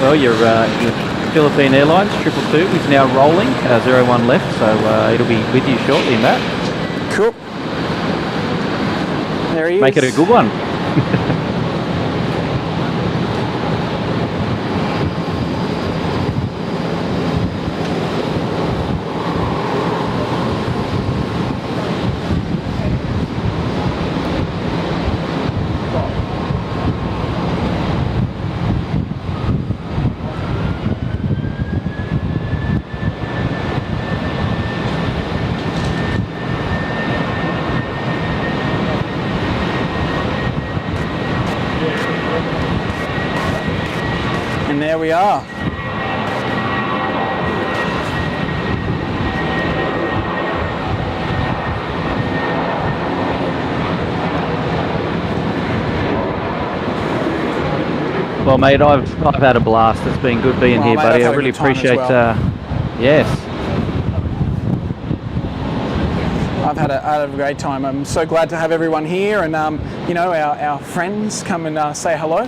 Well, your Philippine Airlines 222 is now rolling, 01 left, so it'll be with you shortly, Matt. Cool. There he is. Make it a good one. And there we are. Well, mate, I've had a blast. It's been good being here, mate, buddy. I've I had a really good time as appreciate. well. Yes. I've had a great time. I'm so glad to have everyone here, and our friends come and say hello.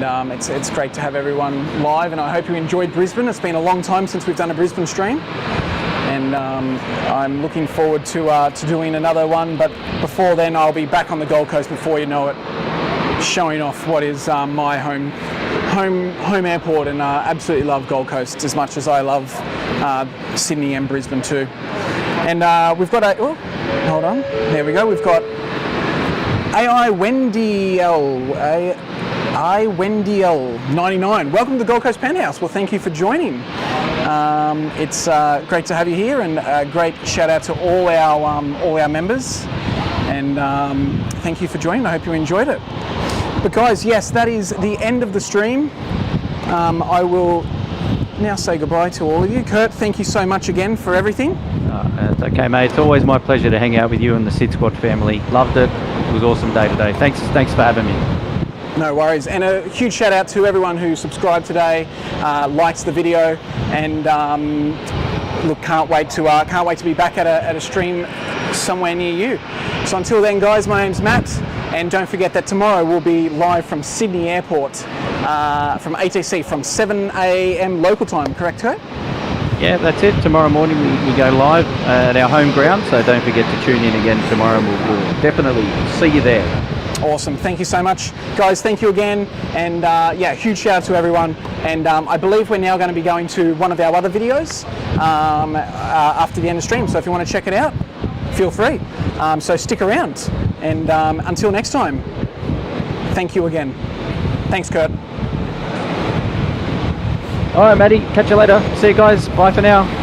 And it's great to have everyone live, and I hope you enjoyed Brisbane. It's been a long time since we've done a Brisbane stream, and I'm looking forward to doing another one. But before then, I'll be back on the Gold Coast before you know it, showing off what is my home airport, and absolutely love Gold Coast as much as I love Sydney and Brisbane too. And we've got hold on, there we go. We've got AI Wendy L 99. Welcome to the Gold Coast Penthouse. Well, thank you for joining. It's great to have you here, and a great shout out to all our members. And thank you for joining. I hope you enjoyed it. But guys, yes, that is the end of the stream. I will now say goodbye to all of you. Kurt, thank you so much again for everything. It's okay, mate. It's always my pleasure to hang out with you and the SydSquad family. Loved it. It was an awesome day today. Thanks for having me. No worries, and a huge shout out to everyone who subscribed today, likes the video, and look, can't wait to be back at a stream somewhere near you. So until then, guys, my name's Matt, and don't forget that tomorrow we'll be live from Sydney Airport, from ATC, from 7 a.m. local time. Correct, Kurt? Yeah, that's it. Tomorrow morning we go live at our home ground, so don't forget to tune in again tomorrow, and we'll definitely see you there. Awesome, thank you so much. Guys, thank you again, and yeah, huge shout out to everyone. And I believe we're now going to be going to one of our other videos after the end of stream, so if you want to check it out, feel free. So stick around, and until next time, thank you again. Thanks, Kurt. All right, Matty, catch you later. See you guys. Bye for now.